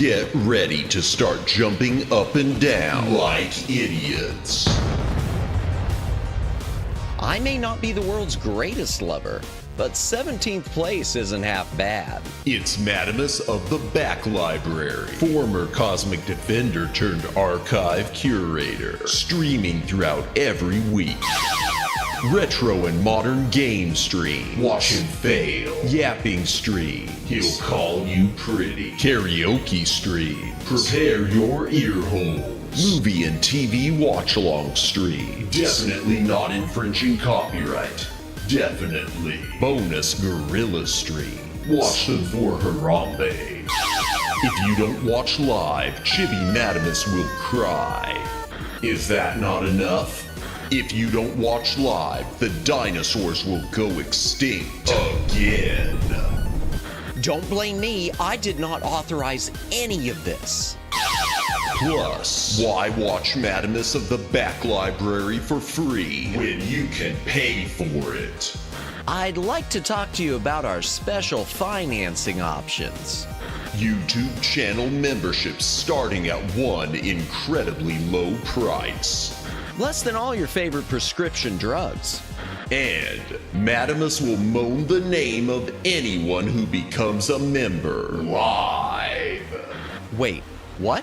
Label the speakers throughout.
Speaker 1: Get ready to start jumping up and down like idiots.
Speaker 2: I may not be the world's greatest lover, but 17th place isn't half bad.
Speaker 1: It's Madamus of the Back Library, former Cosmic Defender turned archive curator, streaming throughout every week. Retro and modern game stream, watch him fail, yapping stream, he'll call you pretty, karaoke stream, prepare your ear holes, movie and TV watch-along stream, definitely not infringing copyright, definitely, bonus gorilla stream, watch them for Harambe. If you don't watch live, Chibi Madamus will cry. Is that not enough? If you don't watch live, the dinosaurs will go extinct again.
Speaker 2: Don't blame me, I did not authorize any of this.
Speaker 1: Plus, why watch Madamus of the Back Library for free when you can pay for it?
Speaker 2: I'd like to talk to you about our special financing options.
Speaker 1: YouTube channel memberships starting at one incredibly low price.
Speaker 2: Less than all your favorite prescription drugs.
Speaker 1: And Madamus will moan the name of anyone who becomes a member live.
Speaker 2: Wait, what?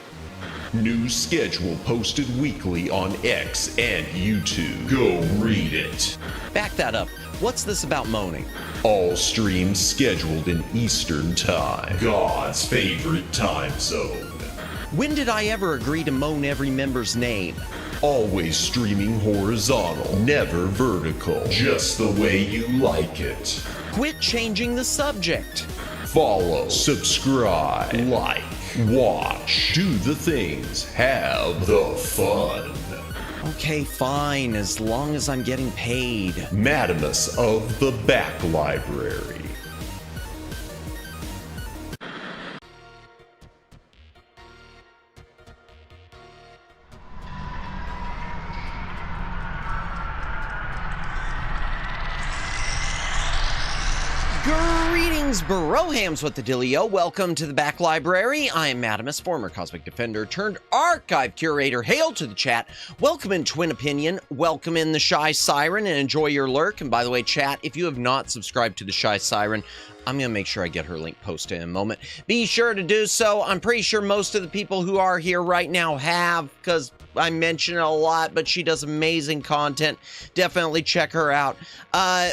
Speaker 1: New schedule posted weekly on X and YouTube. Go read it.
Speaker 2: Back that up. What's this about moaning?
Speaker 1: All streams scheduled in Eastern Time, God's favorite time zone.
Speaker 2: When did I ever agree to moan every member's name?
Speaker 1: Always streaming horizontal, never vertical, just the way you like it.
Speaker 2: Quit changing the subject.
Speaker 1: Follow, subscribe, like, watch, do the things, have the fun.
Speaker 2: Okay, fine, as long as I'm getting paid.
Speaker 1: Madamus of the Back Library.
Speaker 2: Greetings, brohams with the dealio. Welcome to the Back Library. I am Madamus, former Cosmic Defender turned archive curator. Hail to the chat. Welcome in Twin Opinion. Welcome in the Shy Siren and enjoy your lurk. And by the way, chat, if you have not subscribed to the Shy Siren, I'm going to make sure I get her link posted in a moment. Be sure to do so. I'm pretty sure most of the people who are here right now have, because I mention it a lot, but she does amazing content. Definitely check her out.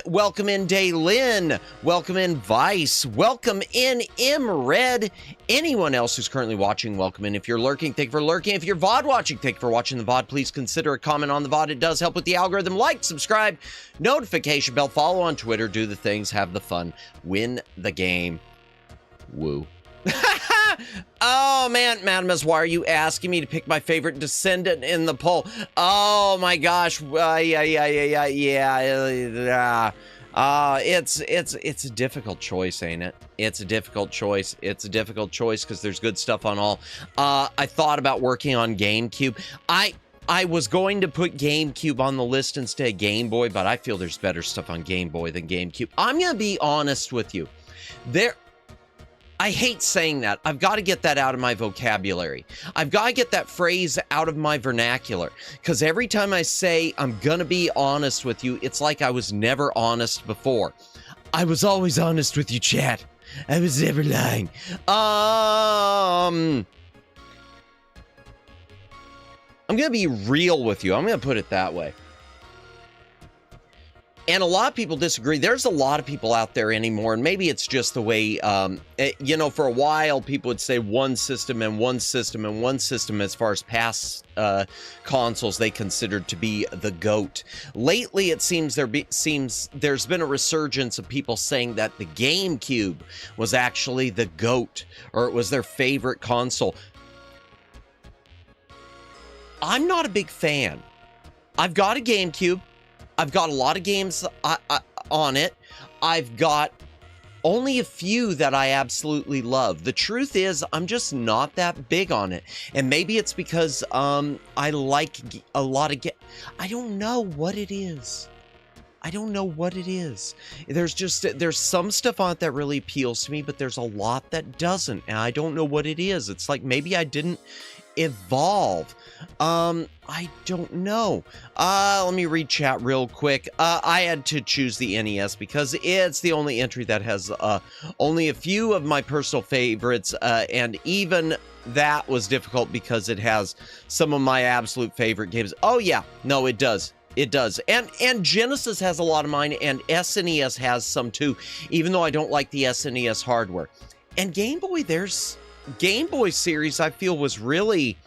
Speaker 2: Welcome in Daylin. Welcome in Vice. Welcome in Red. Anyone else who's currently watching, welcome in. If you're lurking, thank you for lurking. If you're VOD watching, thank you for watching the VOD. Please consider a comment on the VOD. It does help with the algorithm. Like, subscribe, notification bell, follow on Twitter, do the things, have the fun, win the game. Woo. Oh man, Madamus, why are you asking me to pick my favorite descendant in the poll? Oh my gosh, it's a difficult choice, ain't it? It's a difficult choice. It's a difficult choice because there's good stuff on all. I thought about working on GameCube. I was going to put GameCube on the list instead of Game Boy, but I feel there's better stuff on Game Boy than GameCube. I'm gonna be honest with you. I hate saying that. I've got to get that out of my vocabulary. I've got to get that phrase out of my vernacular. Because every time I say I'm going to be honest with you, it's like I was never honest before. I was always honest with you, chat. I was never lying. I'm going to be real with you. I'm going to put it that way. And a lot of people disagree. There's a lot of people out there anymore, and maybe it's just the way, you know, for a while, people would say one system and one system and one system as far as past consoles they considered to be the GOAT. Lately, it seems there's been a resurgence of people saying that the GameCube was actually the GOAT, or it was their favorite console. I'm not a big fan. I've got a GameCube. I've got a lot of games on it. I've got only a few that I absolutely love. The truth is, I'm just not that big on it. And maybe it's because I like a lot of I don't know what it is. I don't know what it is. There's some stuff on it that really appeals to me, but there's a lot that doesn't, and I don't know what it is. It's like maybe I didn't evolve. I don't know. Let me read chat real quick. I had to choose the NES because it's the only entry that has only a few of my personal favorites, and even that was difficult because it has some of my absolute favorite games. Oh yeah, no, it does. It does. And Genesis has a lot of mine, and SNES has some too, even though I don't like the SNES hardware. And Game Boy, Game Boy series, I feel, was really...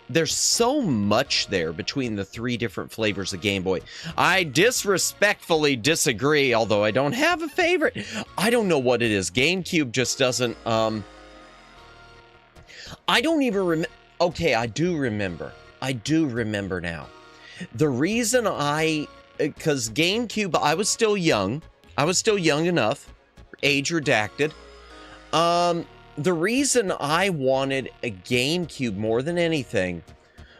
Speaker 2: There's so much there between the 3 different flavors of Game Boy. I disrespectfully disagree, although I don't have a favorite. I don't know what it is. GameCube just doesn't... I don't even remember... Okay, I do remember. I do remember now. The reason because GameCube, I was still young. I was still young enough, age redacted. The reason I wanted a GameCube more than anything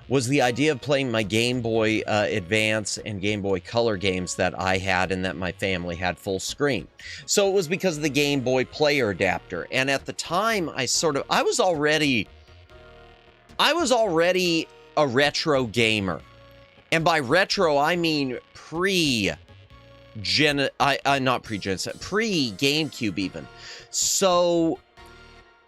Speaker 2: was the idea of playing my Game Boy Advance and Game Boy Color games that I had and that my family had full screen. So it was because of the Game Boy player adapter. And at the time, I was already a retro gamer. And by retro, I mean pre-GameCube even. So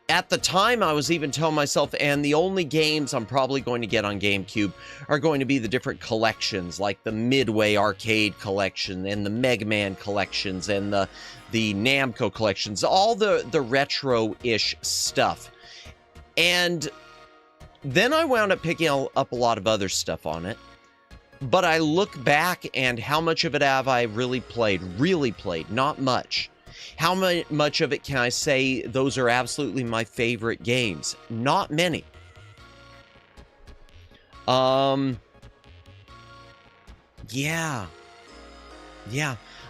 Speaker 2: at the time, I was even telling myself, and the only games I'm probably going to get on GameCube are going to be the different collections, like the Midway Arcade collection and the Mega Man collections and the Namco collections, all the retro-ish stuff. And then I wound up picking up a lot of other stuff on it. But I look back, and how much of it have I really played? Really played, not much. How much of it can I say those are absolutely my favorite games? Not many. Yeah.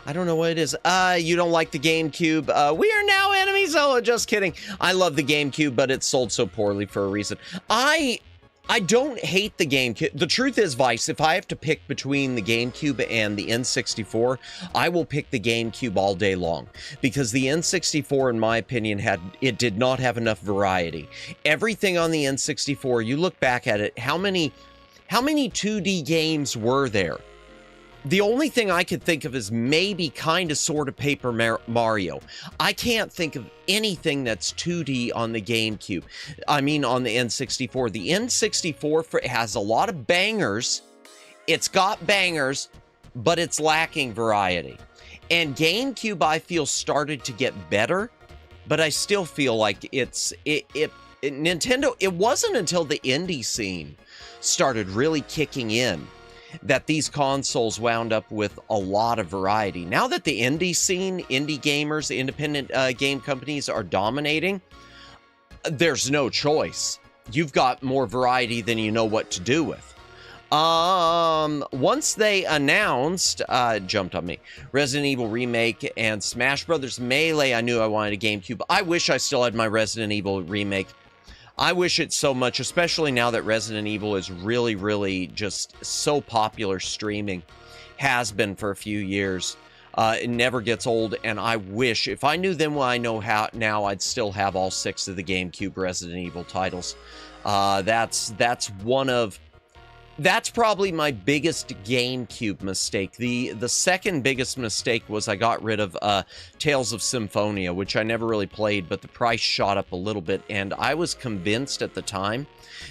Speaker 2: I don't know what it is. You don't like the GameCube. We are now enemies. Oh, just kidding. I love the GameCube, but it sold so poorly for a reason. I don't hate the GameCube. The truth is, Vice, if I have to pick between the GameCube and the N64, I will pick the GameCube all day long. Because the N64, in my opinion, did not have enough variety. Everything on the N64, you look back at it, how many 2D games were there? The only thing I could think of is maybe kind of sort of Paper Mario. I can't think of anything that's 2D on the GameCube. I mean, on the N64. The N64 has a lot of bangers. It's got bangers, but it's lacking variety. And GameCube, I feel, started to get better, but I still feel like Nintendo, it wasn't until the indie scene started really kicking in that these consoles wound up with a lot of variety. Now that the indie scene, indie gamers, independent game companies are dominating, there's no choice. You've got more variety than you know what to do with. Once they announced, jumped on me, Resident Evil Remake and Smash Brothers Melee, I knew I wanted a GameCube. I wish I still had my Resident Evil Remake. I wish it so much, especially now that Resident Evil is really, really just so popular streaming. Has been for a few years. It never gets old, and I wish, if I knew then what I know how now, I'd still have all 6 of the GameCube Resident Evil titles. That's probably my biggest GameCube mistake. The second biggest mistake was I got rid of Tales of Symphonia, which I never really played, but the price shot up a little bit, and I was convinced at the time,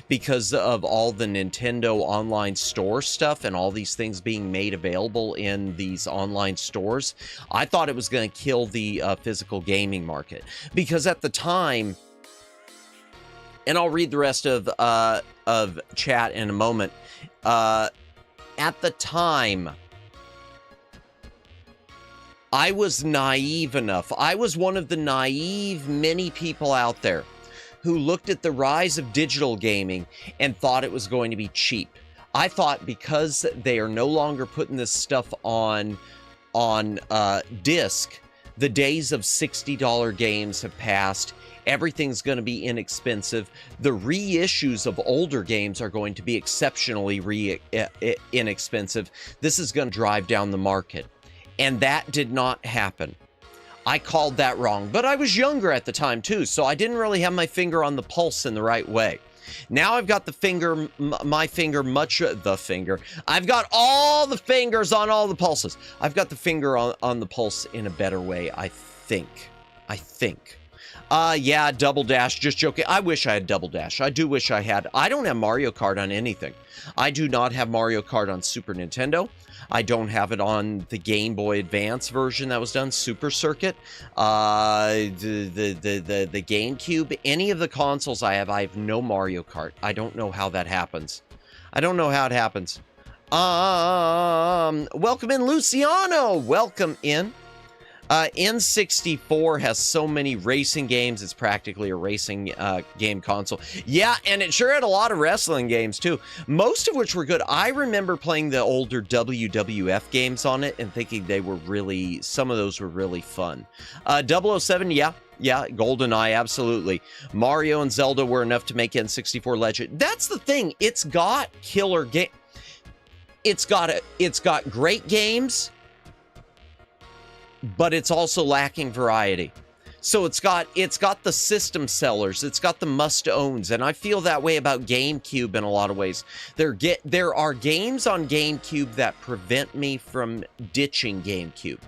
Speaker 2: because of all the Nintendo online store stuff and all these things being made available in these online stores, I thought it was going to kill the physical gaming market. Because at the time, and I'll read the rest of chat in a moment. At the time, I was naive enough. I was one of the naive many people out there who looked at the rise of digital gaming and thought it was going to be cheap. I thought because they are no longer putting this stuff on disc, the days of $60 games have passed. Everything's going to be inexpensive. The reissues of older games are going to be exceptionally inexpensive. This is going to drive down the market. And that did not happen. I called that wrong, but I was younger at the time too, so I didn't really have my finger on the pulse in the right way. Now I've got the finger, I've got all the fingers on all the pulses. I've got the finger on the pulse in a better way, I think. Yeah, Double Dash, just joking. I wish I had Double Dash. I do wish I had. I don't have Mario Kart on anything. I do not have Mario Kart on Super Nintendo. I don't have it on the Game Boy Advance version that was done, Super Circuit, the GameCube, any of the consoles I have no Mario Kart. I don't know how that happens. I don't know how it happens. Welcome in, Luciano. Welcome in. N64 has so many racing games. It's practically a racing game console. Yeah, and it sure had a lot of wrestling games too, most of which were good. I remember playing the older WWF games on it and thinking they were really, some of those were really fun. 007, yeah, GoldenEye, absolutely. Mario and Zelda were enough to make N64 legend. That's the thing. It's got killer game. It's got great games, but it's also lacking variety. So it's got the system sellers, it's got the must-owns, and I feel that way about GameCube in a lot of ways. There are games on GameCube that prevent me from ditching GameCube.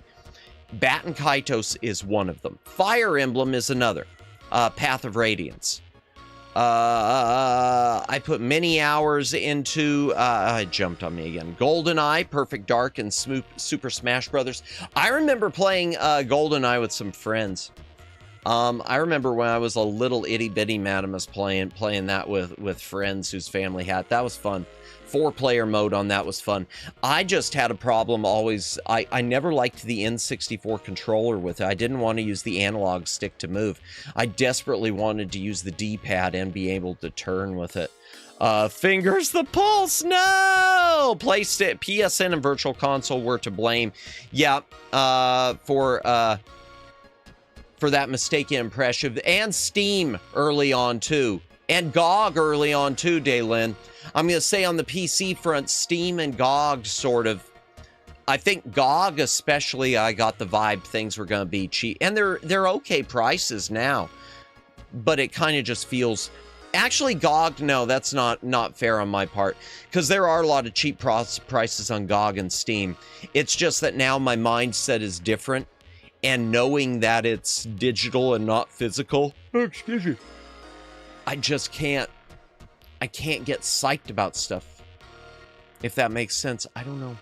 Speaker 2: Batten Kaitos is one of them. Fire Emblem is another. Path of Radiance. I put many hours into, it jumped on me again. GoldenEye, Perfect Dark, and Super Smash Brothers. I remember playing GoldenEye with some friends. I remember when I was a little itty-bitty Madamus playing that with friends whose family had. That was fun. 4-player mode on that was fun. I just had a problem always. I never liked the N64 controller with it. I didn't want to use the analog stick to move. I desperately wanted to use the D-pad and be able to turn with it. Fingers the pulse, no! PSN and Virtual Console were to blame. Yeah, for that mistaken impression. And Steam early on too. And GOG early on too, Daylin. I'm going to say on the PC front, Steam and GOG sort of, I think GOG especially, I got the vibe things were going to be cheap. And they're okay prices now. But it kind of just feels, actually GOG, no, that's not fair on my part. Because there are a lot of cheap prices on GOG and Steam. It's just that now my mindset is different. And knowing that it's digital and not physical, excuse me, I just can't get psyched about stuff, if that makes sense. I don't know.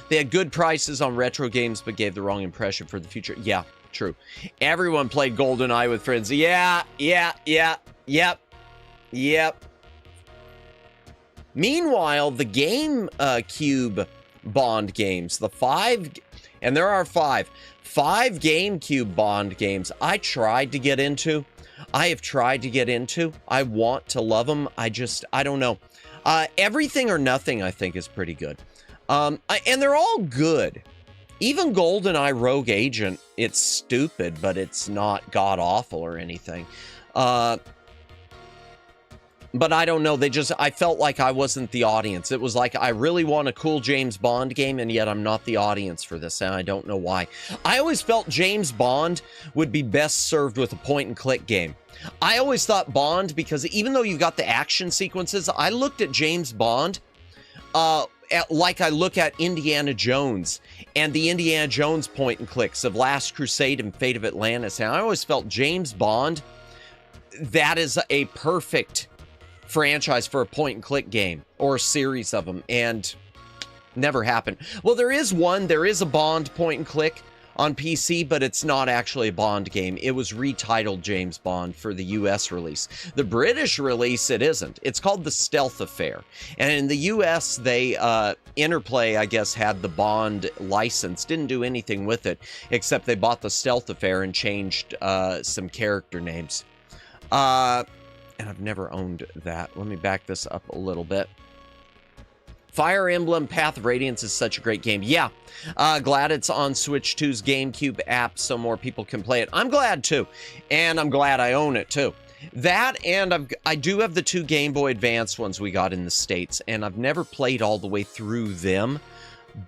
Speaker 2: They had good prices on retro games, but gave the wrong impression for the future. Yeah, true. Everyone played GoldenEye with friends. Yeah, yep. Meanwhile, the GameCube Bond games, the 5, and there are 5 GameCube Bond games I tried to get into. I have tried to get into. I want to love them. I don't know. Everything or Nothing, I think, is pretty good. And they're all good. Even GoldenEye Rogue Agent, it's stupid, but it's not god-awful or anything. But I don't know. I felt like I wasn't the audience. It was like, I really want a cool James Bond game, and yet I'm not the audience for this, and I don't know why. I always felt James Bond would be best served with a point-and-click game. I always thought Bond, because even though you got the action sequences, I looked at James Bond like I look at Indiana Jones and the Indiana Jones point-and-clicks of Last Crusade and Fate of Atlantis, and I always felt James Bond, that is a perfect franchise for a point-and-click game or a series of them, and never happened. Well, there is a Bond point-and-click on PC, but it's not actually a Bond game. It was retitled James Bond for the US release. The British release, it isn't. It's called The Stealth Affair. And in the US, they, Interplay, I guess, had the Bond license, didn't do anything with it, except they bought The Stealth Affair and changed some character names. And I've never owned that. Let me back this up a little bit. Fire Emblem Path of Radiance is such a great game. Yeah, glad it's on Switch 2's GameCube app so more people can play it. I'm glad too, and I'm glad I own it too. That, and I do have the 2 Game Boy Advance ones we got in the States, and I've never played all the way through them.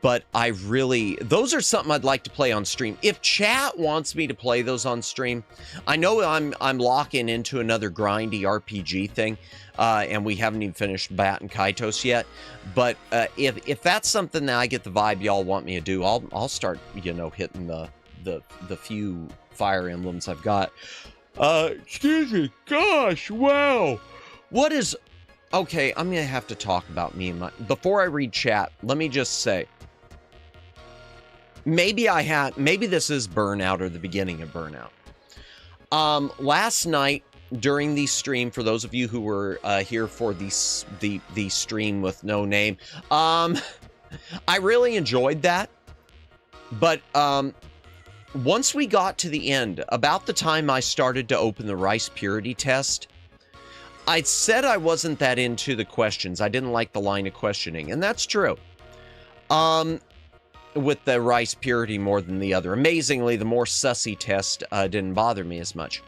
Speaker 2: but those are something I'd like to play on stream. If chat wants me to play those on stream, I know I'm locking into another grindy RPG thing, and we haven't even finished Bat and Kaitos yet. But if that's something that I get the vibe y'all want me to do, I'll start, you know, hitting the few Fire Emblems I've got. Excuse me, gosh, wow. What is... Okay, I'm gonna have to talk about me and my... Before I read chat, let me just say, maybe this is Burnout or the beginning of Burnout. Last night during the stream, for those of you who were here for the stream with no name, I really enjoyed that. But once we got to the end, about the time I started to open the rice purity test, I said I wasn't that into the questions. I didn't like the line of questioning, and that's true. With the rice purity more than the other. Amazingly, the more sussy test didn't bother me as much.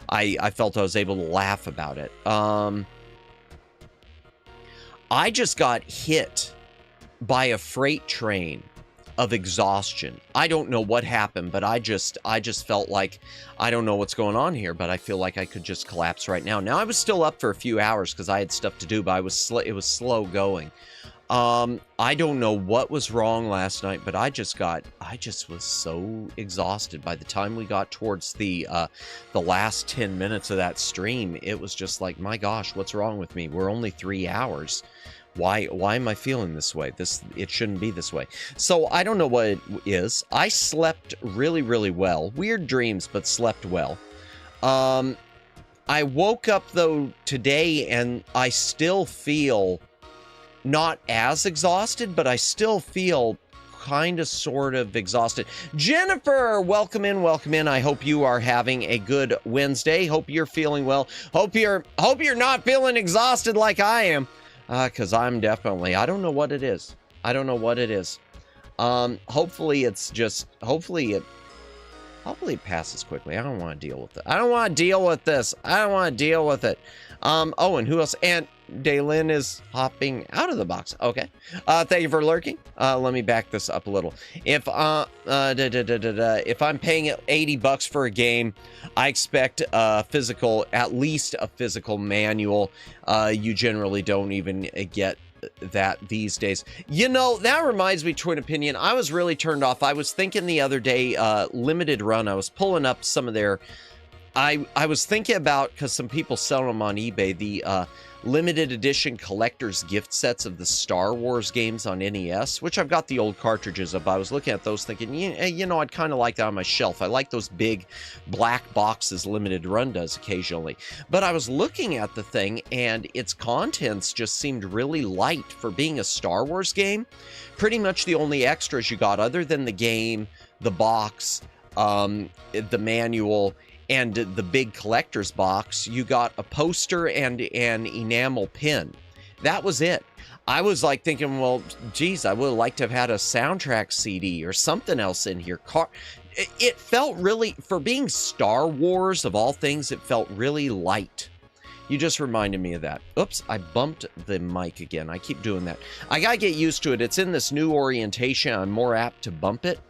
Speaker 2: I felt I was able to laugh about it. I just got hit by a freight train of exhaustion. I don't know what happened, but I just felt like, I don't know what's going on here, but I feel like I could just collapse right now. Now, I was still up for a few hours because I had stuff to do, but it was slow going. I don't know what was wrong last night, but I just was so exhausted. By the time we got towards the last 10 minutes of that stream, it was just like, my gosh, what's wrong with me? We're only 3 hours. Why am I feeling this way? It shouldn't be this way. So I don't know what it is. I slept really, really well. Weird dreams, but slept well. I woke up though today and I still feel not as exhausted, but I still feel kind of sort of exhausted. Jennifer, welcome in, welcome in. I hope you are having a good Wednesday. Hope you're feeling well. Hope you're not feeling exhausted like I am. Because I'm definitely, I don't know what it is. I don't know what it is. Hopefully it's just, hopefully it passes quickly. I don't want to deal with it. I don't want to deal with this. I don't want to deal with it. Oh, and who else? And Daylin is hopping out of the box. Okay. Thank you for lurking. Let me back this up a little. If if I'm paying $80 for a game, I expect at least a physical manual. You generally don't even get that these days. You know, that reminds me, Twin Opinion, I was really turned off. I was thinking the other day, Limited Run, I was pulling up some of their... I was thinking about, because some people sell them on eBay, the limited edition collector's gift sets of the Star Wars games on NES, which I've got the old cartridges of. I was looking at those thinking, you know, I'd kind of like that on my shelf. I like those big black boxes Limited Run does occasionally. But I was looking at the thing, and its contents just seemed really light for being a Star Wars game. Pretty much the only extras you got, other than the game, the box, the manual, and the big collector's box, you got a poster and an enamel pin. That was it. I was like thinking, well, geez, I would have liked to have had a soundtrack CD or something else in here. It felt really, for being Star Wars of all things, it felt really light. You just reminded me of that. Oops, I bumped the mic again. I keep doing that. I gotta get used to it. It's in this new orientation. I'm more apt to bump it.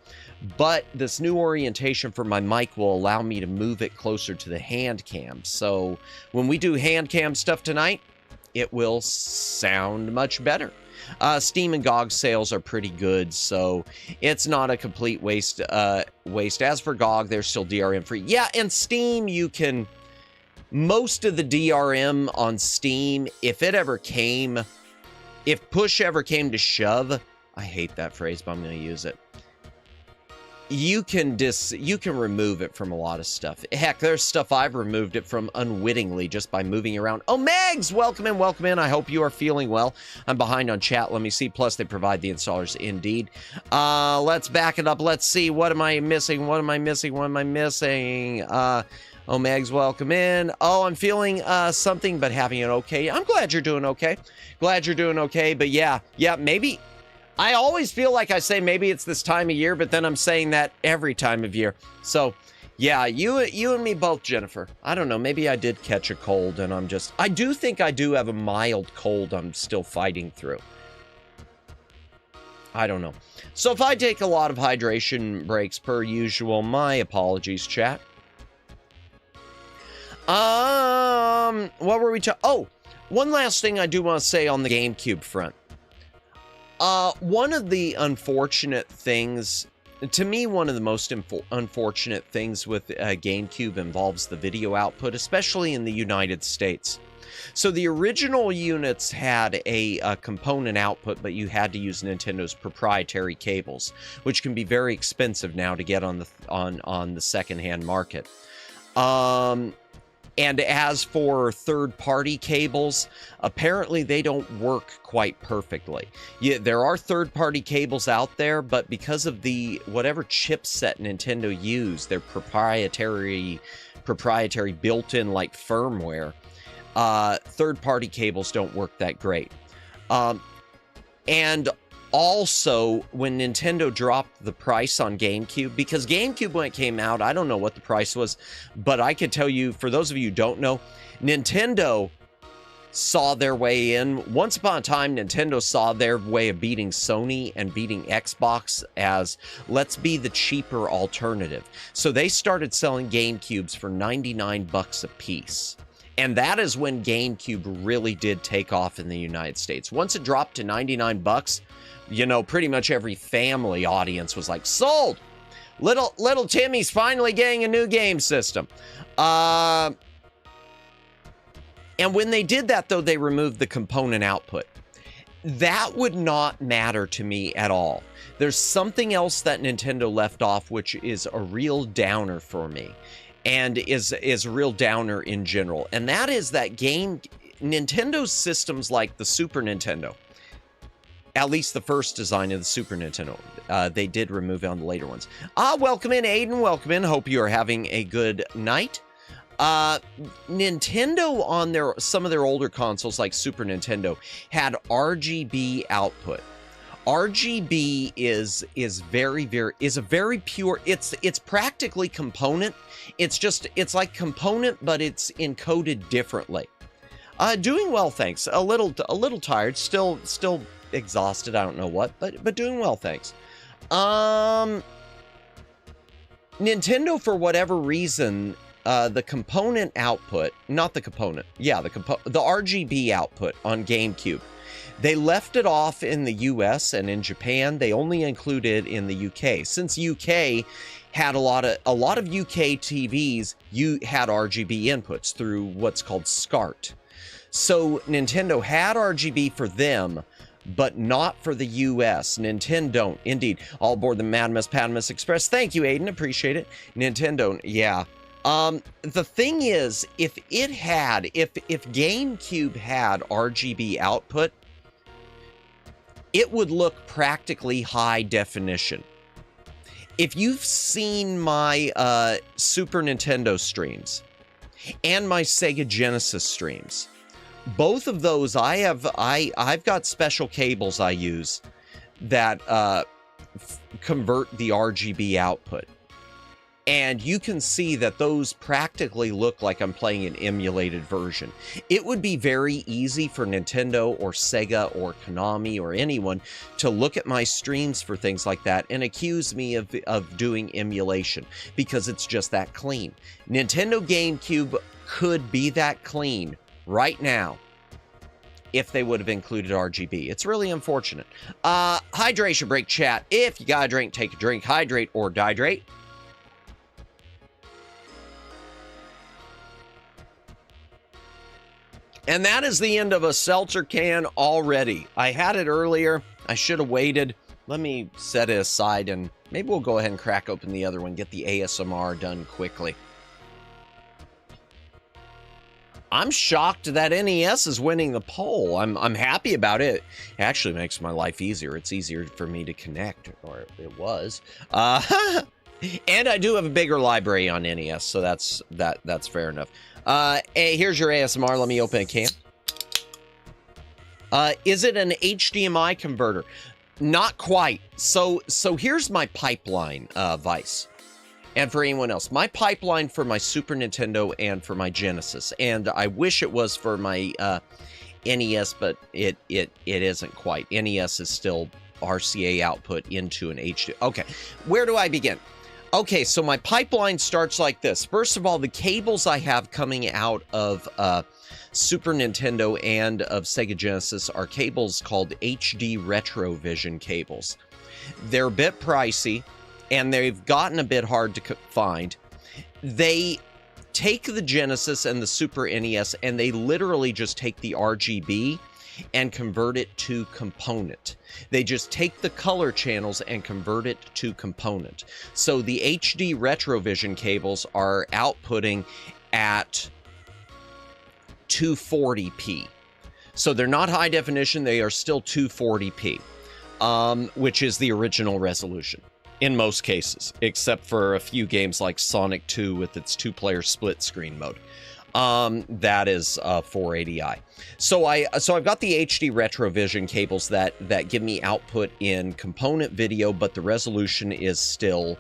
Speaker 2: But this new orientation for my mic will allow me to move it closer to the hand cam. So when we do hand cam stuff tonight, it will sound much better. Steam and GOG sales are pretty good, so it's not a complete waste. As for GOG, they're still DRM free. Yeah, and Steam, you can... Most of the DRM on Steam, if push ever came to shove, I hate that phrase, but I'm going to use it. You can remove it from a lot of stuff. Heck, there's stuff I've removed it from unwittingly just by moving around. Oh, Megs, welcome in, welcome in. I hope you are feeling well. I'm behind on chat. Let me see. Plus, they provide the installers indeed. Let's back it up. Let's see. What am I missing? What am I missing? What am I missing? Oh, Megs, welcome in. Oh, I'm feeling something, but having an okay. I'm glad you're doing okay. Glad you're doing okay. But yeah, maybe... I always feel like I say maybe it's this time of year, but then I'm saying that every time of year. So, yeah, you and me both, Jennifer. I don't know, maybe I did catch a cold and I do think I do have a mild cold I'm still fighting through. I don't know. So if I take a lot of hydration breaks per usual, my apologies, chat. What were we talking? Oh, one last thing I do want to say on the GameCube front. One of the unfortunate things, to me, one of the most unfortunate things with GameCube involves the video output, especially in the United States. So the original units had a component output, but you had to use Nintendo's proprietary cables, which can be very expensive now to get on the secondhand market. And as for third-party cables, apparently they don't work quite perfectly. Yeah, there are third-party cables out there, but because of the whatever chipset Nintendo used, their proprietary built-in like firmware, third-party cables don't work that great. And also, when Nintendo dropped the price on GameCube, because GameCube, when it came out, I don't know what the price was, but I could tell you, for those of you who don't know, Nintendo saw their way in. Once upon a time, Nintendo saw their way of beating Sony and beating Xbox as, let's be the cheaper alternative. So they started selling GameCubes for 99 bucks a piece. And that is when GameCube really did take off in the United States. Once it dropped to 99 bucks, you know, pretty much every family audience was like, sold! Little Timmy's finally getting a new game system. And when they did that, though, they removed the component output. That would not matter to me at all. There's something else that Nintendo left off, which is a real downer for me. And is a real downer in general. And that is that Nintendo's systems like the Super Nintendo, at least the first design of the Super Nintendo, they did remove on the later ones. Welcome in, Aiden. Welcome in. Hope you are having a good night. Nintendo on some of their older consoles, like Super Nintendo, had RGB output. RGB is a very pure. It's practically component. It's like component, but it's encoded differently. Doing well, thanks. A little tired. Still exhausted. I don't know what, but doing well, thanks. Nintendo, for whatever reason, the component output, not the component, yeah, the RGB output on GameCube, they left it off in the US and in Japan. They only included it in the UK. Since UK had a lot of UK TVs, you had RGB inputs through what's called SCART. So Nintendo had RGB for them, but not for the US. Nintendo don't. Indeed. All aboard the Madamus Padamus Express. Thank you, Aiden. Appreciate it. Nintendo, yeah. The thing is, if GameCube had RGB output, it would look practically high definition. If you've seen my Super Nintendo streams and my Sega Genesis streams, both of those, I've got special cables I use that convert the RGB output. And you can see that those practically look like I'm playing an emulated version. It would be very easy for Nintendo or Sega or Konami or anyone to look at my streams for things like that and accuse me of doing emulation, because it's just that clean. Nintendo GameCube could be that clean right now if they would have included RGB. It's really unfortunate. Hydration break, chat. If you gotta drink, take a drink. Hydrate or dihydrate. And that is the end of a seltzer can already. I had it earlier. I should have waited. Let me set it aside, and maybe we'll go ahead and crack open the other one, get the ASMR done quickly. I'm shocked that NES is winning the poll. I'm happy about it. It actually makes my life easier. It's easier for me to connect, or it was. And I do have a bigger library on NES, so that's fair enough. Hey, here's your ASMR. Let me open a can. Is it an HDMI converter? Not quite. So here's my pipeline, Vice. And for anyone else, my pipeline for my Super Nintendo and for my Genesis. And I wish it was for my NES, but it isn't quite. NES is still RCA output into an HD. Okay, where do I begin? Okay, so my pipeline starts like this. First of all, the cables I have coming out of Super Nintendo and of Sega Genesis are cables called HD Retrovision cables. They're a bit pricey, and they've gotten a bit hard to find. They take the Genesis and the Super NES, and they literally just take the RGB and convert it to component. They just take the color channels and convert it to component. So the HD Retrovision cables are outputting at 240p. So they're not high definition, they are still 240p, which is the original resolution in most cases, except for a few games like Sonic 2 with its two-player split screen mode. That is 480i. So I've got the HD Retrovision cables that give me output in component video, but the resolution is still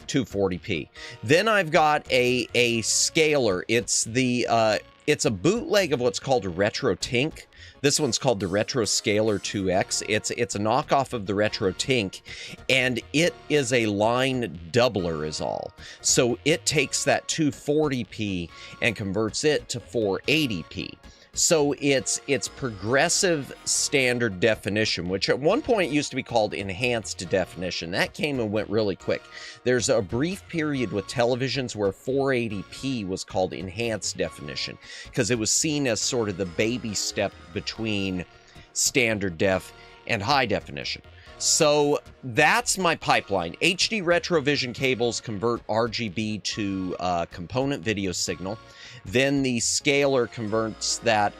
Speaker 2: 240p. Then I've got a scaler. It's a bootleg of what's called a RetroTink. This one's called the RetroScaler 2X. It's a knockoff of the RetroTink, and it is a line doubler is all. So it takes that 240p and converts it to 480p. So it's progressive standard definition, which at one point used to be called enhanced definition. That came and went really quick. There's a brief period with televisions where 480p was called enhanced definition because it was seen as sort of the baby step between standard def and high definition. So that's my pipeline. HD Retrovision cables convert RGB to component video signal. Then the scaler converts that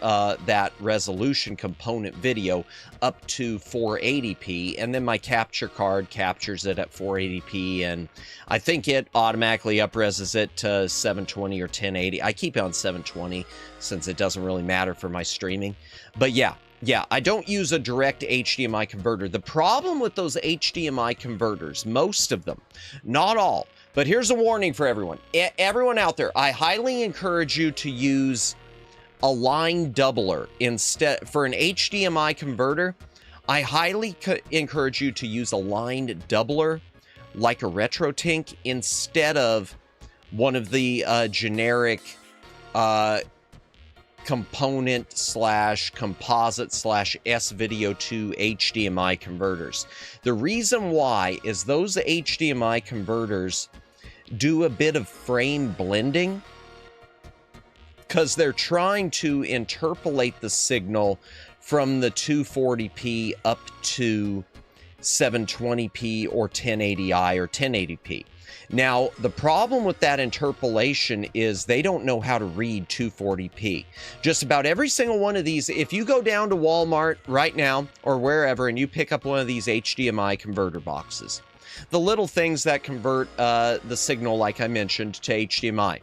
Speaker 2: resolution component video up to 480p, and then my capture card captures it at 480p, and I think it automatically upreses it to 720 or 1080. I keep it on 720 since it doesn't really matter for my streaming. But yeah, I don't use a direct HDMI converter. The problem with those HDMI converters, most of them, not all, but here's a warning for everyone. Everyone out there, I highly encourage you to use a line doubler instead. For an HDMI converter, I highly encourage you to use a line doubler like a RetroTink instead of one of the generic component slash composite slash S-Video 2 HDMI converters. The reason why is those HDMI converters do a bit of frame blending because they're trying to interpolate the signal from the 240p up to 720p or 1080i or 1080p. Now, the problem with that interpolation is they don't know how to read 240p. Just about every single one of these, if you go down to Walmart right now or wherever and you pick up one of these HDMI converter boxes, the little things that convert the signal, like I mentioned, to HDMI,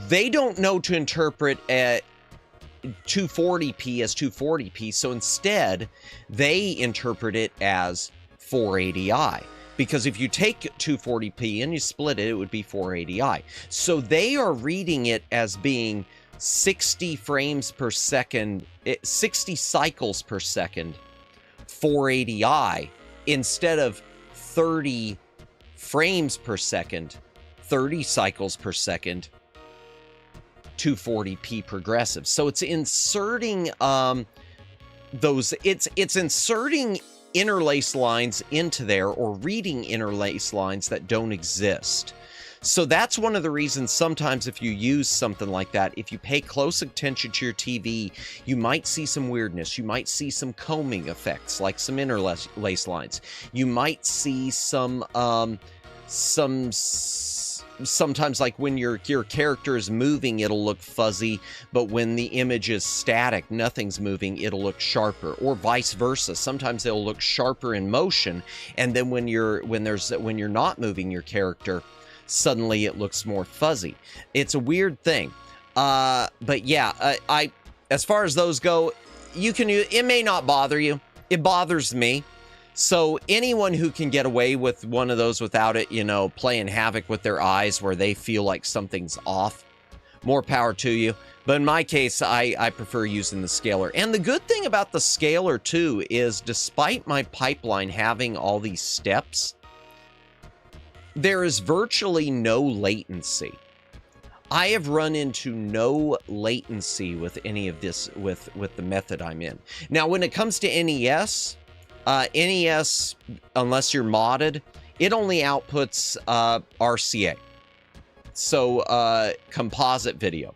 Speaker 2: they don't know to interpret 240p as 240p, so instead they interpret it as 480i. Because if you take 240p and you split it, it would be 480i. So they are reading it as being 60 frames per second, 60 cycles per second, 480i, instead of 30 frames per second, 30 cycles per second, 240p progressive. So it's inserting it's inserting interlace lines into there or reading interlace lines that don't exist. So that's one of the reasons sometimes if you use something like that, if you pay close attention to your TV, you might see some weirdness. You might see some combing effects, like some interlace lines. You might see sometimes like when your character is moving, it'll look fuzzy, but when the image is static, nothing's moving, it'll look sharper, or vice versa. Sometimes it'll look sharper in motion, and then when you're not moving your character, suddenly it looks more fuzzy. It's a weird thing. But yeah, as far as those go, it may not bother you. It bothers me. So anyone who can get away with one of those without it, playing havoc with their eyes where they feel like something's off, more power to you. But in my case, I prefer using the scaler. And the good thing about the scaler, too, is despite my pipeline having all these steps, there is virtually no latency. I have run into no latency with any of this, with the method I'm in. Now, when it comes to NES, NES, unless you're modded, it only outputs RCA. So, composite video.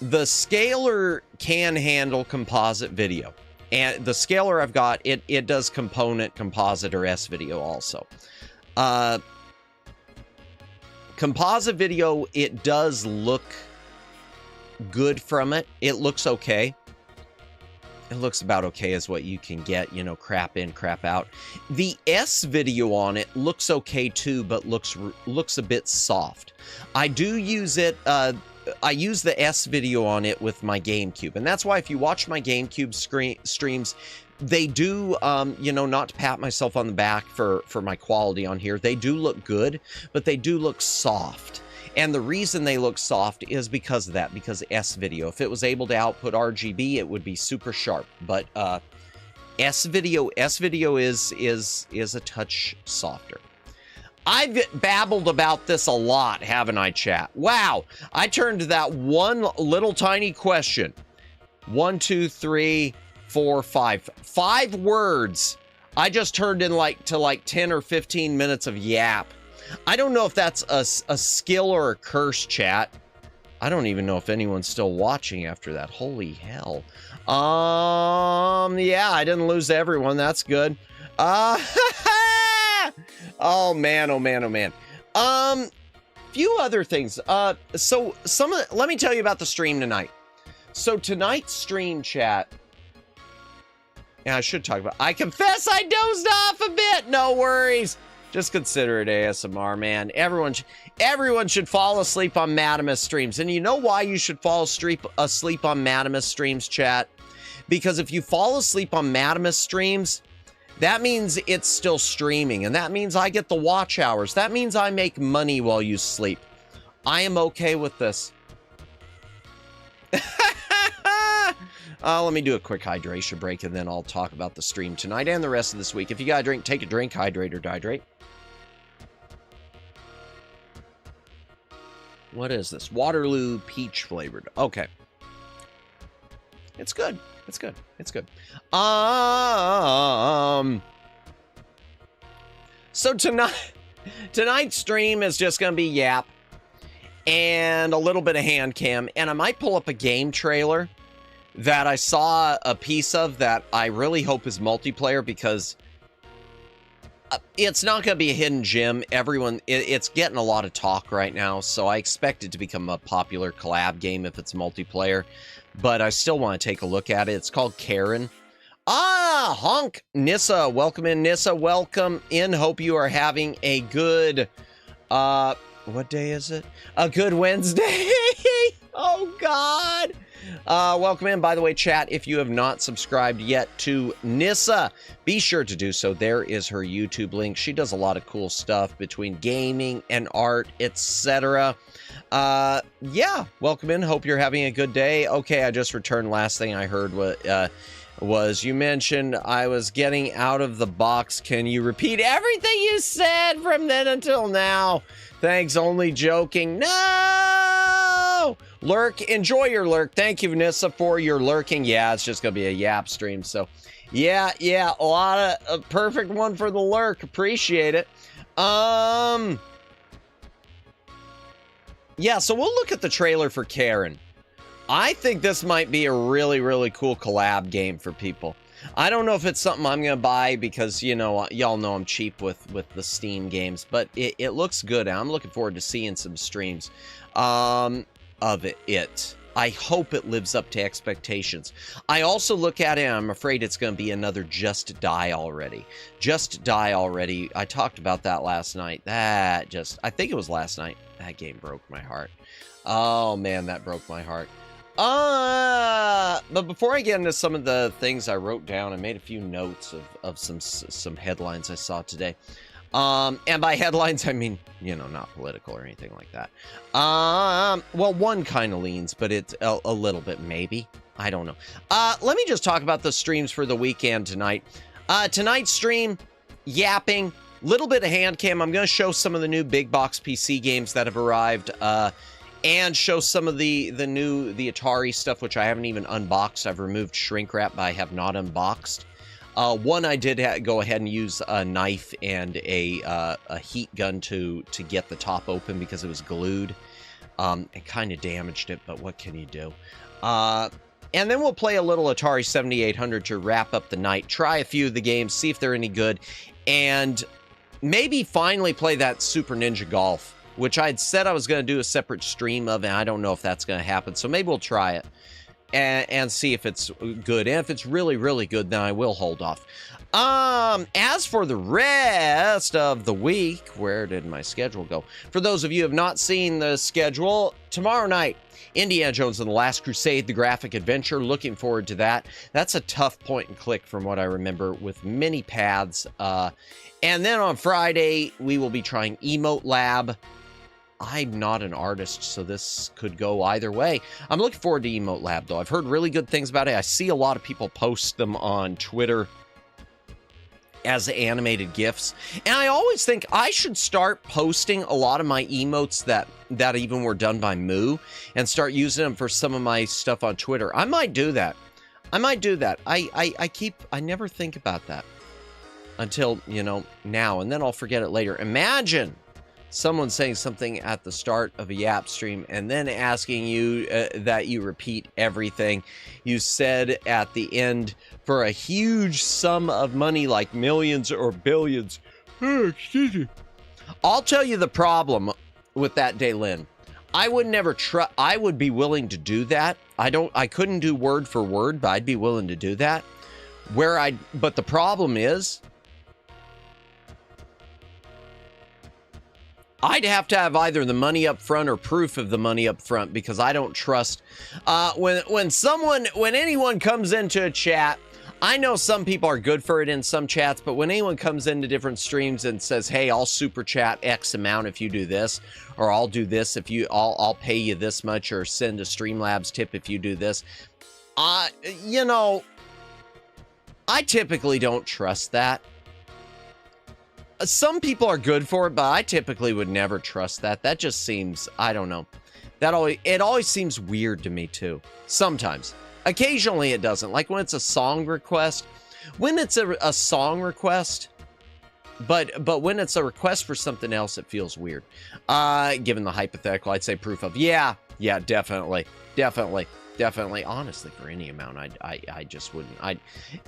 Speaker 2: The scaler can handle composite video. And the scaler I've got, it does component, composite, or S-video also. Composite video, it does look good from it. It looks okay. It looks about okay as what you can get, you know, crap in, crap out. The S video on it looks okay too, but looks a bit soft. I do use it, I use the S video on it with my GameCube, and that's why if you watch my GameCube streams, they do, you know, not to pat myself on the back for my quality on here, they do look good, but they do look soft. And the reason they look soft is because of that, because S video. If it was able to output RGB, it would be super sharp. But S video is a touch softer. I've babbled about this a lot, haven't I, chat? Wow, I turned to that one little tiny question. 1, 2, 3, 4, 5. 5 words. I just turned in like 10 or 15 minutes of yap. I don't know if that's a skill or a curse, chat. I don't even know if anyone's still watching after that. Holy hell. Yeah, I didn't lose everyone. That's good. Oh man, oh man, oh man. Few other things. So let me tell you about the stream tonight. So tonight's stream, chat. Yeah, I should talk about. I confess I dozed off a bit. No worries. Just consider it ASMR, man. Everyone should fall asleep on Madamus streams. And you know why you should fall asleep on Madamus streams, chat? Because if you fall asleep on Madamus streams, that means it's still streaming. And that means I get the watch hours. That means I make money while you sleep. I am okay with this. Let me do a quick hydration break, and then I'll talk about the stream tonight and the rest of this week. If you got a drink, take a drink, hydrate or dehydrate. What is this? Waterloo peach flavored. Okay. It's good. It's good. It's good. So tonight's stream is just going to be Yap and a little bit of Handcam, and I might pull up a game trailer that I saw a piece of that I really hope is multiplayer, because it's not going to be a hidden gem. It's getting a lot of talk right now, so I expect it to become a popular collab game if it's multiplayer, but I still want to take a look at it. It's called Karen. Honk Nissa, welcome in, Nissa, welcome in. Hope you are having a good, what day is it? A good Wednesday. Oh God. Welcome in. By the way, chat, if you have not subscribed yet to Nissa, be sure to do so. There is her YouTube link. She does a lot of cool stuff between gaming and art, etc. Yeah, welcome in. Hope you're having a good day. Okay, I just returned. Last thing I heard was you mentioned I was getting out of the box. Can you repeat everything you said from then until now? Thanks, only joking. No! Lurk, enjoy your lurk. Thank you, Vanessa, for your lurking. Yeah, it's just gonna be a Yap stream, so yeah, a lot of a perfect one for the lurk. Appreciate it. Yeah, so we'll look at the trailer for Karen. I think this might be a really, really cool collab game for people. I don't know if it's something I'm gonna buy because, you know, y'all know I'm cheap with the Steam games, but it looks good. I'm looking forward to seeing some streams of it. I hope it lives up to expectations. I also look at it and I'm afraid it's going to be another Just Die Already. Just Die Already. I talked about that last night. I think it was last night. That game broke my heart. Oh man, that broke my heart. But before I get into some of the things I wrote down, I made a few notes of some headlines I saw today. And by headlines, I mean, you know, not political or anything like that. Well, one kind of leans, but it's a little bit maybe. I don't know. Let me just talk about the streams for the weekend tonight. Tonight's stream, yapping, little bit of Handcam. I'm going to show some of the new big box PC games that have arrived, and show some of the Atari stuff, which I haven't even unboxed. I've removed shrink wrap, but I have not unboxed. One I did go ahead and use a knife and a heat gun to get the top open because it was glued. It kind of damaged it, but what can you do? And then we'll play a little Atari 7800 to wrap up the night, try a few of the games, see if they're any good, and maybe finally play that Super Ninja Golf, which I'd said I was going to do a separate stream of, and I don't know if that's going to happen, so maybe we'll try it and see if it's good. And if it's really, really good, then I will hold off. As for the rest of the week, where did my schedule go? For those of you who have not seen the schedule, tomorrow night, Indiana Jones and the Last Crusade, the graphic adventure. Looking forward to that. That's a tough point and click from what I remember, with many paths. And then on Friday, we will be trying Emote Lab. I'm not an artist, so this could go either way. I'm looking forward to Emote Lab, though. I've heard really good things about it. I see a lot of people post them on Twitter as animated GIFs. And I always think I should start posting a lot of my emotes that even were done by Moo and start using them for some of my stuff on Twitter. I might do that. I never think about that until, you know, now, and then I'll forget it later. Imagine someone saying something at the start of a Yap stream and then asking you that you repeat everything you said at the end for a huge sum of money, like millions or billions. Oh, excuse me. I'll tell you the problem with that, Daylin. I would never I would be willing to do that. I couldn't do word for word, but I'd be willing to do that. But the problem is, I'd have to have either the money up front or proof of the money up front, because I don't trust when anyone comes into a chat. I know some people are good for it in some chats, but when anyone comes into different streams and says, "Hey, I'll super chat X amount if you do this," or "I'll do this if you, I'll pay you this much," or "Send a Streamlabs tip if you do this," you know, I typically don't trust that. Some people are good for it, but I typically would never trust that. That just seems, I don't know. It always seems weird to me too. Sometimes. Occasionally it doesn't. Like when it's a song request. When it's a song request, but when it's a request for something else, it feels weird. Given the hypothetical, I'd say proof of. Yeah, definitely. Honestly, for any amount, I just wouldn't.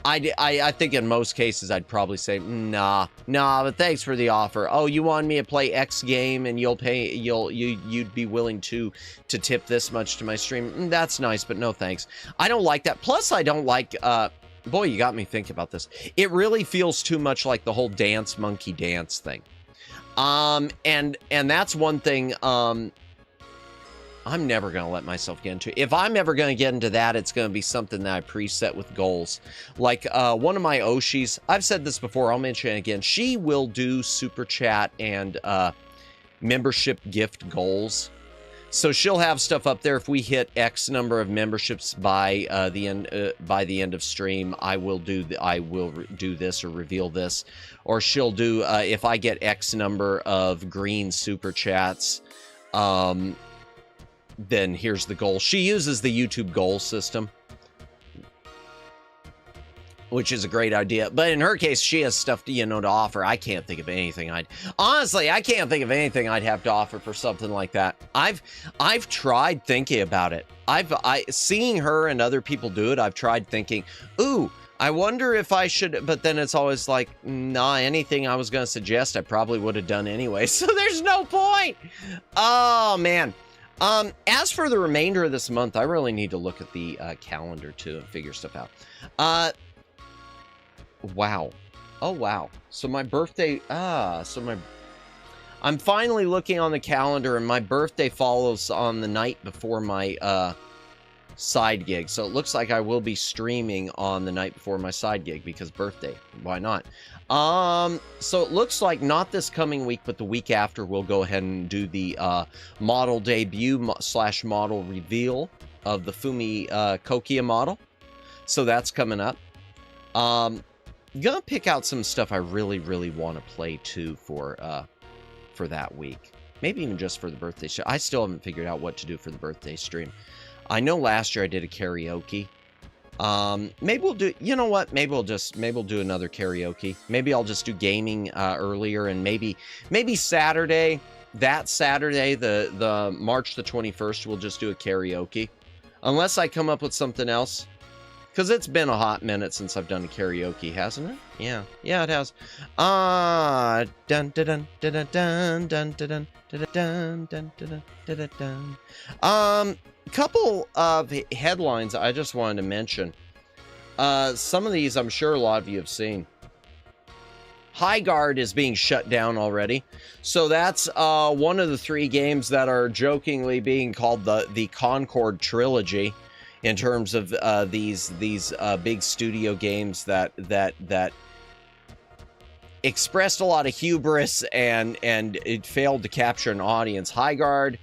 Speaker 2: I think in most cases I'd probably say nah, but thanks for the offer. Oh, you want me to play X game and you'll pay, you'd be willing to tip this much to my stream? That's nice, but no thanks. I don't like that. Plus, I don't like. Boy, you got me thinking about this. It really feels too much like the whole dance monkey dance thing. And that's one thing. I'm never going to let myself get into. If I'm ever going to get into that, it's going to be something that I preset with goals. Like one of my Oshis, I've said this before, I'll mention it again. She will do super chat and membership gift goals. So she'll have stuff up there. If we hit X number of memberships by the end of stream, I will do this or reveal this. Or she'll do if I get X number of green super chats, then here's the goal. She uses the YouTube goal system, which is a great idea. But in her case, she has stuff to, to offer. I can't think of anything honestly, I can't think of anything I'd have to offer for something like that. I've tried thinking about it. Seeing her and other people do it, I've tried thinking, ooh, I wonder if I should, but then it's always like, nah, anything I was going to suggest, I probably would have done anyway. So there's no point. Oh, man. As for the remainder of this month, I really need to look at the calendar too and figure stuff out. Wow. Oh, wow. So my birthday, I'm finally looking on the calendar, and my birthday follows on the night before my side gig. So it looks like I will be streaming on the night before my side gig because birthday. Why not? So it looks like not this coming week, but the week after, we'll go ahead and do the model debut / model reveal of the Fumi Kokia model. So that's coming up. Gonna pick out some stuff I really, really want to play too for that week. Maybe even just for the birthday show. I still haven't figured out what to do for the birthday stream. I know last year I did a karaoke. Maybe we'll do, you know what? Maybe we'll do another karaoke. Maybe I'll just do gaming earlier, and maybe Saturday, that Saturday, the March the 21st, we'll just do a karaoke. Unless I come up with something else. Because it's been a hot minute since I've done a karaoke, hasn't it? Yeah. Yeah, it has. Dun dun dun dun dun dun dun dun dun dun dun dun dun. Couple of headlines I just wanted to mention. Some of these I'm sure a lot of you have seen. High Guard is being shut down already. So that's one of the 3 games that are jokingly being called the Concord Trilogy, in terms of these big studio games that expressed a lot of hubris and it failed to capture an audience. High Guard,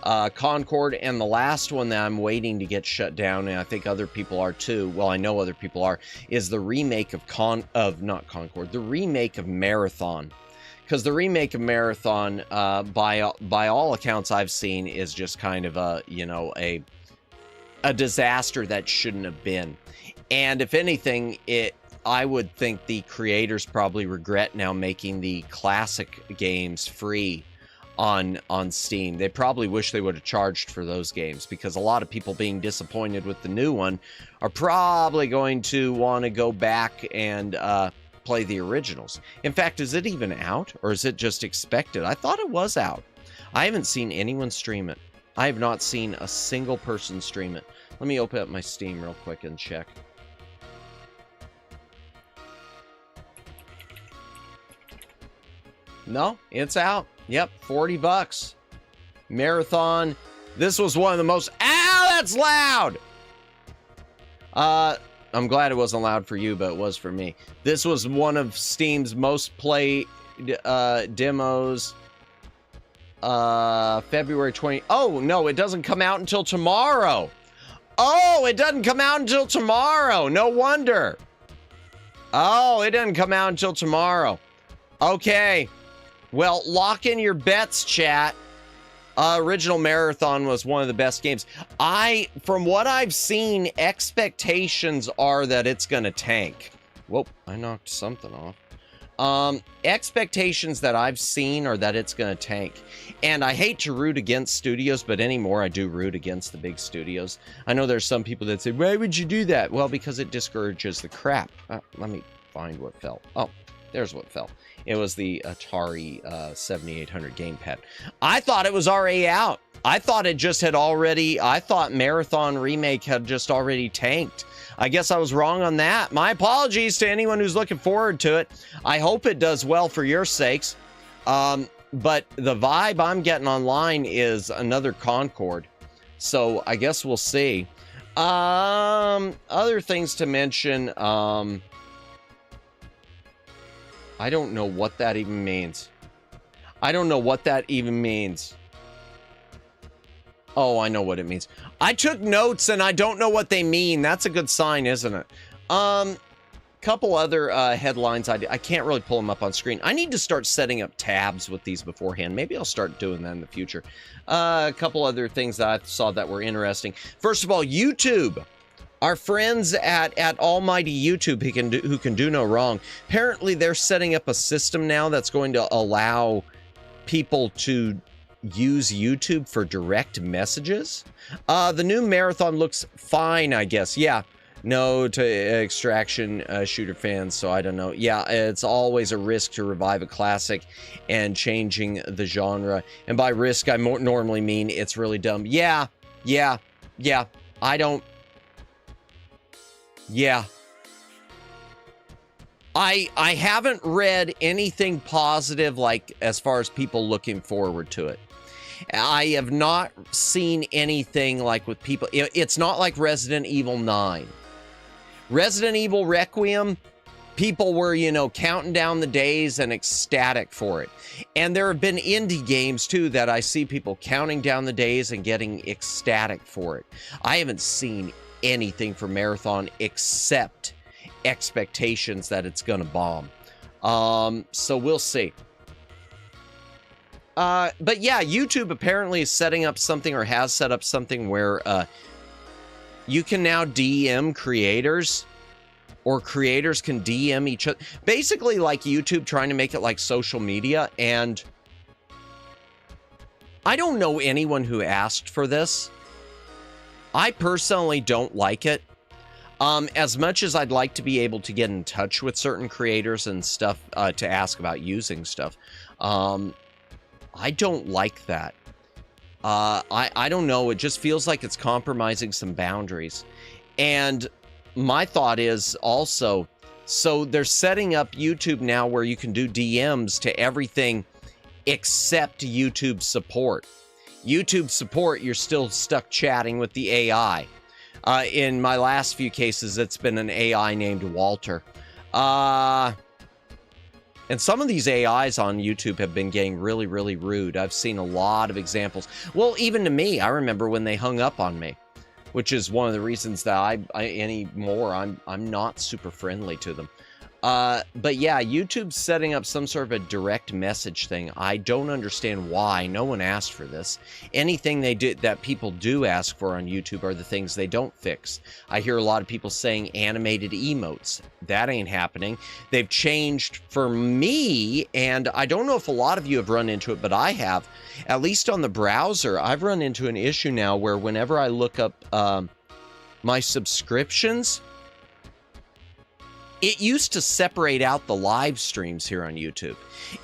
Speaker 2: Concord, and the last one that I'm waiting to get shut down, and I think other people are too. Well, I know other people are. Is the remake of not Concord, the remake of Marathon, because the remake of Marathon, by all accounts I've seen, is just kind of a disaster that shouldn't have been. And if anything, I would think the creators probably regret now making the classic games free on Steam. They probably wish they would have charged for those games, because a lot of people being disappointed with the new one are probably going to want to go back and play the originals. In fact, is it even out, or is it just expected? I thought it was out. I haven't seen anyone stream it. I have not seen a single person stream it. Let me open up my Steam real quick and check. No, it's out. Yep, $40. Marathon. This was one of the most... Ow, that's loud! I'm glad it wasn't loud for you, but it was for me. This was one of Steam's most played demos. February 20... Oh, no, it doesn't come out until tomorrow. Oh, it doesn't come out until tomorrow. No wonder. Oh, it doesn't come out until tomorrow. Okay. Well, lock in your bets, chat. Original Marathon was one of the best games. From what I've seen, expectations are that it's going to tank. Whoa, I knocked something off. Expectations that I've seen are that it's going to tank. And I hate to root against studios, but anymore I do root against the big studios. I know there's some people that say, why would you do that? Well, because it discourages the crap. Let me find what fell. Oh, there's what fell. It was the Atari 7800 gamepad. I thought it was already out. I thought it just had already... I thought Marathon Remake had just already tanked. I guess I was wrong on that. My apologies to anyone who's looking forward to it. I hope it does well for your sakes. But the vibe I'm getting online is another Concord. So I guess we'll see. Other things to mention. I don't know what that even means. I don't know what that even means. Oh, I know what it means. I took notes and I don't know what they mean. That's a good sign, isn't it? Couple other headlines. I can't really pull them up on screen. I need to start setting up tabs with these beforehand. Maybe I'll start doing that in the future. A couple other things that I saw that were interesting. First of all, YouTube. Our friends at Almighty YouTube who can do no wrong. Apparently, they're setting up a system now that's going to allow people to use YouTube for direct messages. The new Marathon looks fine, I guess. Yeah. No to extraction shooter fans, so I don't know. Yeah, it's always a risk to revive a classic and changing the genre. And by risk, I normally mean it's really dumb. Yeah. I don't... Yeah. I haven't read anything positive, like, as far as people looking forward to it. I have not seen anything like with people. It's not like Resident Evil 9. Resident Evil Requiem, people were, you know, counting down the days and ecstatic for it. And there have been indie games, too, that I see people counting down the days and getting ecstatic for it. I haven't seen anything for Marathon except expectations that it's going to bomb. So we'll see. But yeah, YouTube apparently is setting up something, or has set up something where you can now DM creators, or creators can DM each other. Basically like YouTube trying to make it like social media. And I don't know anyone who asked for this. I personally don't like it. As much as I'd like to be able to get in touch with certain creators and stuff to ask about using stuff, I don't like that. I don't know. It just feels like it's compromising some boundaries. And my thought is also, so they're setting up YouTube now where you can do DMs to everything except YouTube support. YouTube support, you're still stuck chatting with the AI. In my last few cases, it's been an AI named Walter. And some of these AIs on YouTube have been getting really, really rude. I've seen a lot of examples. Well, even to me, I remember when they hung up on me, which is one of the reasons that I'm not super friendly to them. But yeah, YouTube's setting up some sort of a direct message thing. I don't understand why. No one asked for this. Anything they do that people do ask for on YouTube are the things they don't fix. I hear a lot of people saying animated emotes. That ain't happening. They've changed for me, and I don't know if a lot of you have run into it, but I have. At least on the browser, I've run into an issue now where whenever I look up my subscriptions, it used to separate out the live streams here on YouTube.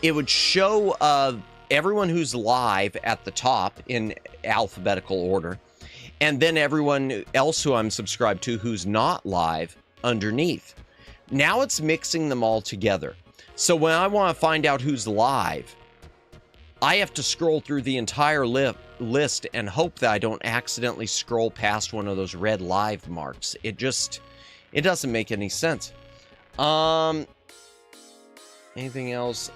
Speaker 2: It would show everyone who's live at the top in alphabetical order, and then everyone else who I'm subscribed to who's not live underneath. Now it's mixing them all together. So when I want to find out who's live, I have to scroll through the entire list and hope that I don't accidentally scroll past one of those red live marks. It doesn't make any sense. Anything else?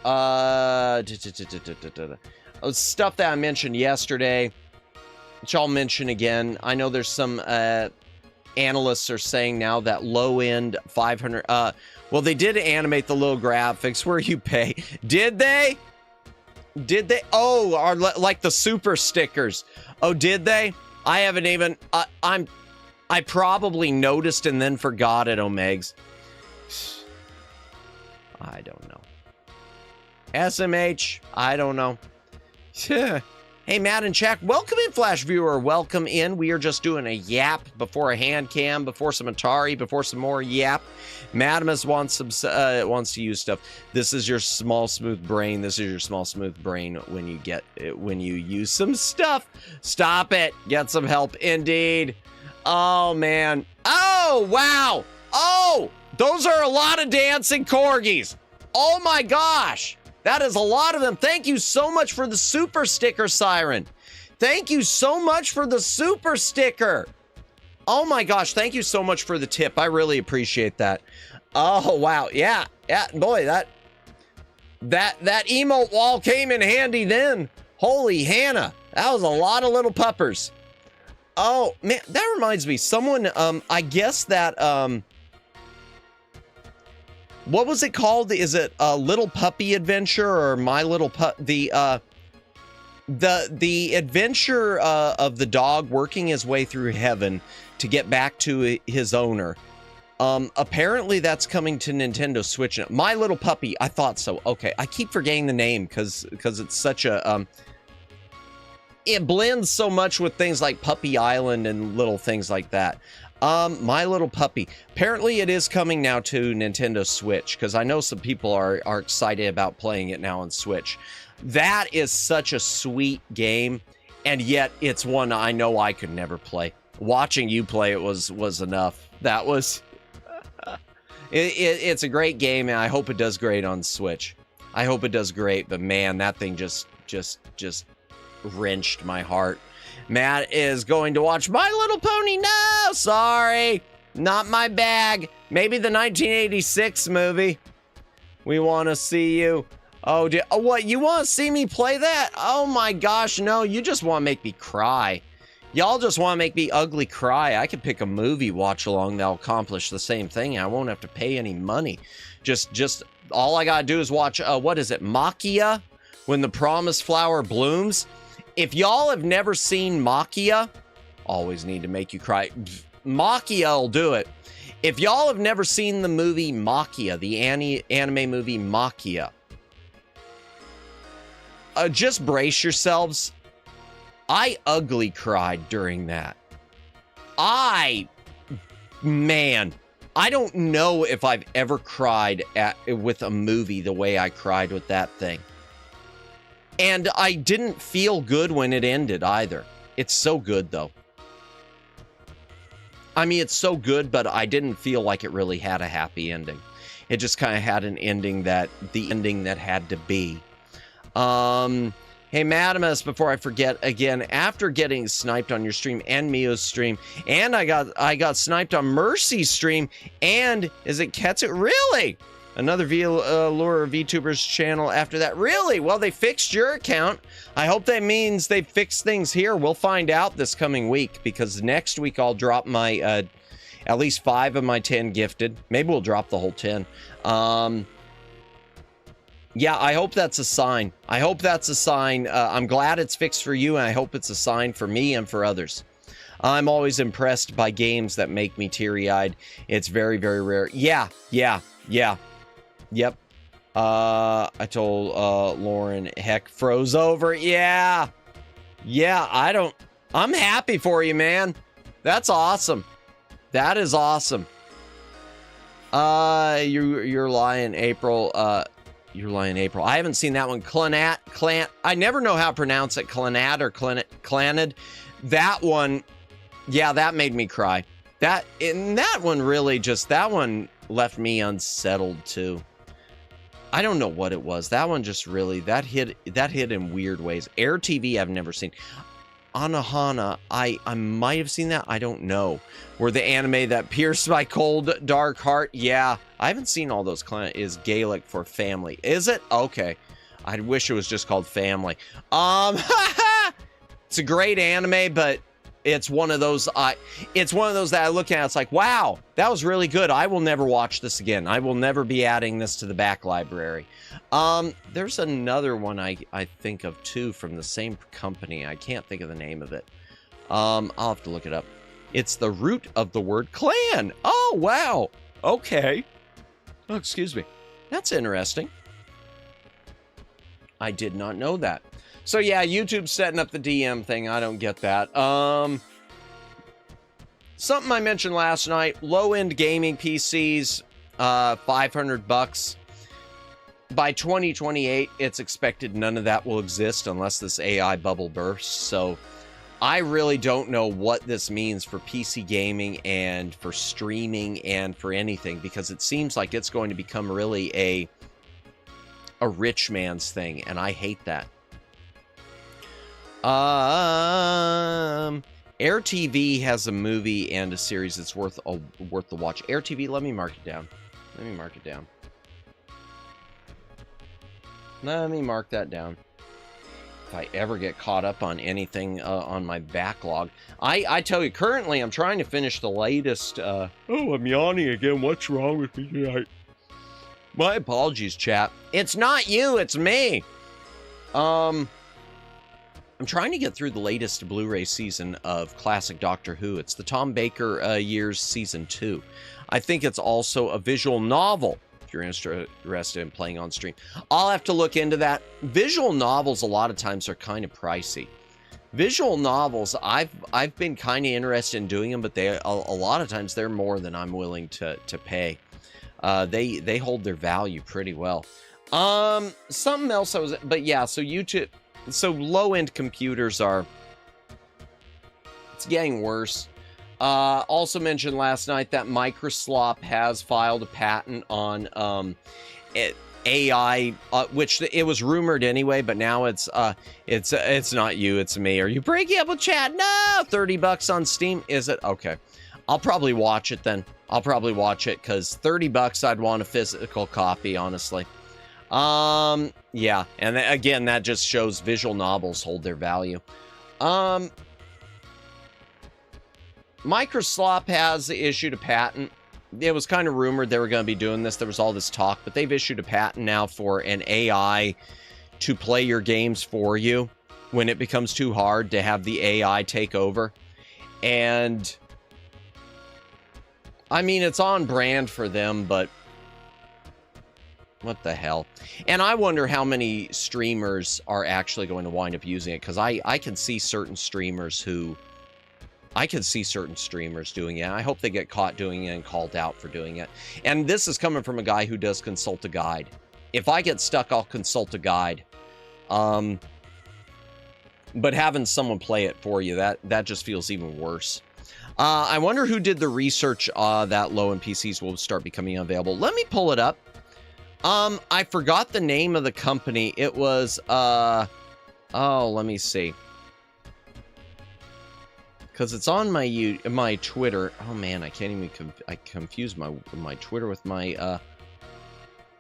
Speaker 2: Stuff that I mentioned yesterday, which I'll mention again. I know there's some analysts are saying now that low-end 500. Well, they did animate the little graphics where you pay. Did they? Did they? Oh, are like the super stickers. Oh, did they? I haven't even. I probably noticed and then forgot it, Omegs. I don't know. SMH, I don't know. Hey, Matt and Chuck, welcome in, Flash Viewer. Welcome in. We are just doing a yap before a hand cam, before some Atari, before some more yap. Madamus wants to use stuff. This is your small smooth brain. This is your small smooth brain when you use some stuff. Stop it. Get some help. Indeed. Oh man. Oh wow. Oh, those are a lot of dancing corgis. Oh my gosh. That is a lot of them. Thank you so much for the super sticker, Siren. Thank you so much for the super sticker. Oh my gosh, thank you so much for the tip. I really appreciate that. Oh wow, yeah, boy, that emote wall came in handy then. Holy Hannah, that was a lot of little puppers. Oh man, that reminds me, someone, I guess that, what was it called? Is it a Little Puppy Adventure or My Little the adventure of the dog working his way through heaven to get back to his owner. Apparently that's coming to Nintendo Switch. My Little Puppy, I thought so. Okay, I keep forgetting the name because it's such a it blends so much with things like Puppy Island and little things like that. My Little Puppy. Apparently it is coming now to Nintendo Switch, because I know some people are excited about playing it now on Switch. That is such a sweet game, and yet it's one I know I could never play. Watching you play it was enough. That was... it's a great game, and I hope it does great on Switch. I hope it does great, but man, that thing just wrenched my heart. Matt is going to watch My Little Pony. No, sorry. Not my bag. Maybe the 1986 movie. We want to see you. Oh, what? You want to see me play that? Oh my gosh, no. You just want to make me cry. Y'all just want to make me ugly cry. I could pick a movie watch along that'll accomplish the same thing. I won't have to pay any money. Just all I gotta do is watch, what is it? Machia? When the Promised Flower Blooms? If y'all have never seen Machia, always need to make you cry. Machia will do it. If y'all have never seen the movie Machia, the anime movie Machia, just brace yourselves. I ugly cried during that. Man, I don't know if I've ever cried with a movie the way I cried with that thing. And I didn't feel good when it ended either. It's so good though. I mean, it's so good, but I didn't feel like it really had a happy ending. It just kind of had an ending the ending that had to be. Hey, Madamus, before I forget again, after getting sniped on your stream and Mio's stream, and I got sniped on Mercy's stream, and is it Ketsu? Really? Another Lure VTubers channel after that. Really? Well, they fixed your account. I hope that means they fixed things here. We'll find out this coming week, because next week I'll drop my, at least 5 of my 10 gifted. Maybe we'll drop the whole 10. Yeah, I hope that's a sign. I hope that's a sign. I'm glad it's fixed for you, and I hope it's a sign for me and for others. I'm always impressed by games that make me teary-eyed. It's very, very rare. Yeah. Yep. I told Lauren, heck, froze over. Yeah, I'm happy for you, man. That's awesome. That is awesome. You're lying, April. You're lying, April. I haven't seen that one. Clan. I never know how to pronounce it. Clanad or Clanad. That one, yeah, that made me cry. That one really that one left me unsettled too. I don't know what it was. That one just really, that hit in weird ways. Air TV I've never seen. Anohana, I might have seen that. I don't know. Were the anime that pierced my cold, dark heart? Yeah. I haven't seen all those. Is Gaelic for family. Is it? Okay. I wish it was just called Family. It's a great anime, but it's one of those that I look at, it's like, wow, that was really good. I will never watch this again. I will never be adding this to the back library. There's another one I think of too from the same company. I can't think of the name of it. I'll have to look it up. It's the root of the word clan. Oh, wow. Okay. Oh, excuse me. That's interesting. I did not know that. So yeah, YouTube's setting up the DM thing. I don't get that. Something I mentioned last night, low-end gaming PCs, $500. By 2028, it's expected none of that will exist unless this AI bubble bursts. So I really don't know what this means for PC gaming and for streaming and for anything, because it seems like it's going to become really a rich man's thing, and I hate that. Air TV has a movie and a series that's worth the watch. Air TV, let me mark it down. Let me mark that down. If I ever get caught up on anything on my backlog. I tell you, currently I'm trying to finish the latest, oh, I'm yawning again. What's wrong with me tonight? My apologies, chat. It's not you, it's me. I'm trying to get through the latest Blu-ray season of classic Doctor Who. It's the Tom Baker years season 2. I think it's also a visual novel, if you're interested in playing on stream. I'll have to look into that. Visual novels a lot of times are kind of pricey. Visual novels, I've been kind of interested in doing them, but a lot of times they're more than I'm willing to pay. They hold their value pretty well. Something else but yeah, so YouTube. So low-end computers it's getting worse. Also mentioned last night that Microsoft has filed a patent on AI, which it was rumored anyway, but now it's not you, it's me. Are you breaking up with chat? No, $30 on Steam. Is it? Okay. I'll probably watch it then. I'll probably watch it because $30 I'd want a physical copy, honestly. Yeah, and again, that just shows visual novels hold their value. Microsoft has issued a patent. It was kind of rumored they were going to be doing this. There was all this talk, but they've issued a patent now for an AI to play your games for you when it becomes too hard to have the AI take over. And I mean, it's on brand for them, but what the hell? And I wonder how many streamers are actually going to wind up using it, because I can see certain streamers who... I can see certain streamers doing it. I hope they get caught doing it and called out for doing it. And this is coming from a guy who does consult a guide. If I get stuck, I'll consult a guide. But having someone play it for you, that just feels even worse. I wonder who did the research that low-end PCs will start becoming available. Let me pull it up. I forgot the name of the company. It was, oh, let me see. Because it's on my Twitter. Oh man, I can't even I confuse my Twitter with my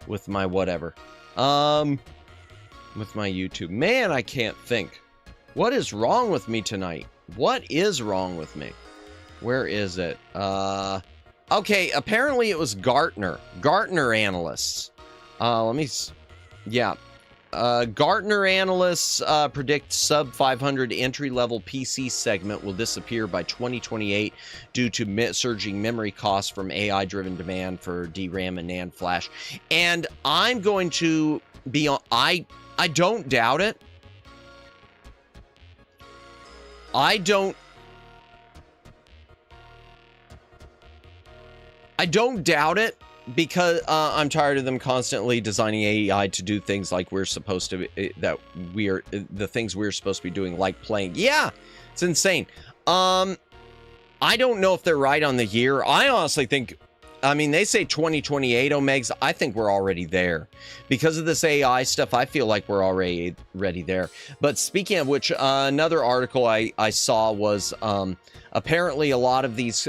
Speaker 2: whatever. With my YouTube. Man, I can't think. What is wrong with me tonight? What is wrong with me? Where is it? Okay, apparently it was Gartner analysts. Yeah. Gartner analysts predict sub-500 entry-level PC segment will disappear by 2028 due to surging memory costs from AI-driven demand for DRAM and NAND flash. And I'm going to be on... I don't doubt it. I don't doubt it. Because I'm tired of them constantly designing AI to do things like we're supposed to, the things we're supposed to be doing, like playing. Yeah, it's insane. I don't know if they're right on the year. I honestly think, I mean, they say 2028 Omegs. I think we're already there. Because of this AI stuff, I feel like we're already there. But speaking of which, another article I saw was... apparently, a lot of these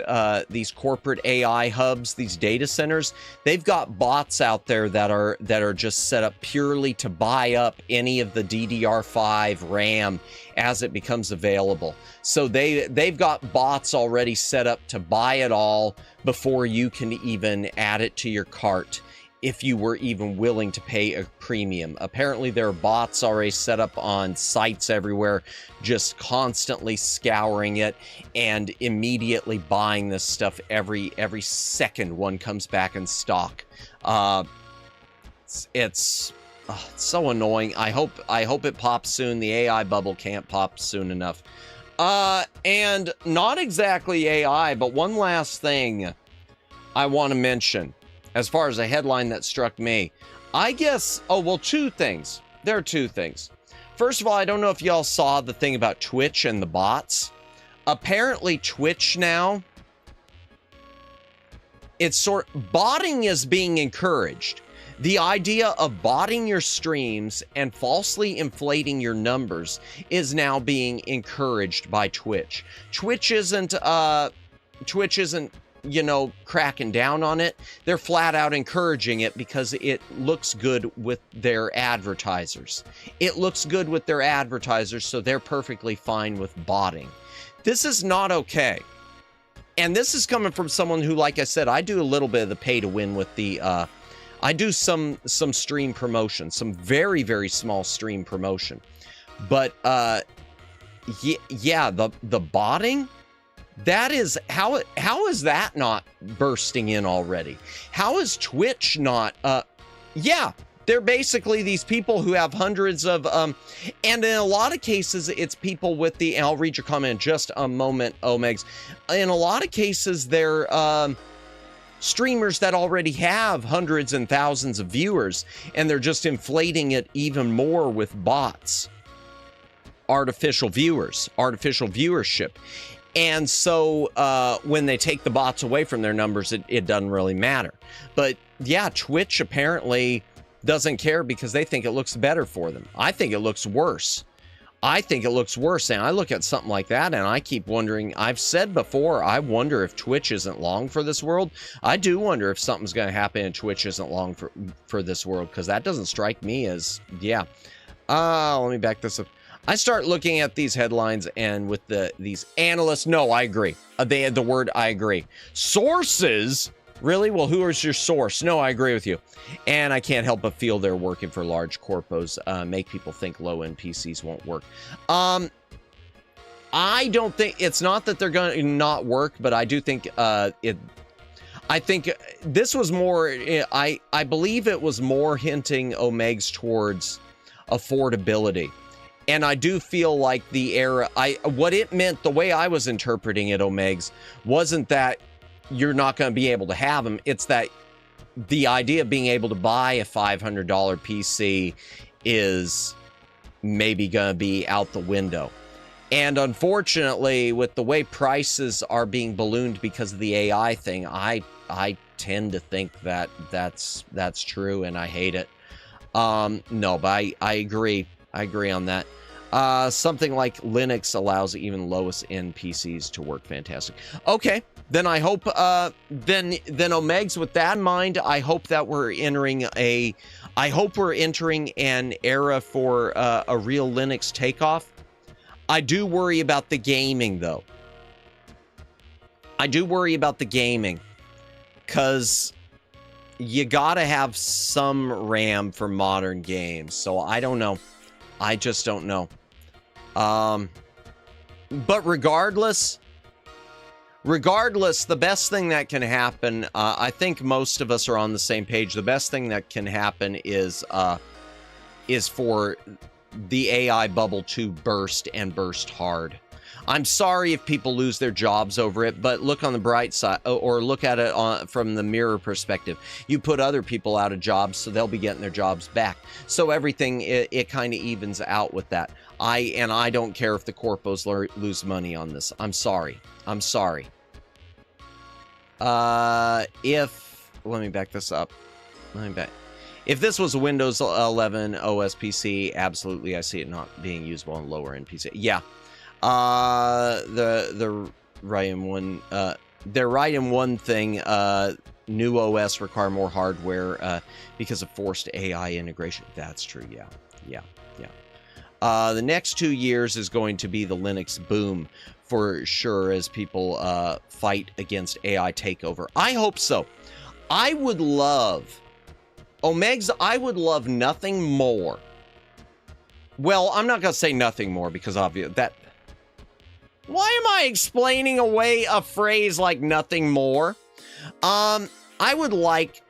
Speaker 2: corporate AI hubs, these data centers, they've got bots out there that are just set up purely to buy up any of the DDR5 RAM as it becomes available. So they've got bots already set up to buy it all before you can even add it to your cart, if you were even willing to pay a premium. Apparently there are bots already set up on sites everywhere, just constantly scouring it and immediately buying this stuff every second one comes back in stock. It's so annoying. I hope it pops soon. The AI bubble can't pop soon enough. And not exactly AI, but one last thing I want to mention. As far as a headline that struck me, I guess, oh, well, two things. There are two things. First of all, I don't know if y'all saw the thing about Twitch and the bots. Apparently, Twitch now, botting is being encouraged. The idea of botting your streams and falsely inflating your numbers is now being encouraged by Twitch. Twitch isn't, you know, cracking down on it. They're flat out encouraging it because it looks good with their advertisers. It looks good with their advertisers, so they're perfectly fine with botting. This is not okay. And this is coming from someone who, like I said, I do a little bit of the pay to win with the, I do some stream promotion, some very, very small stream promotion. But, yeah, the botting, that is, how is that not bursting in already? How is Twitch not, yeah, they're basically these people who have hundreds of, and in a lot of cases, it's people with the, and I'll read your comment in just a moment, Omegs. In a lot of cases, they're, streamers that already have hundreds and thousands of viewers, and they're just inflating it even more with bots. Artificial viewers, artificial viewership. And so when they take the bots away from their numbers, it doesn't really matter. But yeah, Twitch apparently doesn't care because they think it looks better for them. I think it looks worse. I think it looks worse. And I look at something like that and I keep wondering, I've said before, I wonder if Twitch isn't long for this world. I do wonder if something's going to happen and Twitch isn't long for this world, because that doesn't strike me as, yeah. Let me back this up. I start looking at these headlines and with these analysts, no, I agree. They had the word I agree. Sources? Really? Well, who is your source? No, I agree with you. And I can't help but feel they're working for large corpos, make people think low-end PCs won't work. I don't think, it's not that they're going to not work, but I do think I think this was more, I believe it was more hinting Omegs towards affordability. And I do feel like the era, what it meant, the way I was interpreting it, Omegs, wasn't that you're not going to be able to have them. It's that the idea of being able to buy a $500 PC is maybe going to be out the window. And unfortunately, with the way prices are being ballooned because of the AI thing, I tend to think that that's true, and I hate it. No, but I agree. I agree on that. Something like Linux allows even lowest end PCs to work fantastic. Okay, then I hope, then Omegs, with that in mind, I hope that we're entering an era for a real Linux takeoff. I do worry about the gaming, though. I do worry about the gaming, because you gotta have some RAM for modern games, so I don't know. I just don't know. But regardless, the best thing that can happen, I think most of us are on the same page. The best thing that can happen is for the AI bubble to burst, and burst hard. I'm sorry if people lose their jobs over it, but look on the bright side, or look at it from the mirror perspective. You put other people out of jobs, so they'll be getting their jobs back. So everything, it kind of evens out with that. I don't care if the corpos lose money on this. I'm sorry. I'm sorry. Let me back this up. If this was a Windows 11 OS PC, absolutely, I see it not being usable on lower end PC. Yeah. The right in one, they're right in one thing. New OS require more hardware because of forced AI integration. That's true. Yeah. The next 2 years is going to be the Linux boom for sure, as people fight against AI takeover. I hope so. I would love, Omegs, I would love nothing more. Well, I'm not going to say nothing more, because obviously that. Why am I explaining away a phrase like nothing more? I would like,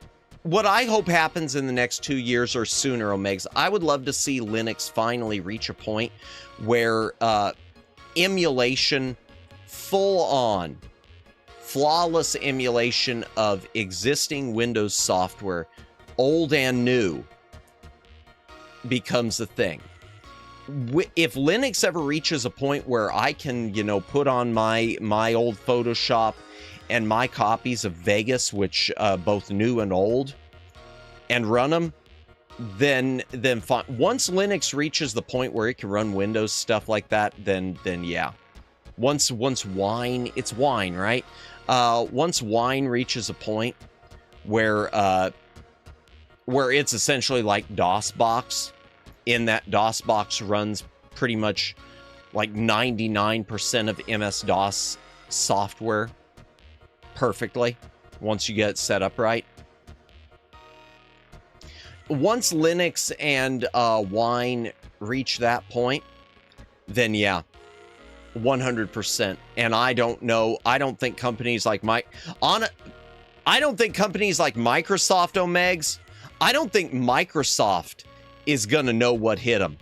Speaker 2: what I hope happens in the next 2 years or sooner, Omegs, I would love to see Linux finally reach a point where emulation, full-on, flawless emulation of existing Windows software, old and new, becomes a thing. If Linux ever reaches a point where I can, put on my old Photoshop and my copies of Vegas, which both new and old, and run them, then fine. Once Linux reaches the point where it can run Windows stuff like that, then yeah. Once Wine, it's Wine, right? Once Wine reaches a point where it's essentially like DOSBox. In that DOSBox runs pretty much like 99% of MS-DOS software perfectly once you get it set up right. Once Linux and Wine reach that point, then yeah, 100%. And I don't know, I don't think companies like Microsoft, Omegs, I don't think Microsoft is gonna know what hit them.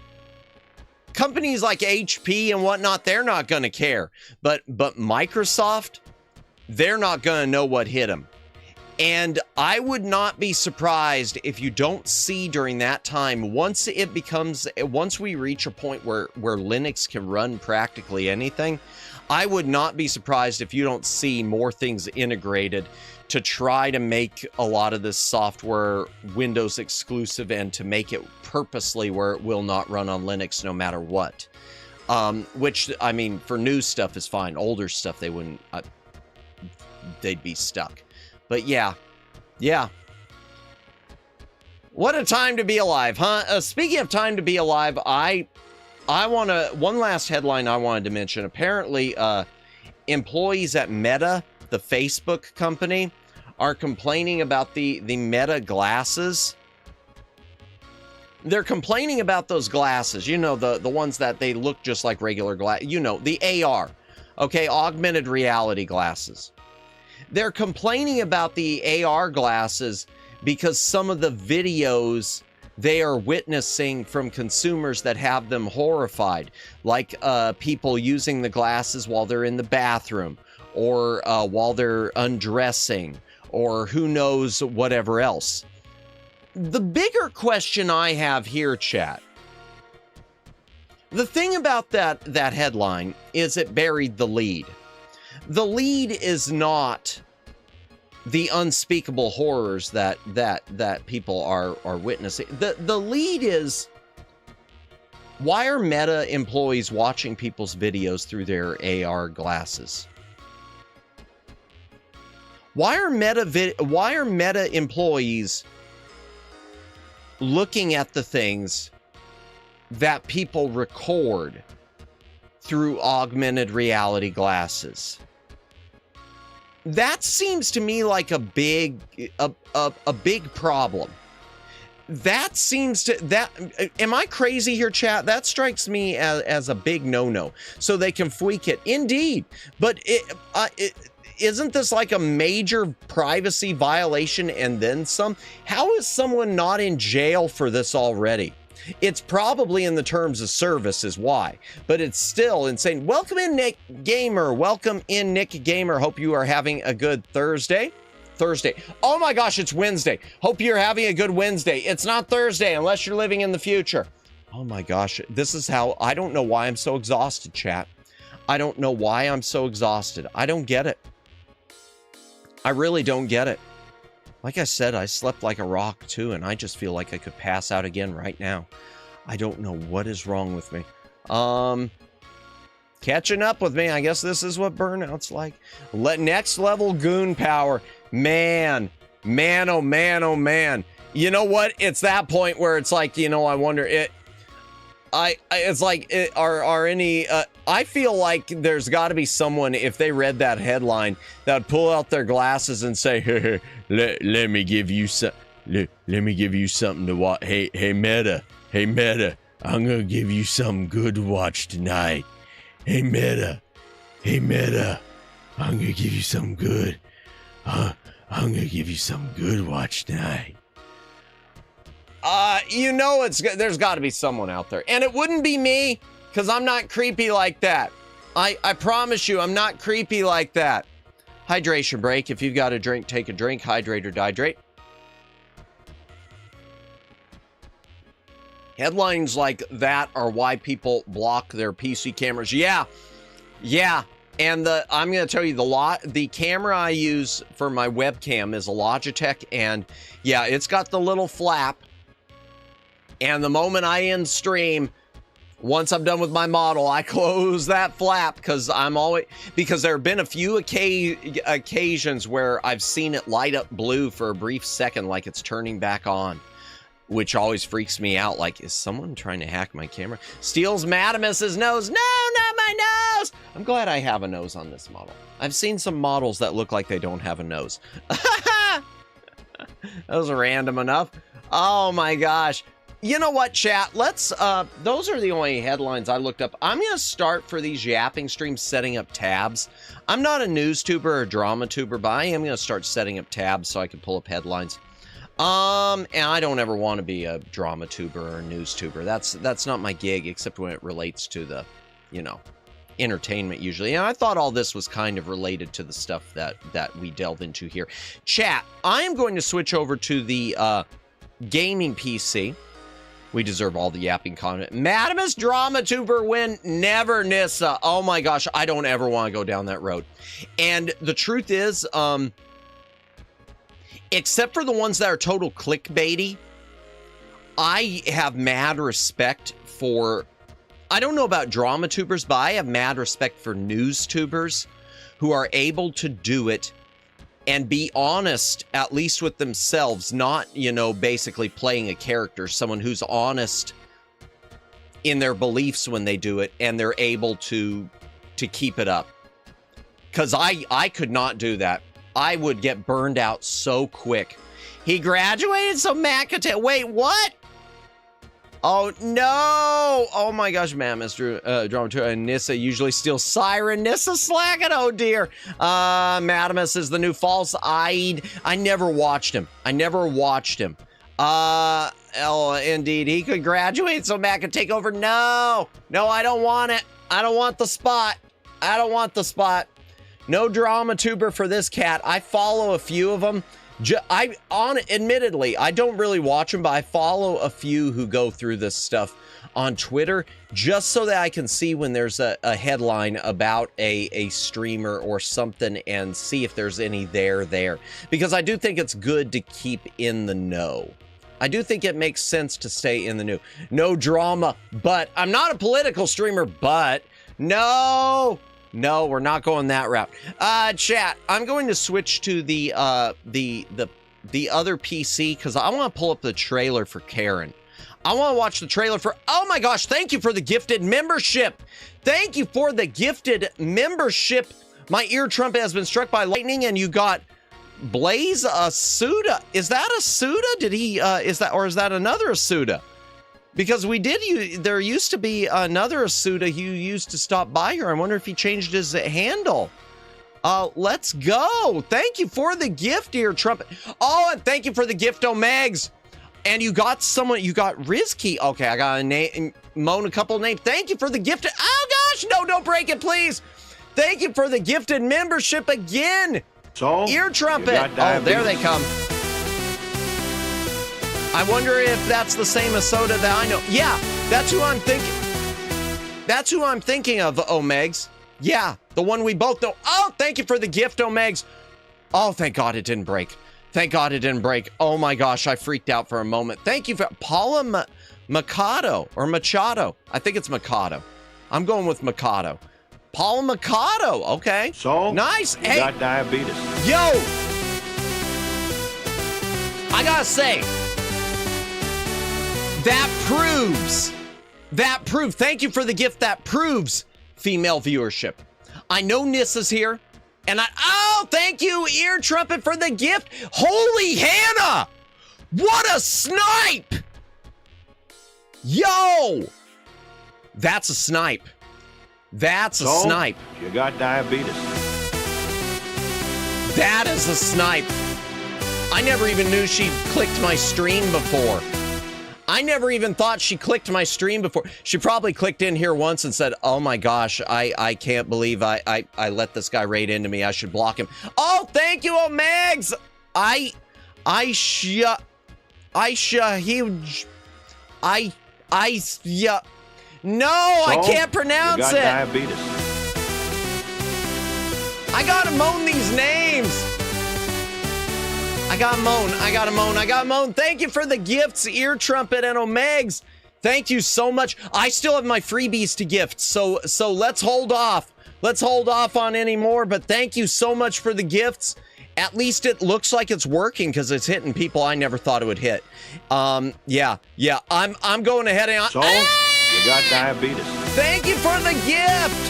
Speaker 2: Companies like HP and whatnot, they're not gonna care. But Microsoft, they're not gonna know what hit them. And I would not be surprised if you don't see during that time, once we reach a point where Linux can run practically anything, I would not be surprised if you don't see more things integrated to try to make a lot of this software Windows exclusive and to make it purposely where it will not run on Linux no matter what. Which, I mean, for new stuff is fine. Older stuff, they wouldn't, they'd be stuck. But yeah. What a time to be alive, huh? Speaking of time to be alive, I want to, one last headline I wanted to mention. Apparently, employees at Meta, the Facebook company, are complaining about the Meta glasses. They're complaining about those glasses, you know, the ones that they look just like regular glass, you know, the AR, okay, augmented reality glasses. They're complaining about the AR glasses because some of the videos they are witnessing from consumers that have them horrified, like people using the glasses while they're in the bathroom, or while they're undressing, or who knows whatever else. The bigger question I have here, chat, the thing about that headline is it buried the lead. The lead is not the unspeakable horrors that people are witnessing. The lead is, why are Meta employees watching people's videos through their AR glasses? Why are Meta employees looking at the things that people record through augmented reality glasses? That seems to me like a big problem. That seems to, am I crazy here, chat? That strikes me as a big no-no. So they can tweak it. Indeed. But isn't this like a major privacy violation and then some? How is someone not in jail for this already? It's probably in the terms of service is why, but it's still insane. Welcome in, Nick Gamer. Welcome in, Nick Gamer. Hope you are having a good Thursday. Oh my gosh, it's Wednesday. Hope you're having a good Wednesday. It's not Thursday unless you're living in the future. Oh my gosh, this is how, I don't know why I'm so exhausted, chat. I don't know why I'm so exhausted. I don't get it. I really don't get it. Like I said, I slept like a rock too, and I just feel like I could pass out again right now. I don't know what is wrong with me. Catching up with me. I guess this is what burnout's like. Next level goon power. Man, oh man, oh man. You know what? It's that point where it's like, you know, I wonder it's like, are any, I feel like there's got to be someone, if they read that headline, that would pull out their glasses and say, hey, let me give you some, let me give you something to watch. Hey, Meta, I'm gonna give you something good to watch tonight. Hey, Meta, I'm gonna give you something good. I'm gonna give you something good to watch tonight. You know, there's got to be someone out there, and it wouldn't be me, because I'm not creepy like that. I promise you, I'm not creepy like that. Hydration break. If you've got a drink, take a drink. Hydrate or dihydrate. Headlines like that are why people block their PC cameras. Yeah. And I'm going to tell you, the camera I use for my webcam is a Logitech, and yeah, it's got the little flap. And the moment I end stream, once I'm done with my model, I close that flap because there have been a few occasions where I've seen it light up blue for a brief second, like it's turning back on, which always freaks me out. Like, is someone trying to hack my camera? Steals Madamus's nose. No, not my nose. I'm glad I have a nose on this model. I've seen some models that look like they don't have a nose. That was random enough. Oh my gosh. You know what, chat? Let's, those are the only headlines I looked up. I'm going to start for these yapping streams setting up tabs. I'm not a news tuber or drama tuber, but I am going to start setting up tabs so I can pull up headlines. And I don't ever want to be a drama tuber or a news tuber. That's not my gig, except when it relates to the, you know, entertainment usually. And I thought all this was kind of related to the stuff that we delve into here. Chat, I am going to switch over to the, gaming PC. We deserve all the yapping content. Madamus drama tuber win, never Nissa. Oh my gosh, I don't ever want to go down that road. And the truth is, except for the ones that are total clickbaity, I have mad respect for, I don't know about drama tubers, but I have mad respect for news tubers who are able to do it and be honest, at least with themselves, not, you know, basically playing a character, someone who's honest in their beliefs when they do it, and they're able to keep it up. Because I could not do that. I would get burned out so quick. He graduated, so Matt could tell. Wait, what? Oh, no. Oh, my gosh, man, Mr. Drama 2 and Nissa usually steals Siren. Nissa slacking. Oh, dear. Madamus is the new false eyed. I never watched him. Oh, indeed. He could graduate so Matt could take over. No. No, I don't want it. I don't want the spot. No drama tuber for this cat. I follow a few of them. Admittedly, I don't really watch them, but I follow a few who go through this stuff on Twitter just so that I can see when there's a headline about a streamer or something and see if there's any there. Because I do think it's good to keep in the know. I do think it makes sense to stay in the know. No drama, but I'm not a political streamer, but no, we're not going that route. Chat, I'm going to switch to the other PC because I want to pull up the trailer for Karen. I want to watch the trailer for, oh my gosh, thank you for the gifted membership. Thank you for the gifted membership. My ear trumpet has been struck by lightning and you got Blaze Asuda. Is that Asuda? Did he, is that another Asuda? Because there used to be another Asuda who used to stop by here. I wonder if he changed his handle. Let's go. Thank you for the gift, ear trumpet. Oh, and thank you for the gift, Omegs. And you got Rizky. Okay, I got a name, Moan a couple names. Thank you for the gift. Oh gosh, no, don't break it, please. Thank you for the gifted membership again. So, ear trumpet. Oh, there they come. I wonder if that's the same as Soda that I know. Yeah, that's who I'm thinking. That's who I'm thinking of, Omegs. Yeah, the one we both know. Oh, thank you for the gift, Omegs. Oh, thank God it didn't break. Thank God it didn't break. Oh my gosh, I freaked out for a moment. Thank you for Paula Mikado or Machado. I think it's Mikado. I'm going with Mikado. Paula Mikado. Okay. So nice. Hey, got diabetes. Yo, I gotta say, that proves. Thank you for the gift. That proves female viewership. I know Nissa's here. And oh, thank you, ear trumpet, for the gift. Holy Hannah! What a snipe! Yo! That's a snipe. That's a snipe. You got diabetes. That is a snipe. I never even knew she clicked my stream before. I never even thought she clicked my stream before. She probably clicked in here once and said, oh my gosh, I can't believe I let this guy raid into me. I should block him. Oh, thank you, Omegs. No, I can't pronounce it. Diabetes. I gotta moan these names. I gotta moan. Thank you for the gifts, ear trumpet and Omegs. Thank you so much. I still have my freebies to gift, so let's hold off. Let's hold off on any more, but thank you so much for the gifts. At least it looks like it's working because it's hitting people I never thought it would hit. Yeah. I'm going ahead and you got diabetes. Thank you for the gift.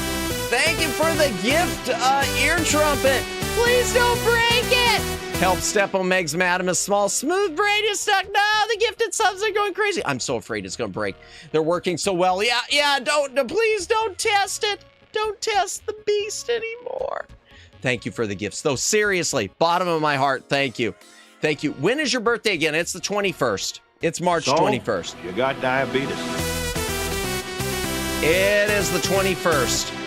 Speaker 2: Ear trumpet. Please don't break it. Help step Omegs Madamus small smooth braid is stuck. No, the gifted subs are going crazy. I'm so afraid it's gonna break. They're working so well. Yeah, please don't test it. Don't test the beast anymore. Thank you for the gifts. Though seriously, bottom of my heart, thank you. When is your birthday again? It's the 21st. It's March 21st. You got diabetes. It is the 21st.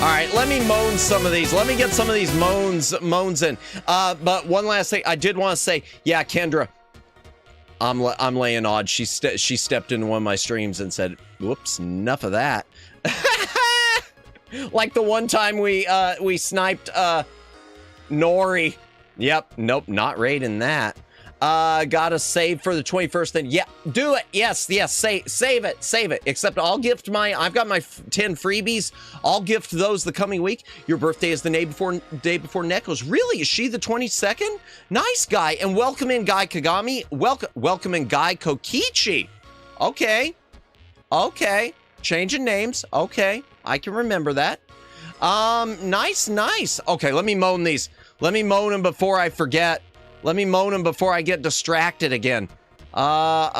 Speaker 2: All right, let me moan some of these. Let me get some of these moans in. But one last thing, I did want to say, yeah, Kendra, I'm laying odds. She stepped into one of my streams and said, "Whoops, enough of that." Like the one time we sniped Nori. Yep, nope, not raiding that. Got a save for the 21st. Then yeah, do it. Yes, save it. Except I'll gift I've got my 10 freebies. I'll gift those the coming week. Your birthday is the day before Neko's. Really? Is she the 22nd? Nice, guy. And welcome in Guy Kagami. Welcome in Guy Kokichi. Okay. Changing names. Okay. I can remember that. Nice. Okay, let me moan these. Let me moan them before I forget. Let me moan them before I get distracted again. Where'd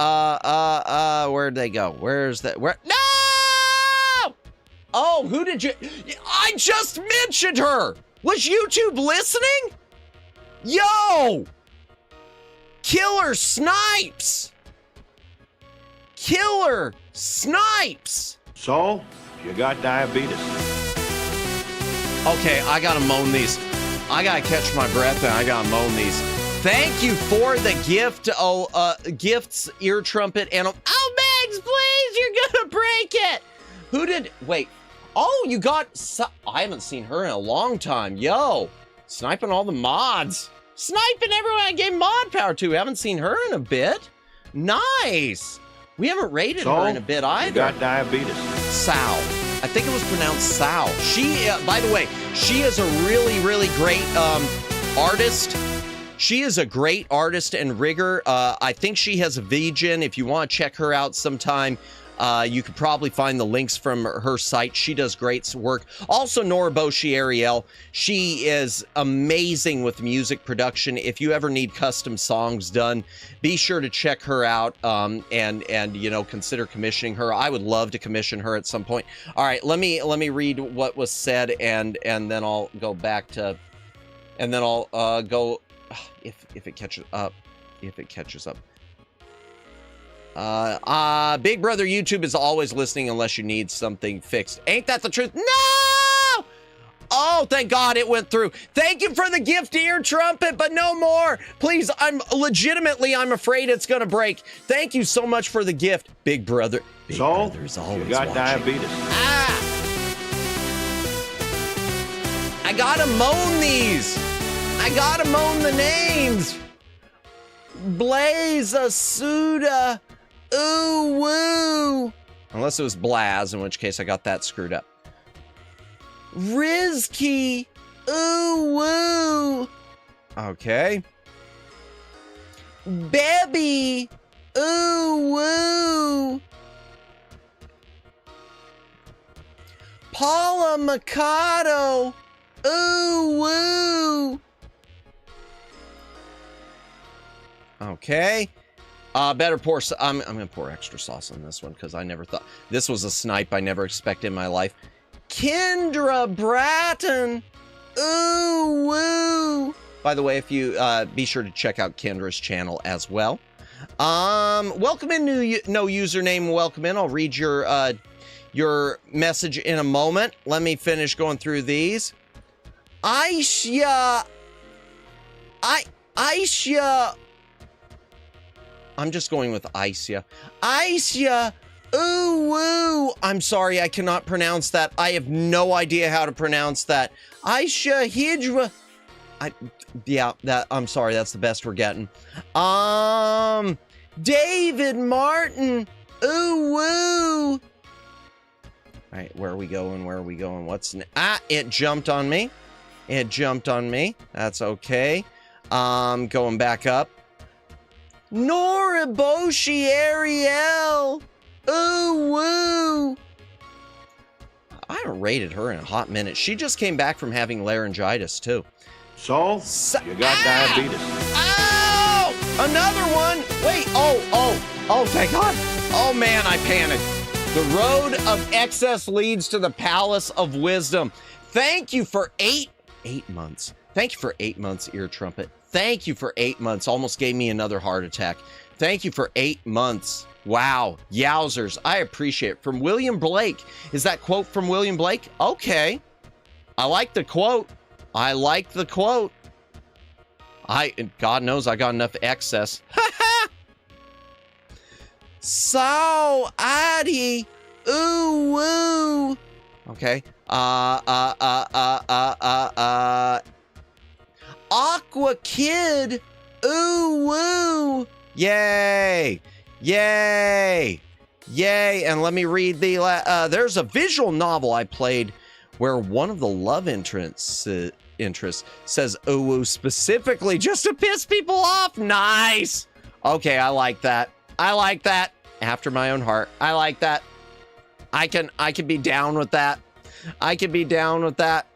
Speaker 2: they go? Where's that? Where? No! Oh, who did you? I just mentioned her. Was YouTube listening? Yo! Killer Snipes!
Speaker 3: So, you got diabetes.
Speaker 2: Okay, I gotta moan these. I gotta catch my breath and I gotta moan these. Thank you for the gift. Gifts, ear trumpet, and Megs, please, you're gonna break it. Who did? Wait. Oh, you got. I haven't seen her in a long time. Yo, sniping all the mods, sniping everyone I gave mod power to. Haven't seen her in a bit. Nice. We haven't rated her in a bit either.
Speaker 3: You got diabetes.
Speaker 2: Sal. I think it was pronounced Sal. She, by the way, she is a really, really great artist. She is a great artist and rigger. I think she has a VGen. If you want to check her out sometime, you could probably find the links from her site. She does great work. Also, Nora Boshi Ariel. She is amazing with music production. If you ever need custom songs done, be sure to check her out and you know, consider commissioning her. I would love to commission her at some point. All right, let me read what was said and then I'll go back to, and then I'll go if it catches up. Big Brother YouTube is always listening unless you need something fixed. Ain't that the truth? No! Oh, thank God it went through. Thank you for the gift ear trumpet, but no more. Please, I'm afraid it's gonna break. Thank you so much for the gift, Big Brother. Big Brother's always
Speaker 3: you got
Speaker 2: watching.
Speaker 3: diabetes.
Speaker 2: I gotta moan these. I gotta moan the names. Blaze Asuda. Ooh woo. Unless it was Blaz, in which case I got that screwed up. Rizky. Ooh woo. Okay. Baby. Ooh woo. Paula Mikado. Ooh woo. Okay. Better pour. I'm gonna pour extra sauce on this one because I never thought this was a snipe I never expected in my life. Kendra Bratton. Ooh woo. By the way, if you be sure to check out Kendra's channel as well. Welcome in, no username. Welcome in. I'll read your message in a moment. Let me finish going through these. Aisha. I'm just going with Aisha. Aisha, ooh woo. I'm sorry, I cannot pronounce that. I have no idea how to pronounce that. Aisha Hidra. I'm sorry, that's the best we're getting. David Martin. Ooh woo. All right, where are we going? What's it jumped on me. That's okay. Going back up. Nora Boshi Ariel. Ooh woo. I haven't rated her in a hot minute. She just came back from having laryngitis too.
Speaker 3: So, you got diabetes.
Speaker 2: Oh! Another one! Wait, oh, thank God. Oh man, I panicked. The road of excess leads to the palace of wisdom. Thank you for eight months. Thank you for 8 months, ear trumpet. Thank you for 8 months. Almost gave me another heart attack. Thank you for 8 months. Wow. Yowzers. I appreciate it. From William Blake. Is that quote from William Blake? Okay. I like the quote. God knows I got enough excess. So, Addy, ooh, woo. Okay. Aqua Kid, ooh, woo. Yay. Yay. Yay. And let me read the, there's a visual novel I played where one of the love interests says ooh, woo specifically just to piss people off. Nice. Okay, I like that. I like that. After my own heart. I like that. I can be down with that. I can be down with that.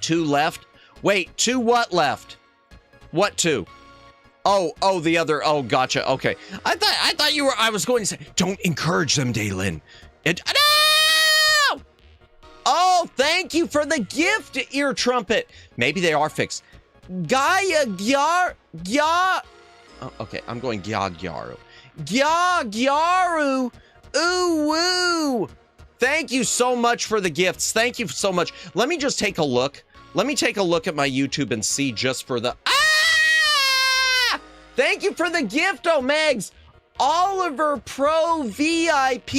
Speaker 2: 2 left. Wait, 2 what left? What 2? Oh, the other. Oh, gotcha. Okay. I thought you were. I was going to say, don't encourage them, Daylin. No! Oh, thank you for the gift, Ear Trumpet. Maybe they are fixed. Gaia Gyar. Oh, okay, I'm going Gyaru. Gyaru. Ooh, woo. Thank you so much for the gifts. Thank you so much. Let me just take a look. Let me take a look at my YouTube and see just for the... Ah! Thank you for the gift, Megs. Oliver Pro VIP.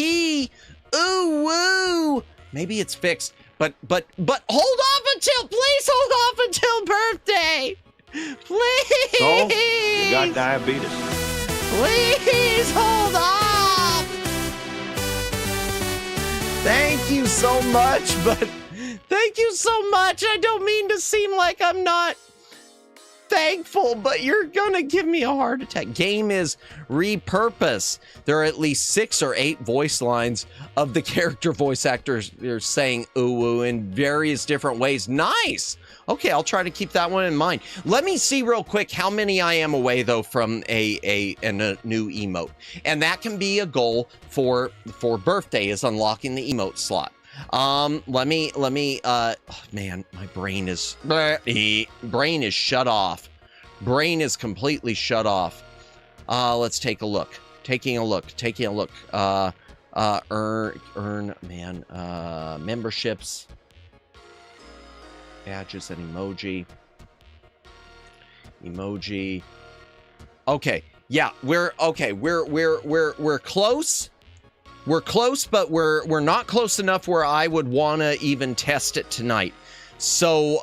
Speaker 2: Ooh, woo. Maybe it's fixed. But hold off until... Please hold off until birthday. Please.
Speaker 3: So, you got diabetes.
Speaker 2: Please hold off. Thank you so much, but thank you so much. I don't mean to seem like I'm not thankful, but you're gonna give me a heart attack. Game is repurposed. There are at least 6 or 8 voice lines of the character voice actors. They're saying ooh, ooh in various different ways. Nice. Okay, I'll try to keep that one in mind. Let me see real quick how many I am away though from a new emote, and that can be a goal for birthday is unlocking the emote slot. Let me. Oh, man, my brain is shut off. Brain is completely shut off. Let's take a look. Taking a look. Earn memberships. Badges and emoji. Okay, yeah, we're close. We're close, but we're not close enough where I would want to even test it tonight. So,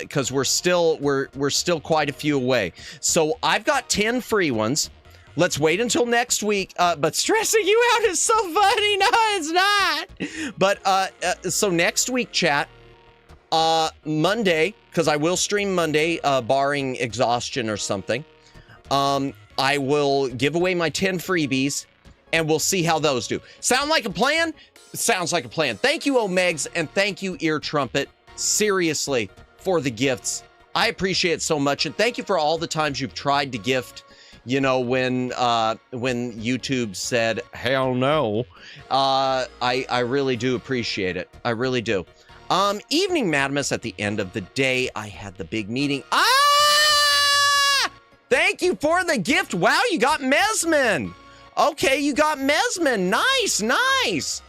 Speaker 2: because we're still quite a few away. So I've got 10 free ones. Let's wait until next week. But stressing you out is so funny. No, it's not. But so next week, chat. Monday, because I will stream Monday, barring exhaustion or something. I will give away my 10 freebies, and we'll see how those do. Sound like a plan? Sounds like a plan. Thank you, Omegs, and thank you, Ear Trumpet, seriously, for the gifts. I appreciate it so much, and thank you for all the times you've tried to gift, you know, when YouTube said, hell no. I really do appreciate it. I really do. Evening Madamus, at the end of the day, I had the big meeting. Ah! Thank you for the gift. Wow, you got Mesman. Okay, you got Mesman. Nice, nice.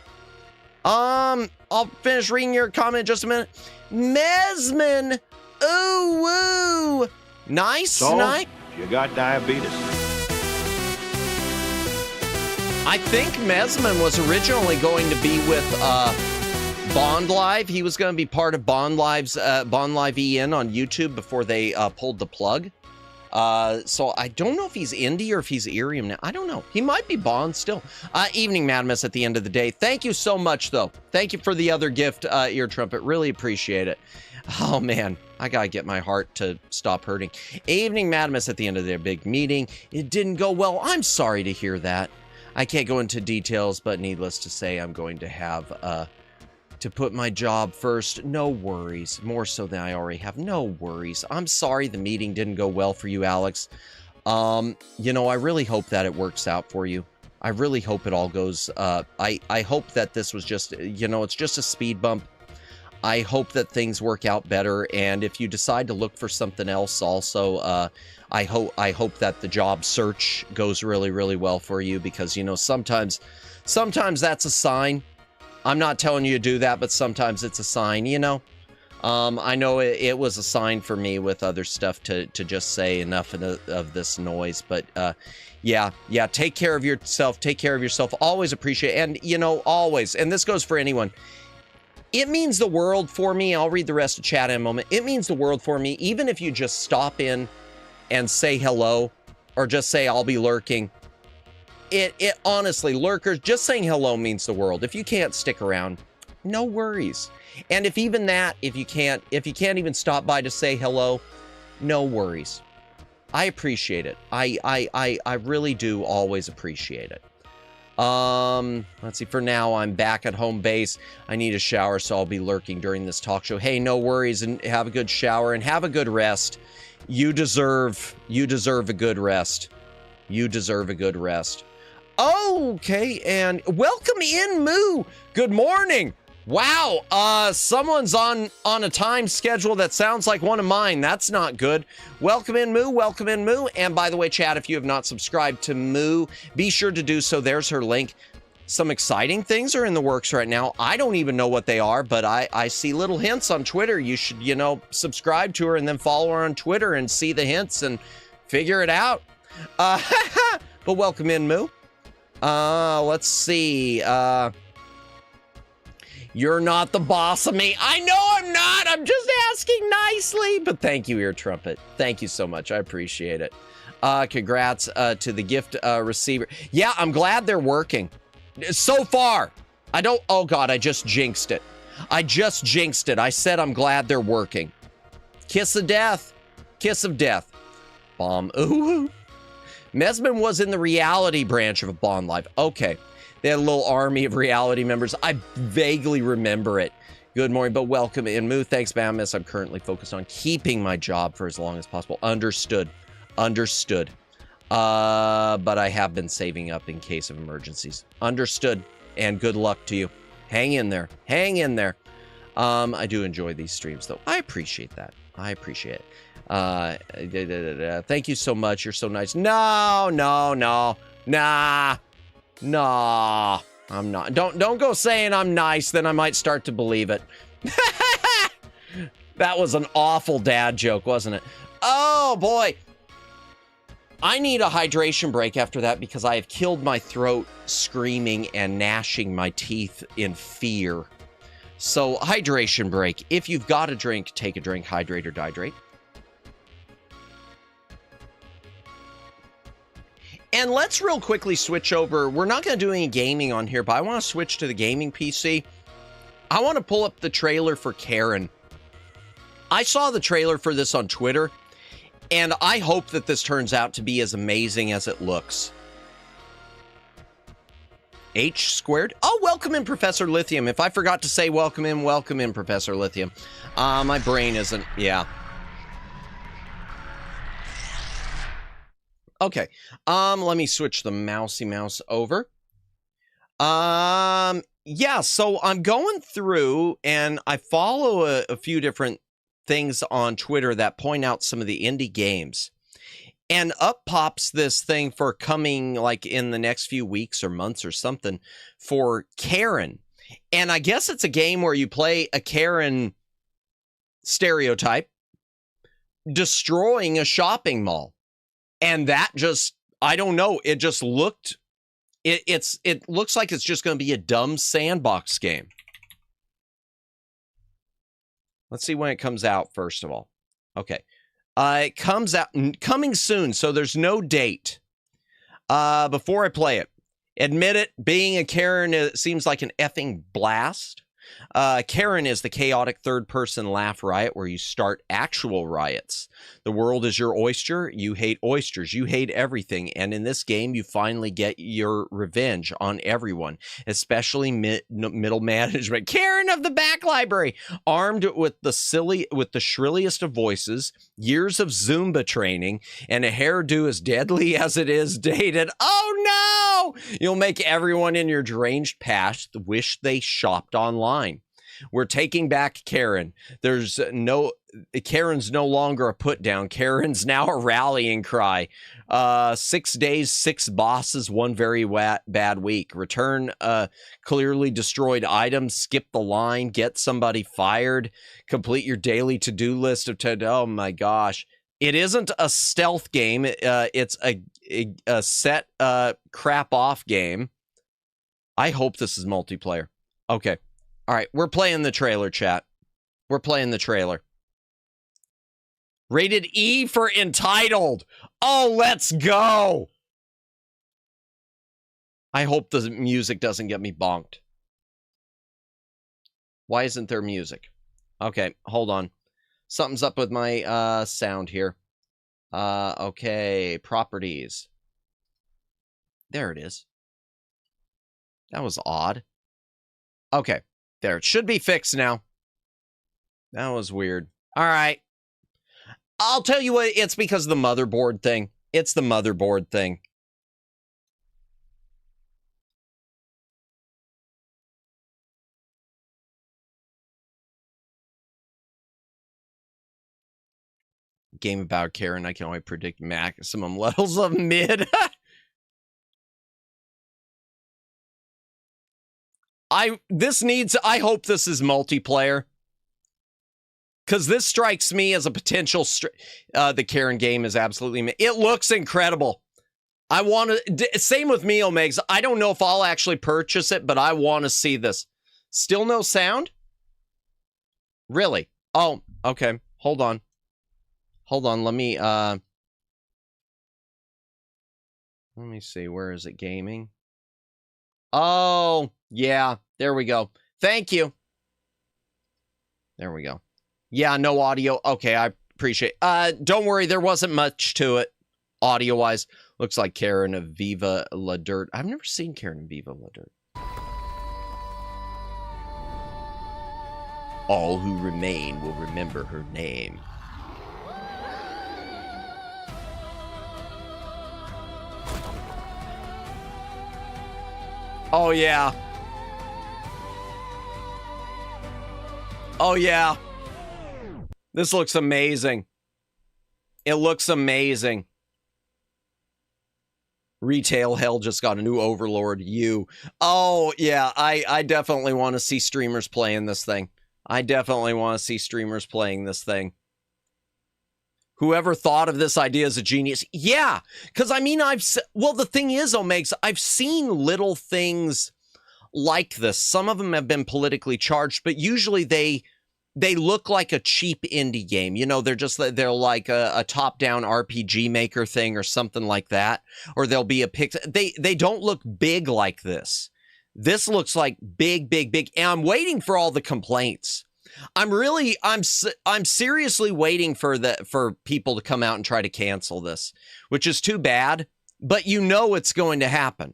Speaker 2: I'll finish reading your comment in just a minute. Mesman. Ooh, woo. Nice,
Speaker 3: So,
Speaker 2: nice.
Speaker 3: you got diabetes.
Speaker 2: I think Mesman was originally going to be with, Bond Live. He was going to be part of Bond Live's Bond Live EN on YouTube before they pulled the plug. So I don't know if he's indie or if he's Irium now. I don't know. He might be Bond still. Evening Madamus at the end of the day. Thank you so much, though. Thank you for the other gift, Ear Trumpet. Really appreciate it. Oh, man. I got to get my heart to stop hurting. Evening Madamus at the end of their big meeting. It didn't go well. I'm sorry to hear that. I can't go into details, but needless to say, I'm going to have... to put my job first. No worries. More so than I already have. No worries. I'm sorry the meeting didn't go well for you, Alex. You know, I really hope that it works out for you. I really hope it all goes... I hope that this was just... You know, it's just a speed bump. I hope that things work out better. And if you decide to look for something else also, I hope that the job search goes really, really well for you. Because, you know, sometimes that's a sign. I'm not telling you to do that, but sometimes it's a sign, you know. I know it was a sign for me with other stuff to just say enough of this noise, but yeah, take care of yourself. Take care of yourself. Always appreciate, and you know, always, and this goes for anyone. It means the world for me. I'll read the rest of chat in a moment. It means the world for me, even if you just stop in and say hello, or just say I'll be lurking. It honestly, lurkers, just saying hello means the world. If you can't stick around, no worries. And if even that, if you can't even stop by to say hello, no worries. I appreciate it. I really do always appreciate it. Let's see, for now, I'm back at home base. I need a shower, so I'll be lurking during this talk show. Hey, no worries, and have a good shower, and have a good rest. You deserve a good rest. You deserve a good rest. Okay, and welcome in, Moo. Good morning. Wow, someone's on a time schedule that sounds like one of mine. That's not good. Welcome in, Moo. Welcome in, Moo. And by the way, chat, if you have not subscribed to Moo, be sure to do so. There's her link. Some exciting things are in the works right now. I don't even know what they are, but I see little hints on Twitter. You should, you know, subscribe to her and then follow her on Twitter and see the hints and figure it out. But welcome in, Moo. Let's see. You're not the boss of me. I know I'm not. I'm just asking nicely. But thank you, Ear Trumpet. Thank you so much. I appreciate it. Congrats to the gift receiver. Yeah, I'm glad they're working. So far. Oh God, I just jinxed it. I just jinxed it. I said I'm glad they're working. Kiss of death. Kiss of death. Bomb. Ooh. Mesman was in the reality branch of a Bond Live. Okay. They had a little army of reality members. I vaguely remember it. Good morning, but welcome in, Moo. Thanks, Battlezone. I'm currently focused on keeping my job for as long as possible. Understood. Understood. But I have been saving up in case of emergencies. Understood. And good luck to you. Hang in there. Hang in there. I do enjoy these streams, though. I appreciate that. I appreciate it. Thank you so much. You're so nice. No. Nah. Nah, I'm not. Don't go saying I'm nice, then I might start to believe it. That was an awful dad joke, wasn't it? Oh, boy. I need a hydration break after that because I have killed my throat screaming and gnashing my teeth in fear. So, hydration break. If you've got a drink, take a drink. Hydrate or dihydrate. And let's real quickly switch over. We're not going to do any gaming on here, but I want to switch to the gaming PC. I want to pull up the trailer for Karen. I saw the trailer for this on Twitter, and I hope that this turns out to be as amazing as it looks. H squared. Oh, welcome in, Professor Lithium. If I forgot to say welcome in, Professor Lithium. My brain isn't, yeah. Okay, let me switch the mousy mouse over. Yeah, so I'm going through and I follow a few different things on Twitter that point out some of the indie games. And up pops this thing for coming like in the next few weeks or months or something for Karen. And I guess it's a game where you play a Karen stereotype destroying a shopping mall. And that just, I don't know, it just looked, it looks like it's just going to be a dumb sandbox game. Let's see when it comes out, first of all. Okay. It comes out, coming soon, so there's no date. Before I play it, admit it, being a Karen, it seems like an effing blast. Karen is the chaotic third-person laugh riot where you start actual riots. The world is your oyster. You hate oysters. You hate everything. And in this game, you finally get your revenge on everyone, especially middle management. Karen of the back library, armed with the shrilliest of voices, years of Zumba training, and a hairdo as deadly as it is dated. Oh no! You'll make everyone in your deranged past wish they shopped online. We're taking back Karen. Karen's no longer a put down. Karen's now a rallying cry. 6 days, 6 bosses, 1 very bad week. Return clearly destroyed items, skip the line, get somebody fired, complete your daily to-do list of oh my gosh. It isn't a stealth game. It's a set crap off game. I hope this is multiplayer. Okay. All right. We're playing the trailer, chat. We're playing the trailer. Rated E for entitled. Oh, let's go. I hope the music doesn't get me bonked. Why isn't there music? Okay. Hold on. Something's up with my sound here. Okay. Properties. There it is. That was odd. Okay. There. It should be fixed now. That was weird. All right. I'll tell you what. It's because of the motherboard thing. It's the motherboard thing. Game about Karen. I can only predict maximum levels of mid. I hope this is multiplayer. Because this strikes me as a potential... the Karen game is absolutely... It looks incredible. I want to... Same with me, Omegs. I don't know if I'll actually purchase it, but I want to see this. Still no sound? Really? Oh, okay. Hold on. Hold on. Let me see. Where is it? Gaming? Oh, yeah. There we go. Thank you. There we go. Yeah, no audio. Okay, I appreciate it. Don't worry, there wasn't much to it, audio-wise. Looks like Karen of Viva La Dirt. I've never seen Karen of Viva La Dirt. All who remain will remember her name. Oh, yeah. Oh, yeah. This looks amazing. It looks amazing. Retail Hell just got a new overlord. Oh, yeah. I definitely want to see streamers playing this thing. I definitely want to see streamers playing this thing. Whoever thought of this idea is a genius. Yeah, because I mean, well, the thing is, Omegs, I've seen little things like this. Some of them have been politically charged, but usually they look like a cheap indie game. You know, they're like a top-down RPG Maker thing or something like that. Or they'll be a they don't look big like this. This looks like big. And I'm waiting for all the complaints. I'm seriously waiting for people to come out and try to cancel this, which is too bad, but you know it's going to happen.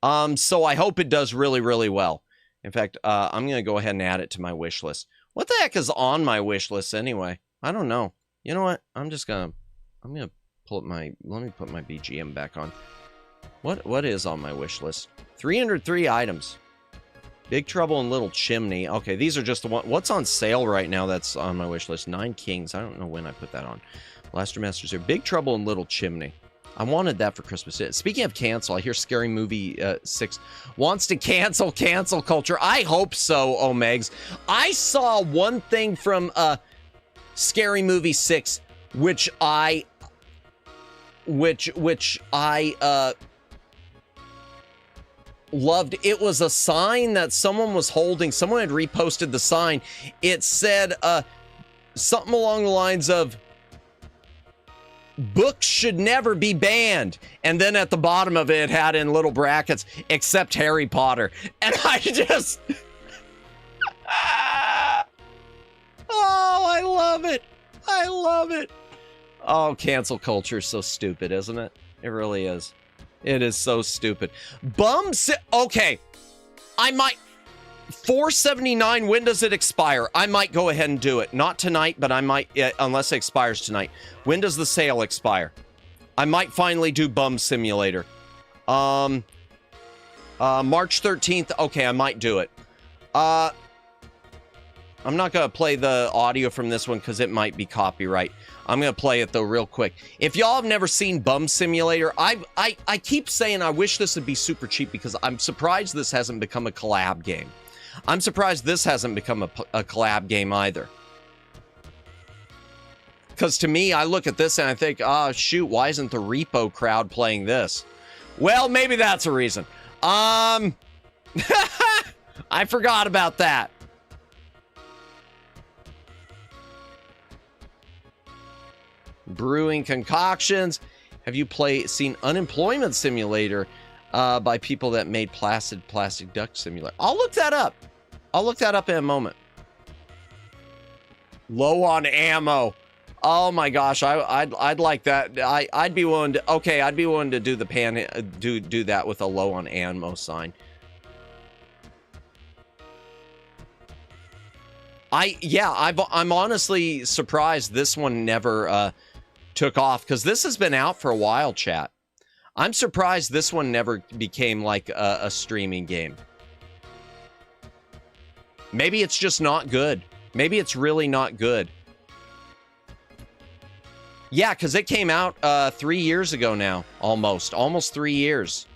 Speaker 2: So I hope it does really, really well. In fact, I'm going to go ahead and add it to my wish list. What the heck is on my wish list anyway? I don't know. You know what? I'm going to pull up let me put my BGM back on. What is on my wish list? 303 items. Big Trouble in Little Chimney. Okay, these are just the one. What's on sale right now that's on my wish list? 9 Kings. I don't know when I put that on. Blaster Masters here. Big Trouble in Little Chimney. I wanted that for Christmas. Speaking of cancel, I hear Scary Movie 6 wants to cancel culture. I hope so, Omegs. I saw one thing from Scary Movie 6, which I loved. It was a sign that someone was holding. Someone had reposted the sign. It said something along the lines of, books should never be banned. And then at the bottom of it had in little brackets, except Harry Potter. And I just... oh, I love it. I love it. Oh, cancel culture is so stupid, isn't it? It really is. It is so stupid. Okay. I might... $4.79, when does it expire? I might go ahead and do it. Not tonight, but I might, unless it expires tonight. When does the sale expire? I might finally do Bum Simulator. March 13th. Okay, I might do it. I'm not going to play the audio from this one because it might be copyright. I'm going to play it, though, real quick. If y'all have never seen Bum Simulator, I keep saying I wish this would be super cheap because I'm surprised this hasn't become a collab game. I'm surprised this hasn't become a collab game either. Because to me, I look at this and I think, oh, shoot, why isn't the Repo crowd playing this? Well, maybe that's a reason. I forgot about that. Brewing concoctions. Have you seen Unemployment Simulator by people that made Plastic Duck Simulator? I'll look that up. I'll look that up in a moment. Low on ammo. Oh my gosh, I'd like that. I'd be willing to. Okay, I'd be willing to do the do that with a low on ammo sign. I'm honestly surprised this one never took off because this has been out for a while, chat. I'm surprised this one never became like a streaming game. Maybe it's just not good. Maybe it's really not good. Yeah, because it came out 3 years ago now, almost 3 years.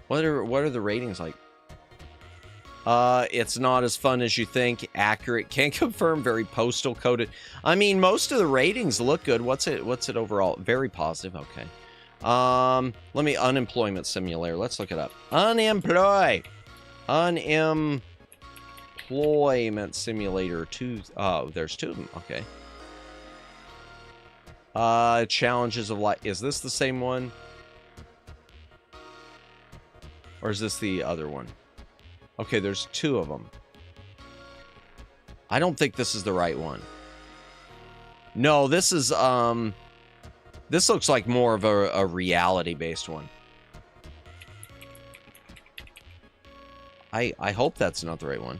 Speaker 2: What are the ratings like? It's not as fun as you think. Accurate. Can't confirm. Very postal coded. I mean, most of the ratings look good. What's it overall? Very positive. Okay. Let me Unemployment Simulator. Let's look it up. Unemployment Simulator 2. Oh, there's 2 of them. Okay. Challenges of life. Is this the same one? Or is this the other one? Okay, there's 2 of them. I don't think this is the right one. No, this is, this looks like more of a reality-based one. I hope that's not the right one.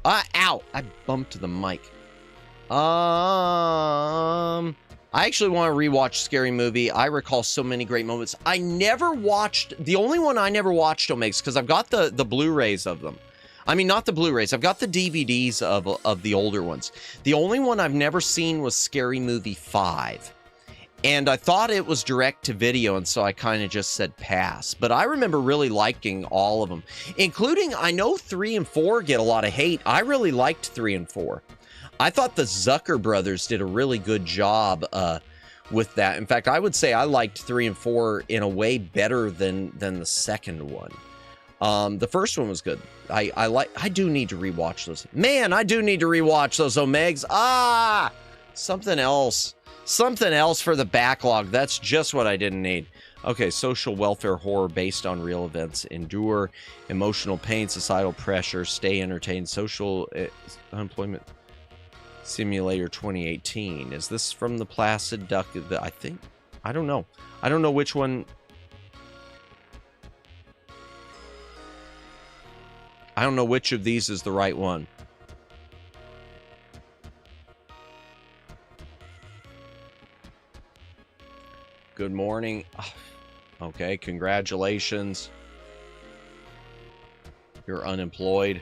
Speaker 2: Ow! I bumped the mic. I actually want to rewatch Scary Movie. I recall so many great moments. I never watched... The only one I never watched, Omegs, because I've got the Blu-rays of them. I mean, not the Blu-rays. I've got the DVDs of the older ones. The only one I've never seen was Scary Movie 5. And I thought it was direct-to-video, and so I kind of just said pass. But I remember really liking all of them, including, I know 3 and 4 get a lot of hate. I really liked 3 and 4. I thought the Zucker brothers did a really good job with that. In fact, I would say I liked 3 and 4 in a way better than the second one. The first one was good. I do need to rewatch those. Man, I do need to rewatch those Omegs. Something else. Something else for the backlog. That's just what I didn't need. Okay, social welfare horror based on real events. Endure emotional pain, societal pressure, stay entertained. Social unemployment Simulator 2018. Is this from the Placid Duck? I think. I don't know. I don't know which one. I don't know which of these is the right one. Good morning. Okay, congratulations. You're unemployed.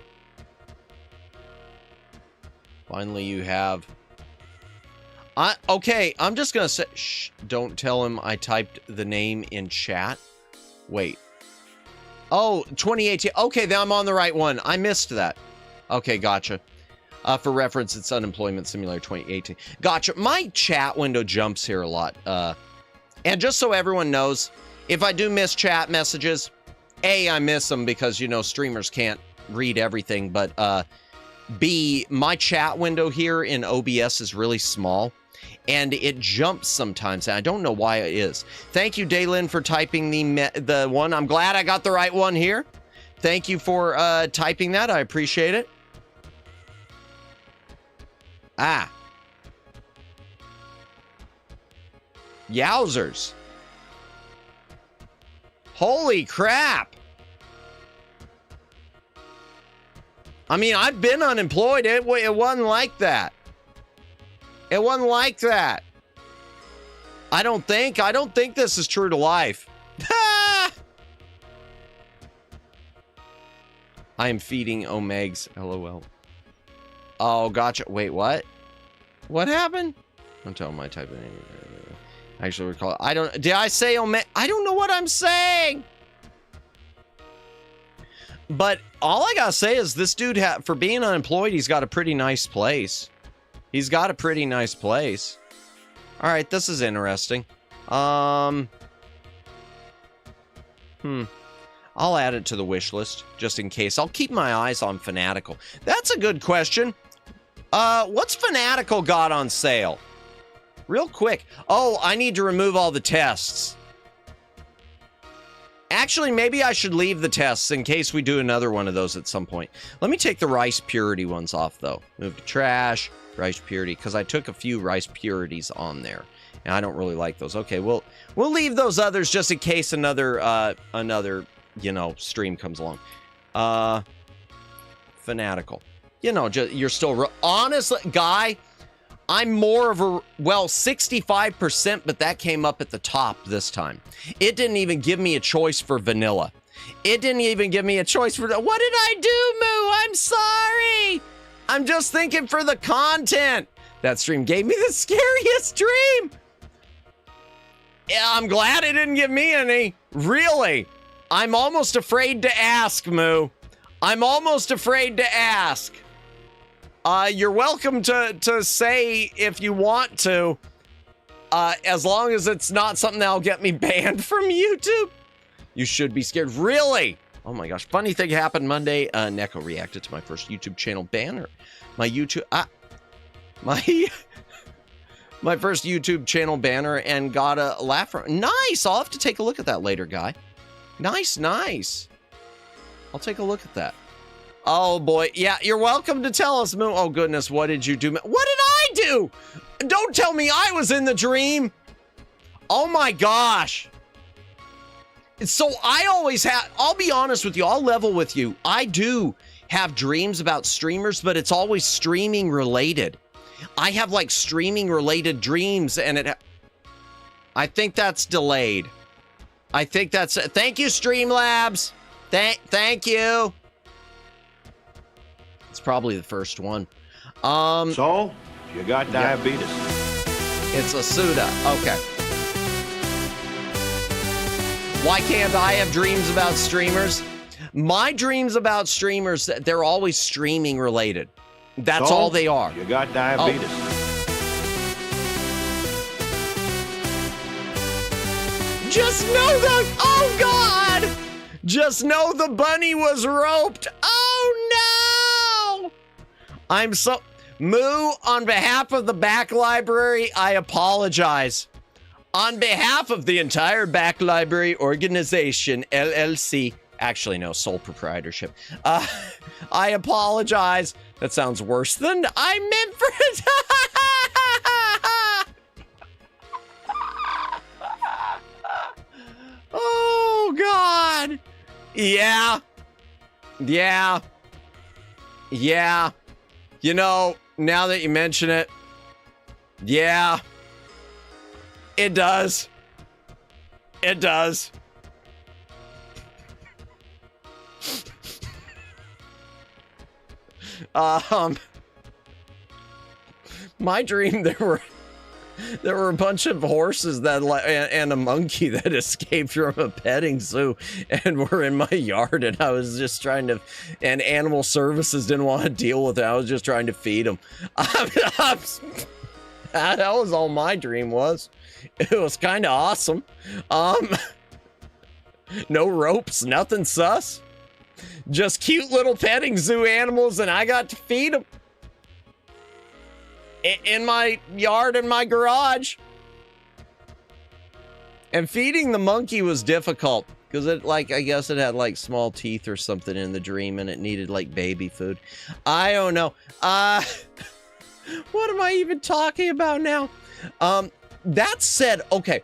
Speaker 2: Finally, you have... Okay, I'm just gonna say... Shh, don't tell him I typed the name in chat. Wait. Oh, 2018. Okay, then I'm on the right one. I missed that. Okay, gotcha. For reference, it's Unemployment Simulator 2018. Gotcha. My chat window jumps here a lot. And just so everyone knows, if I do miss chat messages, A, I miss them because, you know, streamers can't read everything, but B, my chat window here in OBS is really small, and it jumps sometimes, and I don't know why it is. Thank you, Daylin, for typing the one. I'm glad I got the right one here. Thank you for typing that. I appreciate it. Yowzers. Holy crap. I mean, I've been unemployed. It wasn't like that. It wasn't like that. I don't think this is true to life. I am feeding Omegs. LOL. Oh, gotcha. Wait, what? What happened? Don't tell my type of name. Actually, recall. I don't. Did I say Omeg? I don't know what I'm saying. But all I gotta say is this dude, for being unemployed, he's got a pretty nice place. He's got a pretty nice place. All right, this is interesting. I'll add it to the wish list just in case. I'll keep my eyes on Fanatical. That's a good question. What's Fanatical got on sale? Real quick. Oh, I need to remove all the tests. Actually, maybe I should leave the tests in case we do another one of those at some point. Let me take the rice purity ones off, though. Move to trash, rice purity, because I took a few rice purities on there, and I don't really like those. Okay, we'll leave those others just in case another, you know, stream comes along. Fanatical. You know, you're still... Honestly, guy, I'm more of a... Well, 65%, but that came up at the top this time. It didn't even give me a choice for vanilla. It didn't even give me a choice for... What did I do, Moo? I'm sorry! I'm just thinking for the content. That stream gave me the scariest dream. Yeah, I'm glad it didn't give me any. Really. I'm almost afraid to ask, Moo. I'm almost afraid to ask. You're welcome to say if you want to, as long as it's not something that'll get me banned from YouTube. You should be scared. Really? Oh my gosh. Funny thing happened Monday. Neko reacted to my first YouTube channel banner. My YouTube... my first YouTube channel banner and got a laugh from... Nice! I'll have to take a look at that later, guy. Nice, nice. I'll take a look at that. Oh, boy. Yeah, you're welcome to tell us, Moo. Oh, goodness. What did you do? What did I do? Don't tell me I was in the dream. Oh, my gosh. So I always have... I'll be honest with you. I'll level with you. I do have dreams about streamers, but it's always streaming related. I have, like, streaming related dreams, and I think that's delayed. I think that's... Thank you, Streamlabs. Thank you. It's probably the first one.
Speaker 3: So, you got diabetes.
Speaker 2: It's a Suda. Okay. Why can't I have dreams about streamers? My dreams about streamers, they're always streaming related. That's all they are.
Speaker 3: You got diabetes.
Speaker 2: Just know the... Oh, God! Just know the bunny was roped. Oh, no! I'm so... Moo, on behalf of the Back Library, I apologize. On behalf of the entire Back Library organization, LLC... Actually, no, sole proprietorship. I apologize. That sounds worse than I meant for it. Oh, God. Yeah. Yeah. Yeah. You know, now that you mention it, yeah. It does. It does. My dream, there were a bunch of horses that and a monkey that escaped from a petting zoo and were in my yard, and I was just trying to, and animal services didn't want to deal with it. I was just trying to feed them. That was all my dream was. It was kind of awesome. No ropes, nothing sus. Just cute little petting zoo animals, and I got to feed them. In my yard, in my garage. And feeding the monkey was difficult, because it, like, I guess it had, like, small teeth or something in the dream, and it needed, like, baby food. I don't know. What am I even talking about now? That said, okay.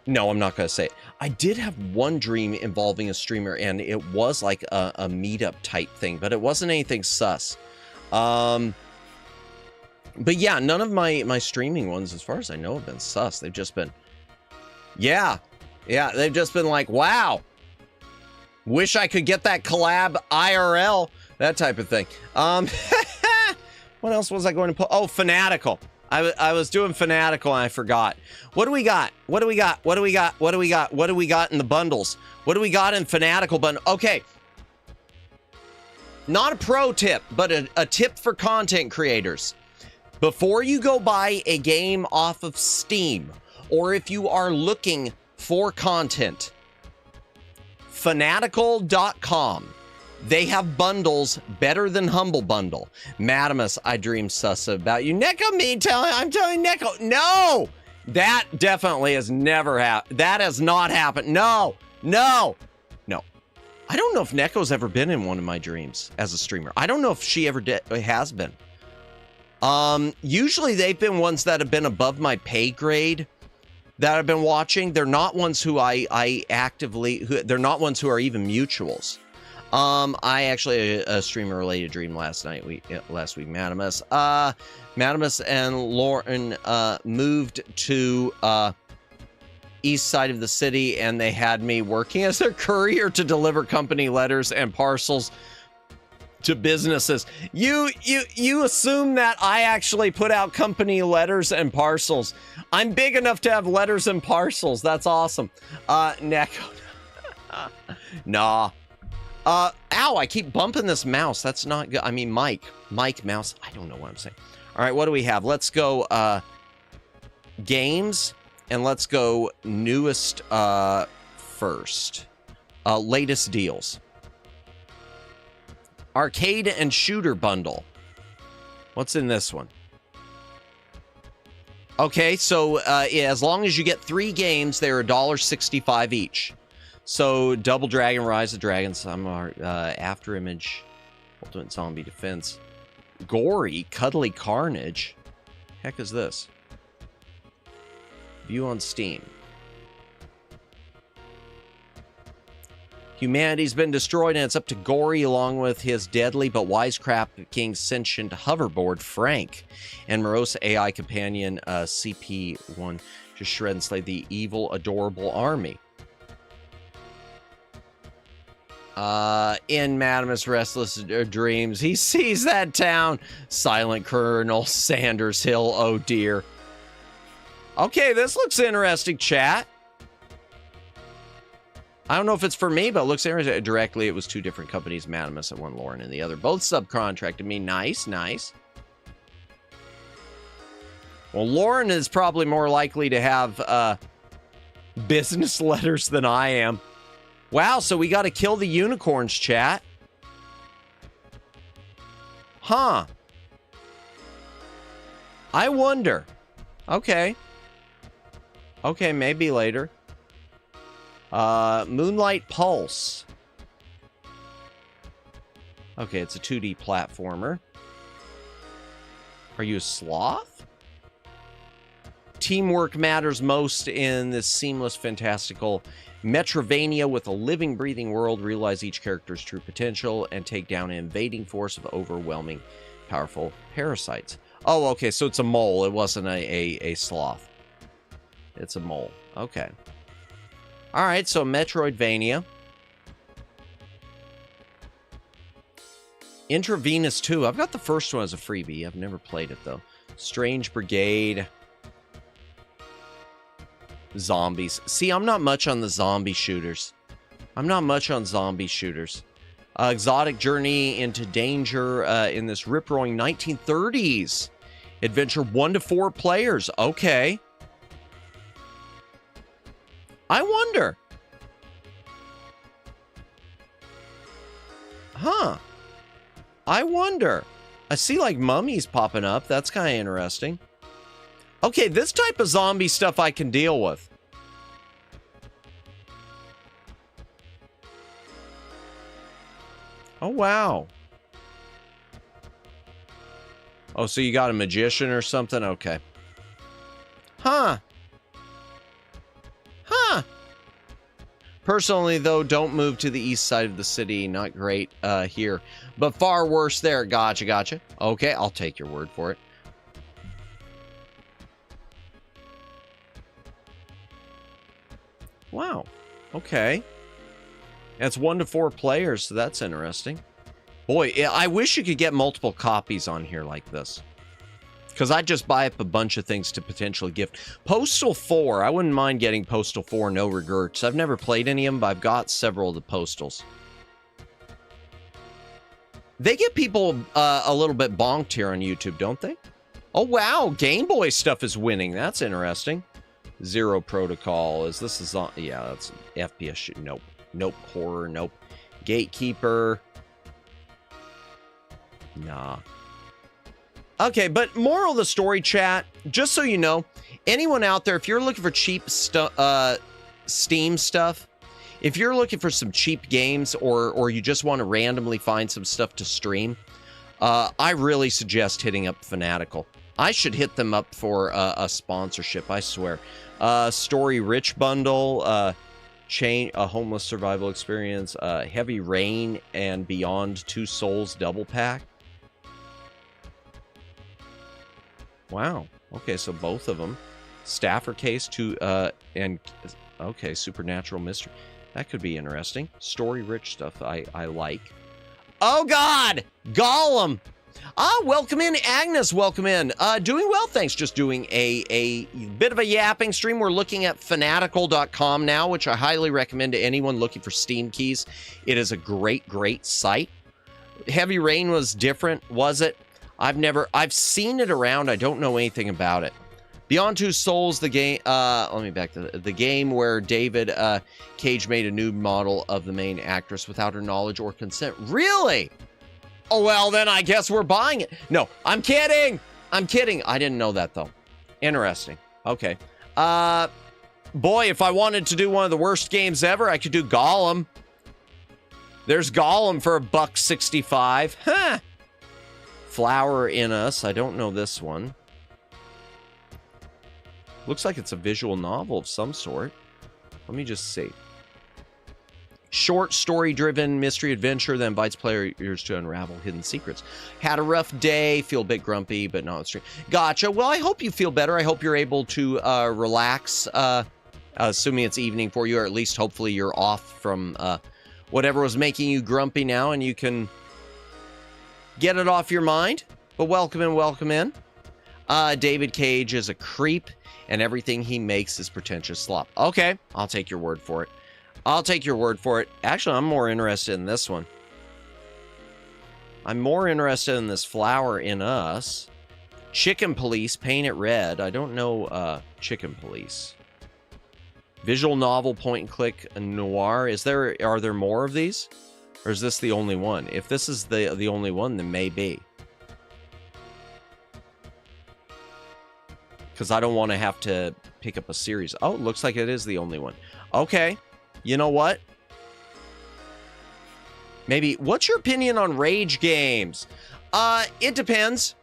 Speaker 2: No, I'm not going to say it. I did have one dream involving a streamer, and it was like a meetup type thing, but it wasn't anything sus. But yeah, none of my streaming ones, as far as I know, have been sus. They've just been, yeah, they've just been like, wow, Wish I could get that collab IRL, that type of thing. What else was I going to put? Oh, Fanatical. I was doing Fanatical and I forgot. What do we got? What do we got? What do we got? What do we got? What do we got in the bundles? What do we got in Fanatical bundle? Okay. Not a pro tip, but a tip for content creators. Before you go buy a game off of Steam, or if you are looking for content, fanatical.com. They have bundles better than Humble Bundle. Madamus, I dream sus about you. Neko, I'm telling Neko. No! That definitely has never happened. That has not happened. No! No! No. I don't know if Neko's ever been in one of my dreams as a streamer. I don't know if she ever has been. Usually they've been ones that have been above my pay grade that I've been watching. They're not ones who I actively, they're not ones who are even mutuals. I actually a streamer related dream last week, Madamus. Madamus and Lauren moved to east side of the city, and they had me working as their courier to deliver company letters and parcels to businesses. You assume that I actually put out company letters and parcels. I'm big enough to have letters and parcels. That's awesome. Neko. Nah. Ow, I keep bumping this mouse. That's not good. I mean, Mike, mouse. I don't know what I'm saying. All right, what do we have? Let's go games, and let's go newest first. Latest deals. Arcade and shooter bundle. What's in this one? Okay, so yeah, as long as you get 3 games, they're $1.65 each. So Double Dragon, Rise of Dragons, After Image, Ultimate Zombie Defense, Gory, Cuddly Carnage. Heck is this? View on Steam. Humanity's been destroyed, and it's up to Gory along with his deadly but wisecracking sentient hoverboard, Frank, and morose AI companion, CP1, to shred and slay the evil, adorable army. In Madamus' Restless Dreams, he sees that town. Silent Colonel Sanders Hill, oh dear. Okay, this looks interesting, chat. I don't know if it's for me, but it looks interesting. Directly, it was 2 different companies, Madamus and one, Lauren and the other. Both subcontracted me. Nice, nice. Well, Lauren is probably more likely to have business letters than I am. Wow, so we got to kill the unicorns, chat. Huh. I wonder. Okay. Okay, maybe later. Moonlight Pulse. Okay, it's a 2D platformer. Are you a sloth? Teamwork matters most in this seamless, fantastical Metrovania with a living, breathing world. Realize each character's true potential and take down an invading force of overwhelming, powerful parasites. Oh, okay, so it's a mole. It wasn't a sloth. It's a mole. Okay. All right, so Metroidvania. Intravenous 2. I've got the first one as a freebie. I've never played it, though. Strange Brigade. Zombies. See, I'm not much on the zombie shooters. Exotic journey into danger in this rip-roaring 1930s. Adventure 1 to 4 players. Okay. I wonder. Huh. I wonder. I see like mummies popping up. That's kind of interesting. Okay, this type of zombie stuff I can deal with. Oh, wow. Oh, so you got a magician or something? Okay. Huh. Huh. Personally, though, don't move to the east side of the city. Not great here, but far worse there. Gotcha, gotcha. Okay, I'll take your word for it. Wow. Okay. And it's 1 to 4 players, so that's interesting. Boy, I wish you could get multiple copies on here like this. Because I'd just buy up a bunch of things to potentially gift. Postal 4, I wouldn't mind getting Postal 4, no regrets. I've never played any of them, but I've got several of the Postals. They get people a little bit bonked here on YouTube, don't they? Oh, wow, Game Boy stuff is winning. That's interesting. Zero Protocol. Is this on? Yeah, that's FPS. Nope. Nope. Horror. Nope. Gatekeeper. Nah. Okay, but moral of the story, chat, just so you know, anyone out there, if you're looking for cheap Steam stuff, if you're looking for some cheap games or you just want to randomly find some stuff to stream, I really suggest hitting up Fanatical. I should hit them up for a sponsorship, I swear. Story Rich Bundle, a Homeless Survival Experience, Heavy Rain and Beyond 2 Souls Double Pack. Wow. Okay, so both of them. Staffer Case, and okay, Supernatural Mystery. That could be interesting. Story rich stuff I like. Oh, God! Gollum! Ah, welcome in, Agnes. Welcome in. Doing well, thanks. Just doing a bit of a yapping stream. We're looking at fanatical.com now, which I highly recommend to anyone looking for Steam keys. It is a great, great site. Heavy Rain was different, was it? I've seen it around. I don't know anything about it. Beyond Two Souls, the game, let me back to the game where David Cage made a nude model of the main actress without her knowledge or consent. Really? Oh, well, then I guess we're buying it. No, I'm kidding. I'm kidding. I didn't know that, though. Interesting. Okay. Boy, if I wanted to do one of the worst games ever, I could do Gollum. There's Gollum for $1.65. Huh. Flower in Us. I don't know this one. Looks like it's a visual novel of some sort. Let me just see. Short story-driven mystery adventure that invites players to unravel hidden secrets. Had a rough day, feel a bit grumpy, but not extreme. Gotcha. Well, I hope you feel better. I hope you're able to relax, assuming it's evening for you, or at least hopefully you're off from whatever was making you grumpy now, and you can get it off your mind. But welcome in, welcome in. David Cage is a creep, and everything he makes is pretentious slop. Okay, I'll take your word for it. I'll take your word for it. Actually, I'm more interested in this one. I'm more interested in this Flower in Us. Chicken Police, Paint It Red. I don't know Chicken Police. Visual novel, point and click, noir. Are there more of these? Or is this the only one? If this is the only one, then maybe. Because I don't want to have to pick up a series. Oh, it looks like it is the only one. Okay. You know what? Maybe. What's your opinion on rage games? It depends.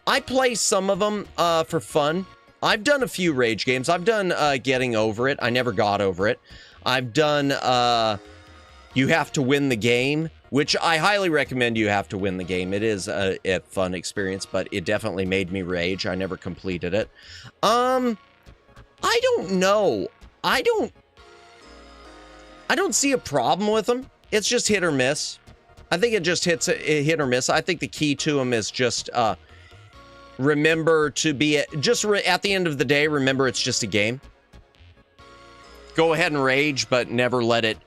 Speaker 2: I play some of them for fun. I've done a few rage games. I've done Getting Over It. I never got over it. I've done You Have to Win the Game, which I highly recommend. You have to win the game. It is a fun experience, but it definitely made me rage. I never completed it. I don't know. I don't see a problem with them. It's just hit or miss. I think it just hit or miss. I think the key to them is just remember to be at the end of the day, remember it's just a game. Go ahead and rage, but never let it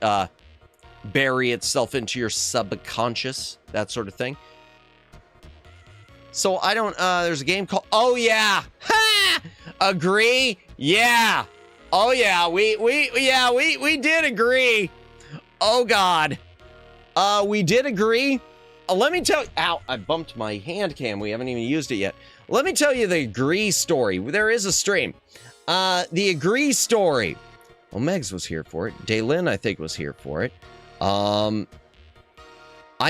Speaker 2: bury itself into your subconscious, that sort of thing. So I don't, there's a game called, oh yeah, ha! Agree? Yeah. Oh yeah, we did agree. Oh God. We did agree. Let me tell you, ow, I bumped my hand cam. We haven't even used it yet. Let me tell you the Agree story. There is a stream. The Agree story. Well, Megs was here for it. Daylin, I think, was here for it. I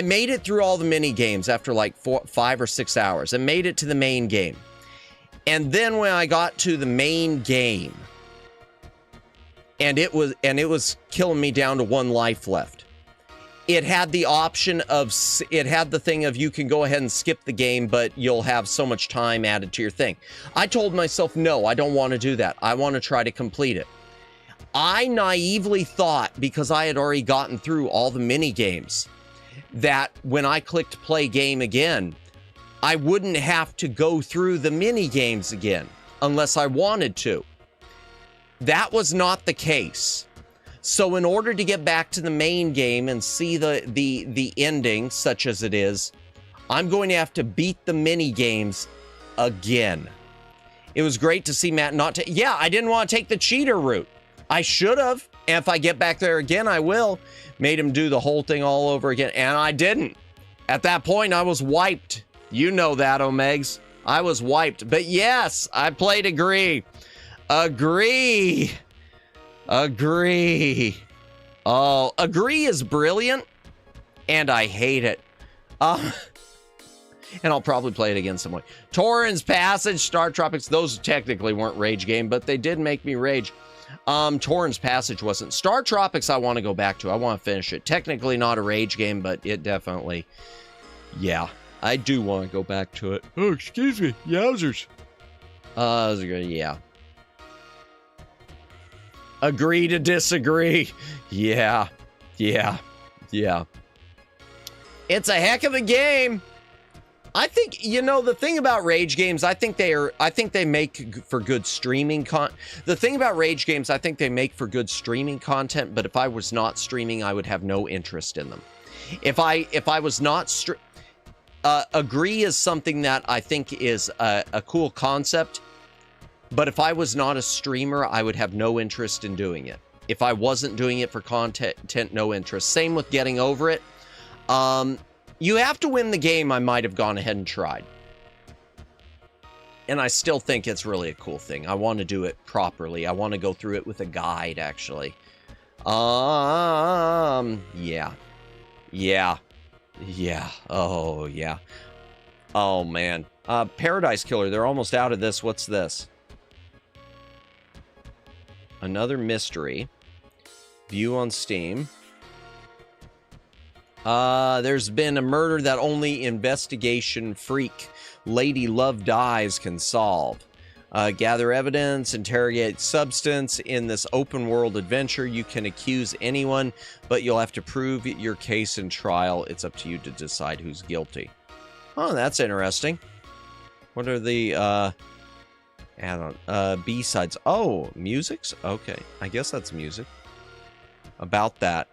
Speaker 2: made it through all the mini games after like 5 or 6 hours. I made it to the main game. And then when I got to the main game, and it was killing me down to 1 life left. It had the option of, it had the thing of you can go ahead and skip the game, but you'll have so much time added to your thing. I told myself, no, I don't want to do that. I want to try to complete it. I naively thought, because I had already gotten through all the mini games, that when I clicked play game again, I wouldn't have to go through the mini games again unless I wanted to. That was not the case. So in order to get back to the main game and see the ending, such as it is, I'm going to have to beat the mini games again. It was great to see Matt not yeah, I didn't want to take the cheater route. I should have. And if I get back there again, I will. Made him do the whole thing all over again. And I didn't. At that point, I was wiped. You know that, Omegs. I was wiped. But yes, I played Agree. Agree. Agree. Oh, Agree is brilliant. And I hate it. And I'll probably play it again some way. Torrens Passage, Star Tropics, those technically weren't rage game, but they did make me rage. Torrens Passage wasn't. Star Tropics I want to go back to. I want to finish it. Technically not a rage game, but it definitely, yeah, I do want to go back to it. Oh, excuse me, yowzers. Yeah. Agree to disagree. Yeah. It's a heck of a game. I think, you know, the thing about rage games, I think they make for good streaming the thing about rage games, I think they make for good streaming content, but if I was not streaming, I would have no interest in them. If I was not Agree is something that I think is a cool concept, but if I was not a streamer, I would have no interest in doing it. If I wasn't doing it for content, no interest. Same with Getting Over It. You have to win the game, I might have gone ahead and tried. And I still think it's really a cool thing. I want to do it properly. I want to go through it with a guide, actually. Yeah. Oh, yeah. Oh, man. Paradise Killer, they're almost out of this. What's this? Another mystery. View on Steam. There's been a murder that only investigation freak Lady Love Dies can solve. Gather evidence, interrogate substance. In this open world adventure, you can accuse anyone, but you'll have to prove your case in trial. It's up to you to decide who's guilty. Oh, that's interesting. What are the, B-sides? Oh, musics? Okay, I guess that's music. About that,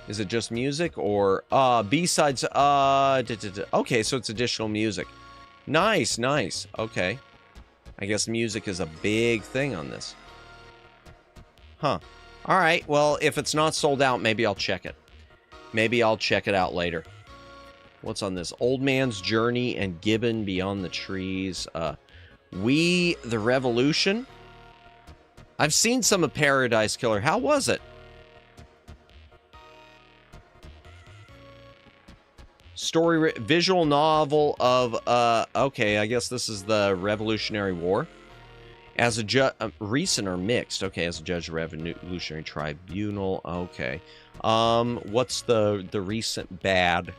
Speaker 2: is it just music or B-sides? Okay, so it's additional music. Nice. Okay. I guess music is a big thing on this. Huh. All right. Well, if it's not sold out, maybe I'll check it. Maybe I'll check it out later. What's on this? Old Man's Journey and Gibbon Beyond the Trees. We the Revolution. I've seen some of Paradise Killer. How was it? Story, visual novel of, okay, I guess this is the Revolutionary War. As a judge, recent or mixed? Okay, as a judge, Revolutionary Tribunal. Okay. What's the recent bad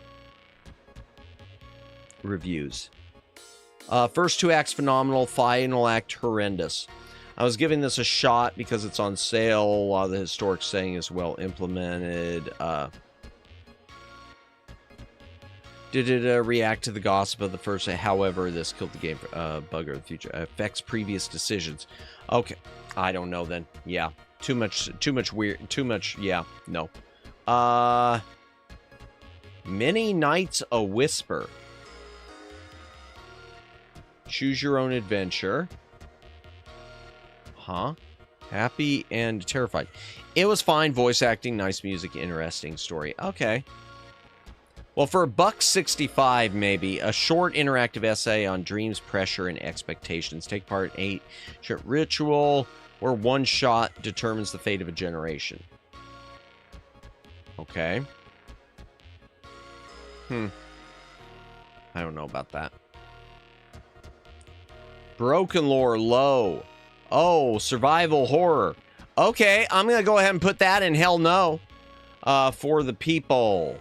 Speaker 2: reviews? First two acts phenomenal, final act horrendous. I was giving this a shot because it's on sale. A lot of the historic saying is well implemented. Did it react to the gossip of the first? However, this killed the game. Bugger of the future affects previous decisions. Okay, I don't know then. Yeah, too much weird. Too much. Yeah, no. Many Nights a Whisper. Choose your own adventure. Huh? Happy and terrified. It was fine. Voice acting, nice music, interesting story. Okay. Well, for $1.65, maybe, a short interactive essay on dreams, pressure, and expectations. Take part in 8 ritual, where one shot determines the fate of a generation. Okay. I don't know about that. Broken Lore, low. Oh, survival horror. Okay, I'm going to go ahead and put that in hell no. For the people.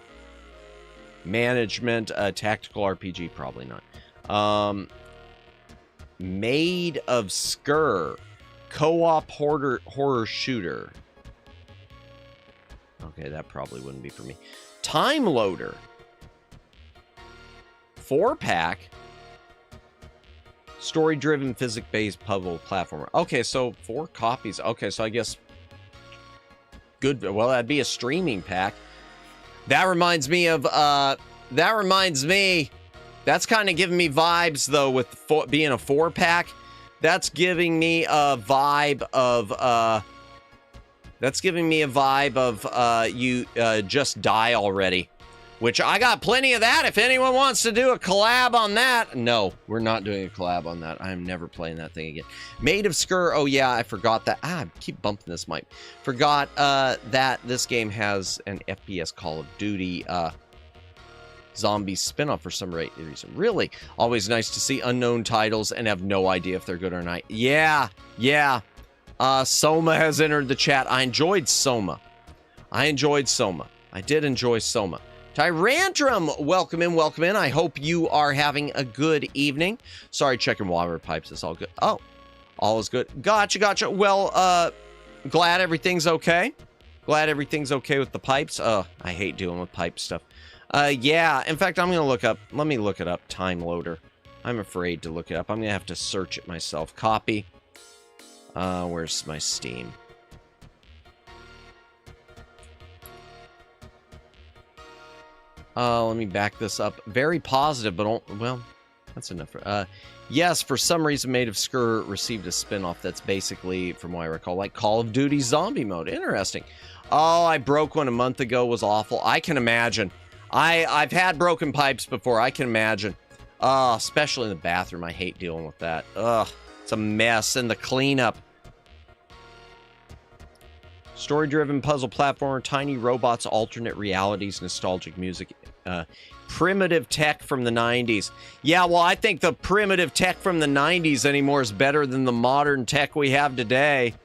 Speaker 2: Management, tactical RPG, probably not. Maid of Skur. Co-op horror shooter. Okay, that probably wouldn't be for me. Time loader. 4-pack. Story-driven, physics-based puzzle platformer. Okay, so 4 copies. Okay, so I guess good. Well, that'd be a streaming pack. That reminds me of. That's kind of giving me vibes though with being a 4-pack. That's giving me a vibe of. You just die already. Which I got plenty of that. If anyone wants to do a collab on that. No, we're not doing a collab on that. I'm never playing that thing again. Made of Skur. Oh, yeah, I forgot that. I keep bumping this mic. Forgot that this game has an FPS Call of Duty zombie spinoff for some reason. Really? Always nice to see unknown titles and have no idea if they're good or not. Yeah. Soma has entered the chat. I enjoyed Soma. I did enjoy Soma. Tyrantrum, welcome in. I hope you are having a good evening. Sorry, checking water pipes. It's all good. Oh, all is good. Gotcha. Well, glad everything's okay. Glad everything's okay with the pipes. I hate dealing with pipe stuff. Yeah, in fact, I'm going to look up. Let me look it up. Time loader. I'm afraid to look it up. I'm going to have to search it myself. Copy. Where's my Steam? Let me back this up. Very positive, but well, that's enough. Yes, for some reason, Made of Skur received a spin-off that's basically, from what I recall, like Call of Duty zombie mode. Interesting. Oh, I broke one a month ago. Was awful. I can imagine. I've had broken pipes before. I can imagine. Especially in the bathroom. I hate dealing with that. Ugh, it's a mess. And the cleanup. Story-driven puzzle platformer, tiny robots, alternate realities, nostalgic music, primitive tech from the 90s. Yeah, well, I think the primitive tech from the 90s anymore is better than the modern tech we have today.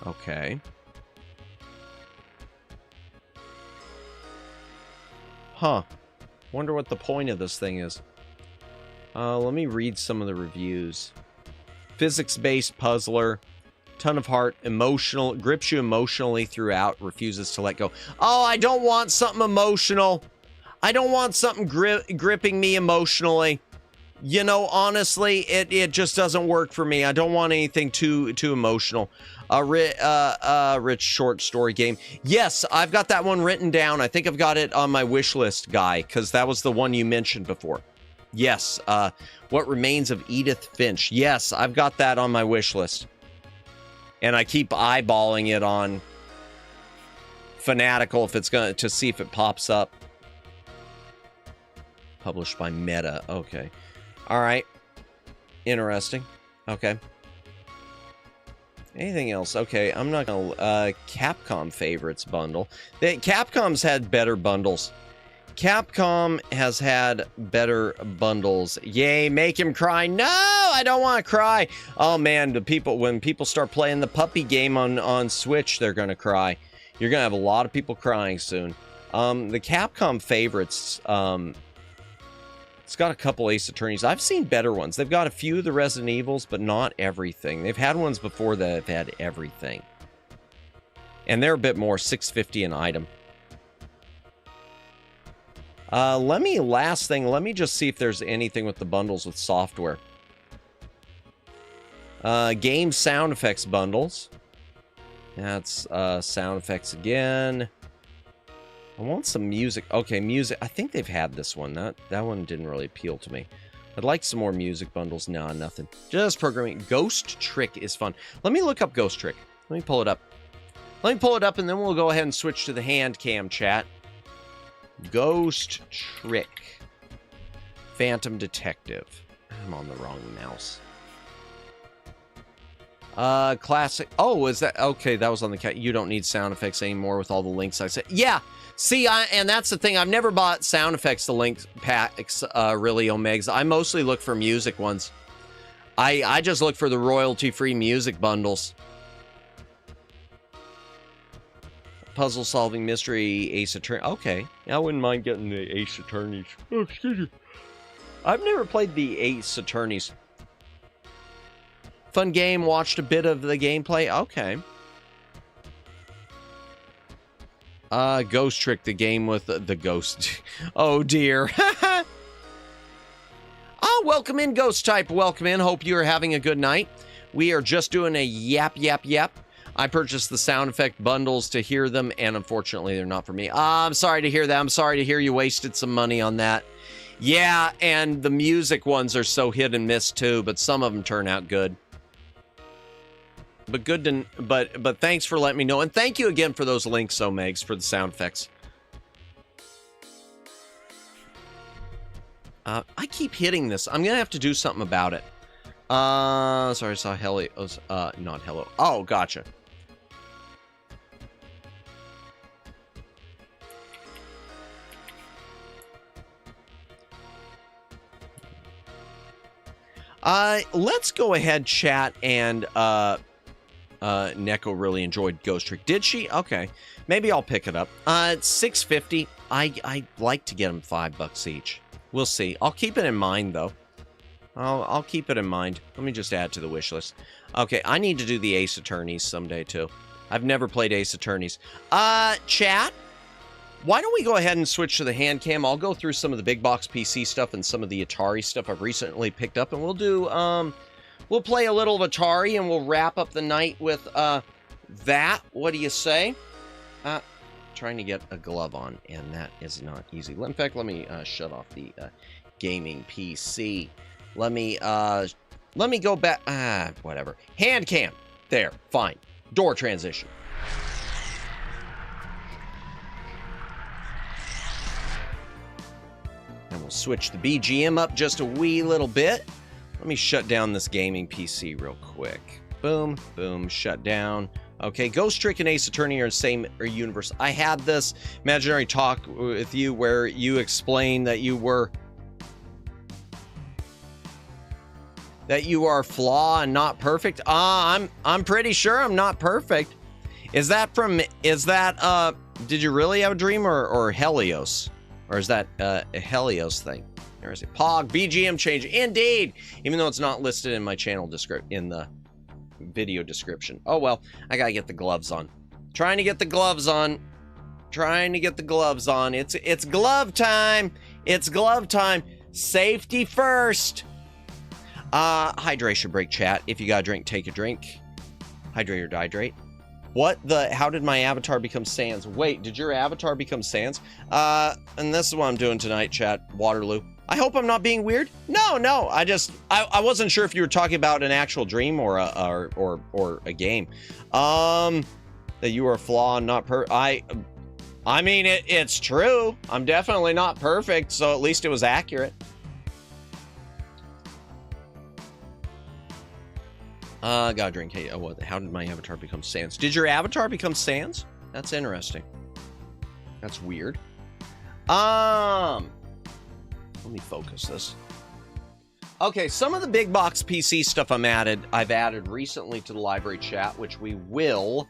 Speaker 2: Okay. Huh. Wonder what the point of this thing is. Let me read some of the reviews. Physics-based puzzler. Ton of heart. Emotional. Grips you emotionally throughout. Refuses to let go. Oh, I don't want something emotional. I don't want something gripping me emotionally. You know, honestly, it just doesn't work for me. I don't want anything too emotional. Rich short story game. Yes, I've got that one written down. I think I've got it on my wish list, guy, because that was the one you mentioned before. Yes, What Remains of Edith Finch. Yes, I've got that on my wish list. And I keep eyeballing it on Fanatical if it's going to see if it pops up. Published by Meta. Okay. All right. Interesting. Okay. Anything else? Okay, I'm not going to... Capcom Favorites bundle. Capcom's had better bundles. Capcom has had better bundles. Yay, make him cry. No, I don't want to cry. Oh, man, when people start playing the puppy game on Switch, they're going to cry. You're going to have a lot of people crying soon. The Capcom Favorites... It's got a couple Ace Attorneys. I've seen better ones. They've got a few of the Resident Evils, but not everything. They've had ones before that have had everything. And they're a bit more, $6.50 an item. Last thing, let me just see if there's anything with the bundles with software. Game sound effects bundles. That's sound effects again. I want some music. Okay, music. I think they've had this one. That one didn't really appeal to me. I'd like some more music bundles. Nah, nothing. Just programming. Ghost Trick is fun. Let me look up Ghost Trick. Let me pull it up. Let me pull it up, and then we'll go ahead and switch to the Handcam chat. Ghost Trick. Phantom Detective. I'm on the wrong mouse. Classic. Oh, is that... Okay, that was on the cat. You don't need sound effects anymore with all the links I said. Yeah! See, and that's the thing. I've never bought sound effects to link packs, really, Omegs. I mostly look for music ones. I just look for the royalty-free music bundles. Puzzle-solving mystery Ace Attorney. Okay. I wouldn't mind getting the Ace Attorneys. Oh, excuse me. I've never played the Ace Attorneys. Fun game, watched a bit of the gameplay. Okay. Ghost Trick, the game with the ghost. Oh, dear. Oh, welcome in, Ghost Type. Welcome in. Hope you're having a good night. We are just doing a yap. I purchased the sound effect bundles to hear them, and unfortunately, they're not for me. I'm sorry to hear that. I'm sorry to hear you wasted some money on that. Yeah, and the music ones are so hit and miss, too, but some of them turn out good. But good to, but thanks for letting me know, and thank you again for those links, Megs, for the sound effects. I keep hitting this. I'm gonna have to do something about it. Sorry, I saw Helios. Not hello. Oh, gotcha. Let's go ahead, chat, and Neko really enjoyed Ghost Trick. Did she? Okay. Maybe I'll pick it up. It's $6.50. I like to get them $5 each. We'll see. I'll keep it in mind, though. I'll keep it in mind. Let me just add to the wish list. Okay, I need to do the Ace Attorneys someday, too. I've never played Ace Attorneys. Chat? Why don't we go ahead and switch to the Handcam? I'll go through some of the big box PC stuff and some of the Atari stuff I've recently picked up, and we'll do, we'll play a little of Atari, and we'll wrap up the night with, that. What do you say? Trying to get a glove on, and that is not easy. In fact, let me shut off the gaming PC. Let me go back. Whatever. Handcam. There. Fine. Door transition. And we'll switch the BGM up just a wee little bit. Let me shut down this gaming PC real quick. Boom. Boom. Shut down. Okay, Ghost Trick and Ace Attorney are the same universe. I had this imaginary talk with you where you explained that you are flawed and not perfect. I'm pretty sure I'm not perfect. Is that did you really have a dream or Helios? Or is that a Helios thing? Or is it Pog BGM change? Indeed, even though it's not listed in my channel in the video description. Oh well, I gotta get the gloves on. Trying to get the gloves on. It's glove time. It's glove time. Safety first. Hydration break, chat. If you gotta drink, take a drink. Hydrate or dehydrate. How did my avatar become Sans? Wait, did your avatar become Sans? And this is what I'm doing tonight, chat. Waterloo. I hope I'm not being weird. No. I wasn't sure if you were talking about an actual dream or a game. That you were a flaw and not I mean, it's true. I'm definitely not perfect, so at least it was accurate. Gotta drink. Hey, how did my avatar become Sans? Did your avatar become Sans? That's interesting. That's weird. Let me focus this. Okay, some of the big box PC stuff I've added recently to the library chat, which we will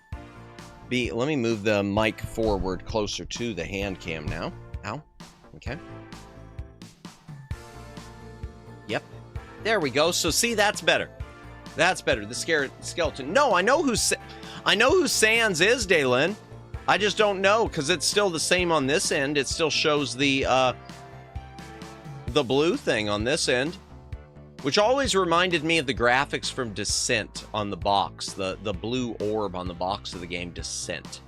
Speaker 2: be. Let me move the mic forward closer to the hand cam now. Ow. Okay. Yep. There we go. So see, that's better. That's better. The skeleton. No, I know who Sans is, Daylin. I just don't know because it's still the same on this end. It still shows the blue thing on this end, which always reminded me of the graphics from Descent on the box, the blue orb on the box of the game Descent.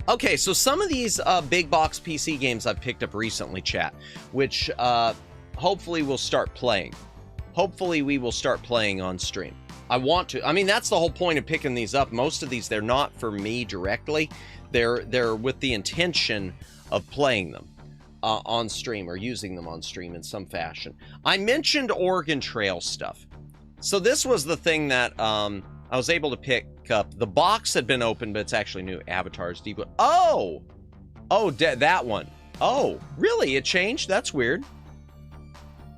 Speaker 2: Okay, so some of these big box PC games I've picked up recently, chat, which hopefully we'll start playing. Hopefully we will start playing on stream. I want to. I mean, that's the whole point of picking these up. Most of these, they're not for me directly. They're with the intention of playing them on stream or using them on stream in some fashion. I mentioned Oregon Trail stuff. So this was the thing that I was able to pick up. The box had been opened, but it's actually new. Avatars, deep. Oh, that one. Oh, really? It changed? That's weird.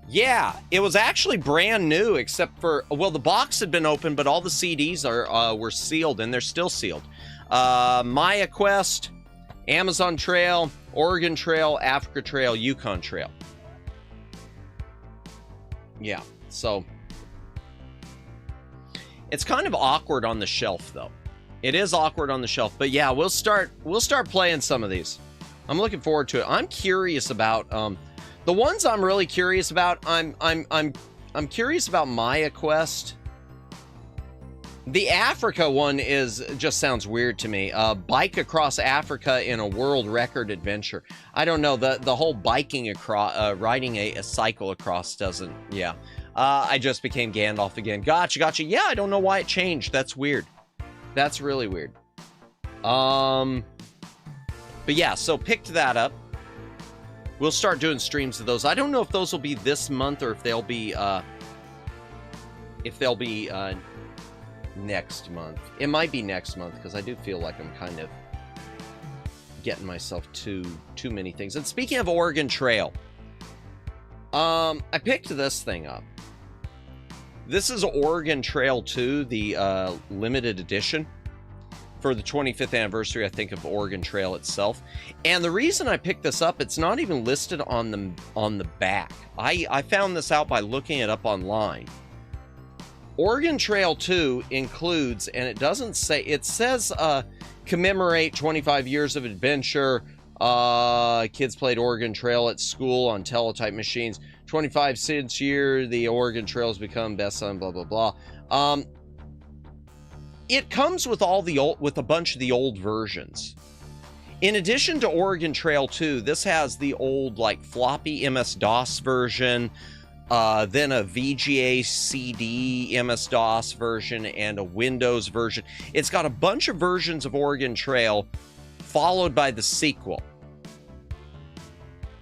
Speaker 2: Yeah, it was actually brand new, except for, well, the box had been open, but all the CDs were sealed, and they're still sealed. Maya Quest Amazon Trail, Oregon Trail, Africa Trail, Yukon Trail. Yeah, so it's kind of awkward on the shelf, though. It is awkward on the shelf, but yeah, we'll start playing some of these. I'm looking forward to it. I'm curious about the ones I'm really curious about. I'm curious about Maya Quest. The Africa one just sounds weird to me. Bike across Africa in a world record adventure. I don't know, the whole biking across, riding a cycle across doesn't. Yeah, I just became Gandalf again. Gotcha. Yeah, I don't know why it changed. That's weird. That's really weird. But yeah, so picked that up. We'll start doing streams of those. I don't know if those will be this month or if they'll be next month. It might be next month because I do feel like I'm kind of getting myself too many things. And speaking of Oregon Trail, I picked this thing up. This is Oregon Trail 2, the limited edition for the 25th anniversary, I think, of Oregon Trail itself. And the reason I picked this up, it's not even listed on the back. I found this out by looking it up online. Oregon Trail 2 includes, and it doesn't say, it says commemorate 25 years of adventure. Kids played Oregon Trail at school on teletype machines. 25 since year, the Oregon Trail has become best selling, blah, blah, blah. It comes with with a bunch of the old versions. In addition to Oregon Trail 2, this has the old like floppy MS-DOS version, then a VGA CD MS-DOS version, and a Windows version. It's got a bunch of versions of Oregon Trail, followed by the sequel,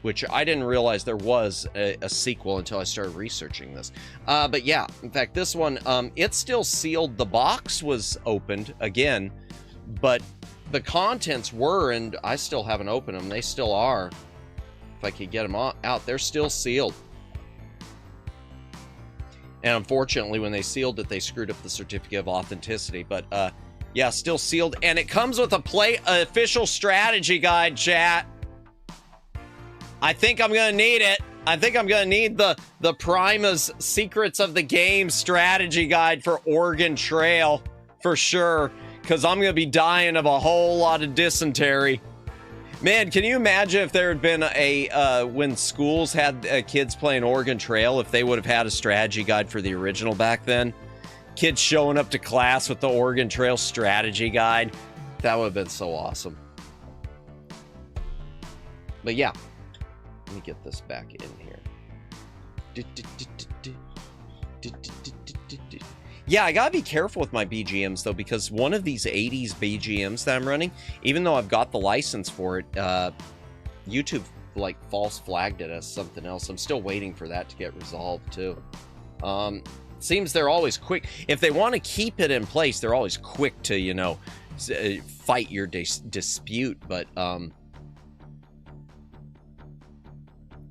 Speaker 2: which I didn't realize there was a sequel until I started researching this. But yeah, in fact, this one, it's still sealed. The box was opened again, but the contents were, and I still haven't opened them. They still are. If I could get them out, they're still sealed. And unfortunately, when they sealed it, they screwed up the certificate of authenticity. But yeah, still sealed. And it comes with a official strategy guide, chat. I think I'm going to need it. I think I'm going to need the Prima's Secrets of the Game strategy guide for Oregon Trail for sure, because I'm going to be dying of a whole lot of dysentery. Man, can you imagine if there had been when schools had kids playing Oregon Trail, if they would have had a strategy guide for the original back then? Kids showing up to class with the Oregon Trail strategy guide. That would have been so awesome. But yeah. Let me get this back in here. Yeah, I gotta be careful with my BGMs though, because one of these 80s BGMs that I'm running, even though I've got the license for it, YouTube like false flagged it as something else. I'm still waiting for that to get resolved too. Seems they're always quick. If they want to keep it in place, they're always quick to, you know, fight your dispute, but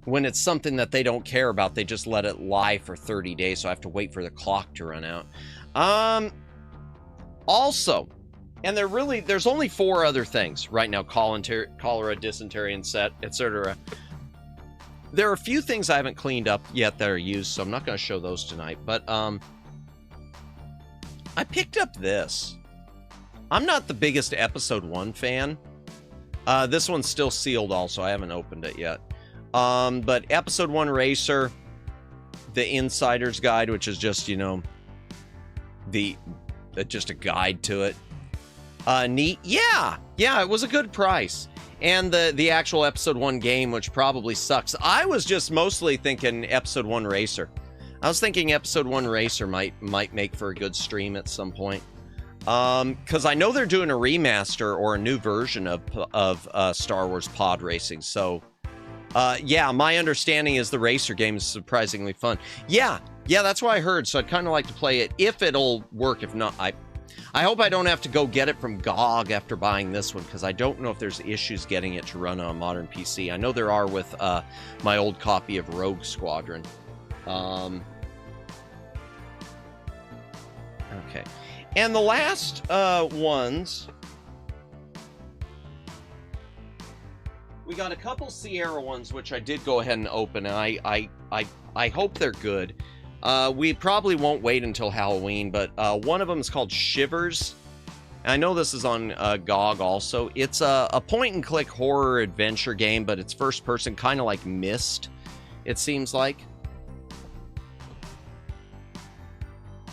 Speaker 2: when it's something that they don't care about, they just let it lie for 30 days, so I have to wait for the clock to run out. Also, and there's only 4 other things right now: cholera, dysentery, and etc. There are a few things I haven't cleaned up yet that are used, so I'm not going to show those tonight. But I picked up this. I'm not the biggest episode 1 fan. This one's still sealed also. I haven't opened it yet. But episode 1 Racer, the Insider's Guide, which is just, you know, just a guide to it. Neat. Yeah, it was a good price. And the actual episode 1 game, which probably sucks. I was just mostly thinking episode 1 Racer. I was thinking episode 1 Racer might make for a good stream at some point. Because I know they're doing a remaster or a new version of Star Wars Pod Racing, so yeah, my understanding is the racer game is surprisingly fun. Yeah, that's what I heard, so I'd kind of like to play it if it'll work. If not, I hope I don't have to go get it from GOG after buying this one, because I don't know if there's issues getting it to run on a modern PC. I know there are with my old copy of Rogue Squadron. Okay. And the last ones We got a couple Sierra ones, which I did go ahead and open, and I hope they're good. We probably won't wait until Halloween, but one of them is called Shivers. I know this is on GOG also. It's a point-and-click horror adventure game, but it's first-person, kind of like Myst, it seems like.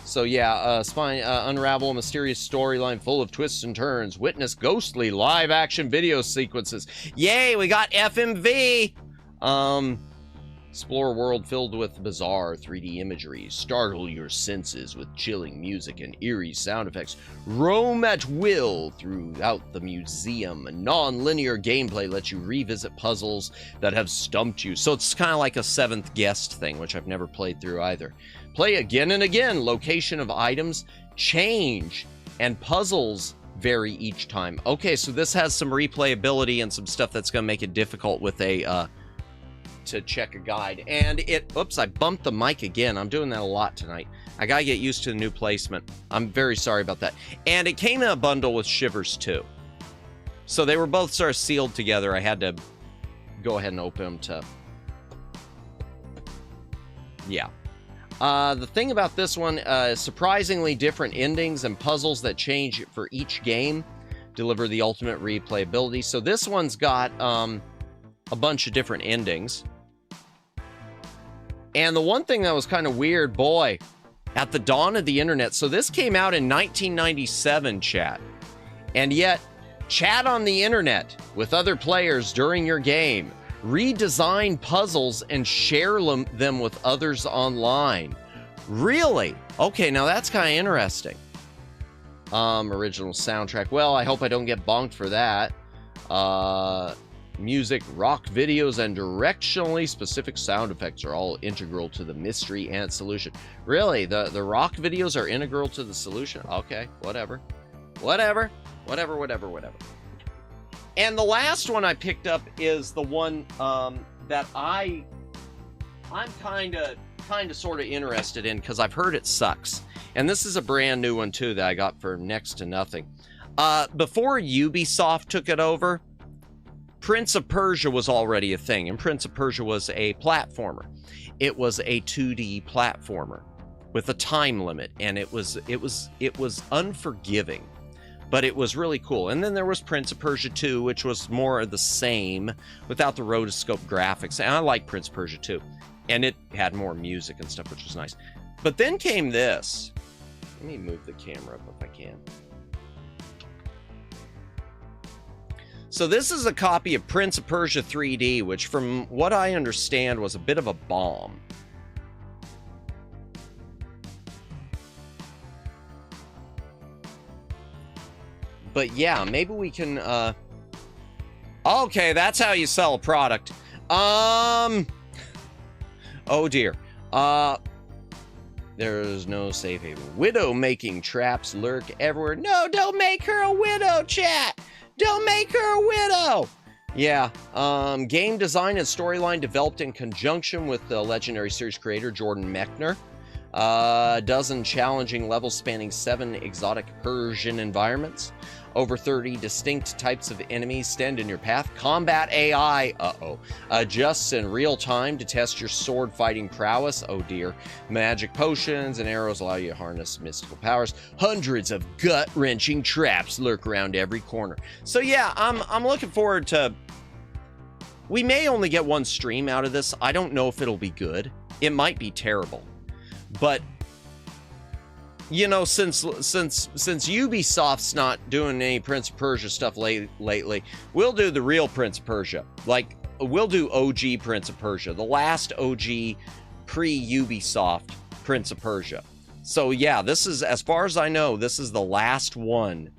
Speaker 2: So yeah, unravel a mysterious storyline full of twists and turns. Witness ghostly live-action video sequences. Yay, we got FMV! Explore a world filled with bizarre 3D imagery. Startle your senses with chilling music and eerie sound effects. Roam at will throughout the museum. Non-linear gameplay lets you revisit puzzles that have stumped you. So it's kind of like a Seventh Guest thing, which I've never played through either. Play again and again. Location of items change, and puzzles vary each time. Okay, so this has some replayability and some stuff that's going to make it difficult with a... to check a guide. And oops, I bumped the mic again. I'm doing that a lot tonight. I gotta get used to the new placement. I'm very sorry about that. And it came in a bundle with Shivers too. So they were both sort of sealed together. I had to go ahead and open them to... Yeah. The thing about this one, surprisingly different endings and puzzles that change for each game deliver the ultimate replayability. So this one's got a bunch of different endings. And the one thing that was kind of weird, boy, at the dawn of the internet, so this came out in 1997, chat. And yet, chat on the internet with other players during your game. Redesign puzzles and share them with others online. Really? Okay, now that's kind of interesting. Original soundtrack. Well, I hope I don't get bonked for that. Music, rock videos, and directionally specific sound effects are all integral to the mystery and solution. Really? The rock videos are integral to the solution? Okay, whatever. Whatever. And the last one I picked up is the one that I'm kind of sort of interested in because I've heard it sucks. And this is a brand new one too that I got for next to nothing. Before Ubisoft took it over, Prince of Persia was already a thing, and Prince of Persia was a platformer. It was a 2D platformer with a time limit, and it was unforgiving, but it was really cool. And then there was Prince of Persia 2, which was more of the same without the rotoscope graphics. And I like Prince of Persia 2, and it had more music and stuff, which was nice. But then came this. Let me move the camera up if I can. So this is a copy of Prince of Persia 3D, which from what I understand was a bit of a bomb. But yeah, maybe we can, okay, that's how you sell a product. Oh dear. There's no safe haven. Widow making traps lurk everywhere. No, don't make her a widow, chat! Don't make her a widow! Yeah, game design and storyline developed in conjunction with the legendary series creator Jordan Mechner. A dozen challenging levels spanning 7 exotic Persian environments. Over 30 distinct types of enemies stand in your path. Combat AI, adjusts in real time to test your sword fighting prowess. Oh dear. Magic potions and arrows allow you to harness mystical powers. Hundreds of gut-wrenching traps lurk around every corner. So yeah, I'm looking forward to... We may only get one stream out of this. I don't know if it'll be good. It might be terrible. But... you know, since Ubisoft's not doing any Prince of Persia stuff lately, we'll do the real Prince of Persia. Like, we'll do OG Prince of Persia, the last OG pre-Ubisoft Prince of Persia. So yeah, this is, as far as I know, this is the last one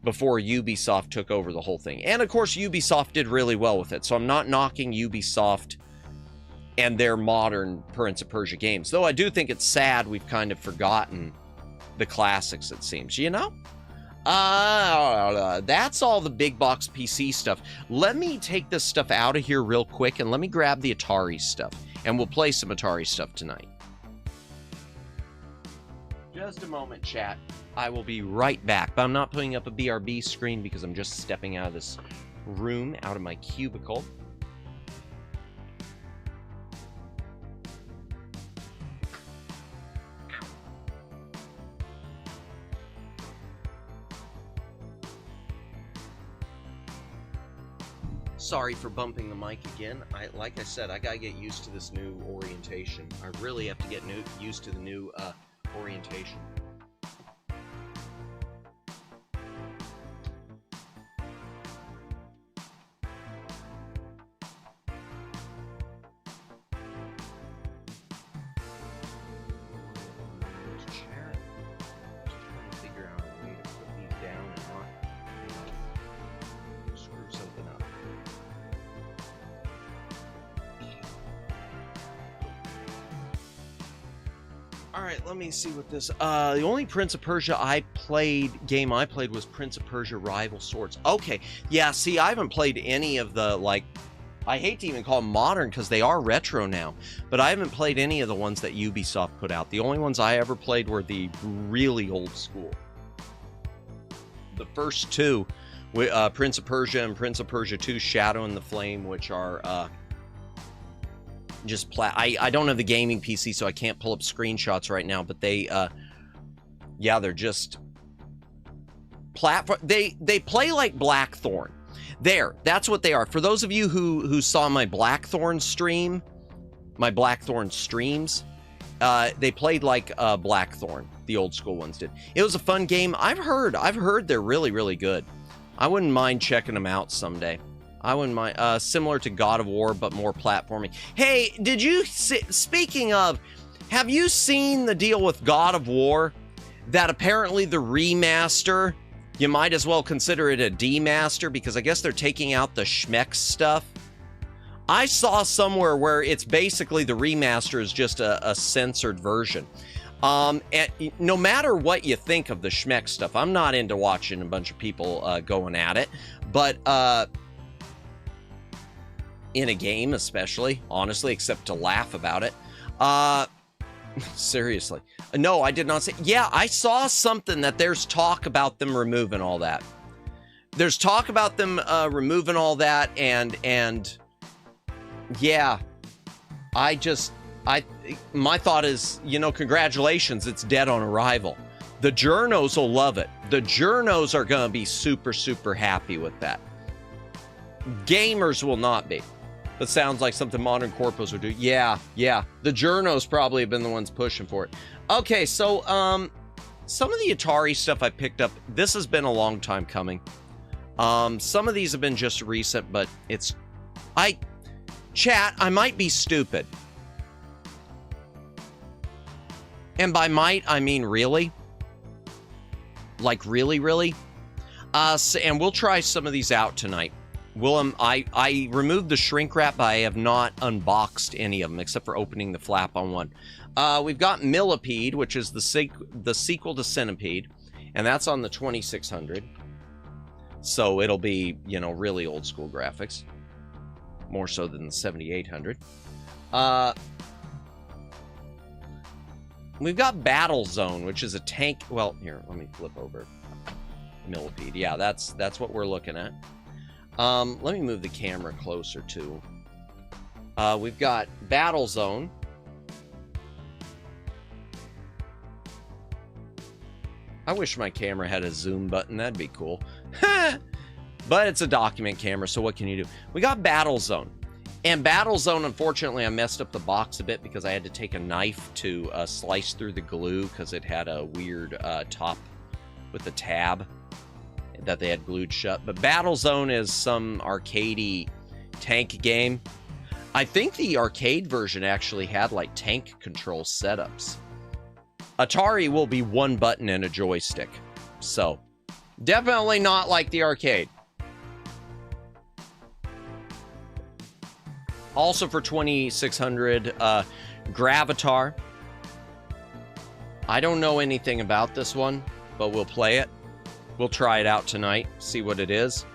Speaker 2: before Ubisoft took over the whole thing. And of course, Ubisoft did really well with it, so I'm not knocking Ubisoft and their modern Prince of Persia games. Though I do think it's sad we've kind of forgotten the classics, it seems, you know? That's all the big box PC stuff. Let me take this stuff out of here real quick, and let me grab the Atari stuff, and we'll play some Atari stuff tonight. Just a moment, chat. I will be right back, but I'm not putting up a BRB screen because I'm just stepping out of this room, out of my cubicle. Sorry for bumping the mic again. Like I said, I gotta get used to this new orientation. I really have to get used to the new orientation. Alright, let me see what this... the only Prince of Persia game I played was Prince of Persia Rival Swords. Okay, yeah, see, I haven't played any of the, like... I hate to even call them modern, because they are retro now. But I haven't played any of the ones that Ubisoft put out. The only ones I ever played were the really old school. The first two, Prince of Persia and Prince of Persia 2 Shadow and the Flame, which are... just I don't have the gaming PC, so I can't pull up screenshots right now, but they yeah, they're just platform. They play like Blackthorn. That's what they are. For those of you who saw my Blackthorn stream, my Blackthorn streams, they played like Blackthorn, the old school ones did. It was a fun game. I've heard they're really, really good. I wouldn't mind checking them out someday. I wouldn't mind. Similar to God of War, but more platforming. Hey, did you speaking of, have you seen the deal with God of War? That apparently the remaster, you might as well consider it a demaster, because I guess they're taking out the Schmeck stuff. I saw somewhere where it's basically the remaster is just a censored version. And no matter what you think of the Schmeck stuff, I'm not into watching a bunch of people going at it, but in a game especially, honestly, except to laugh about it. Seriously. No, I did not say... Yeah, I saw something that there's talk about them removing all that. There's talk about them removing all that, and yeah, my thought is, you know, congratulations, it's dead on arrival. The journos will love it. The journos are gonna be super, super happy with that. Gamers will not be. That sounds like something modern corpos would do. Yeah. The journos probably have been the ones pushing for it. Okay, so, some of the Atari stuff I picked up, this has been a long time coming. Some of these have been just recent, but it's... Chat, I might be stupid. And by might, I mean really. Like, really, really. And we'll try some of these out tonight. I removed the shrink wrap, but I have not unboxed any of them, except for opening the flap on one. We've got Millipede, which is the sequel to Centipede, and that's on the 2600. So it'll be, you know, really old school graphics. More so than the 7800. We've got Battlezone, which is a tank... Well, here, let me flip over. Millipede. Yeah, that's what we're looking at. Let me move the camera closer too. We've got Battlezone. I wish my camera had a zoom button. That'd be cool. But it's a document camera, so what can you do? We got Battlezone. And Battlezone, unfortunately, I messed up the box a bit because I had to take a knife to slice through the glue because it had a weird top with the tab that they had glued shut. But Battlezone is some arcadey tank game. I think the arcade version actually had like tank control setups. Atari will be one button and a joystick. So, definitely not like the arcade. Also for 2600, Gravitar. I don't know anything about this one, but we'll play it. We'll try it out tonight, see what it is.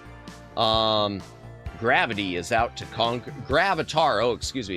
Speaker 2: Gravity is out to conquer... Gravitar,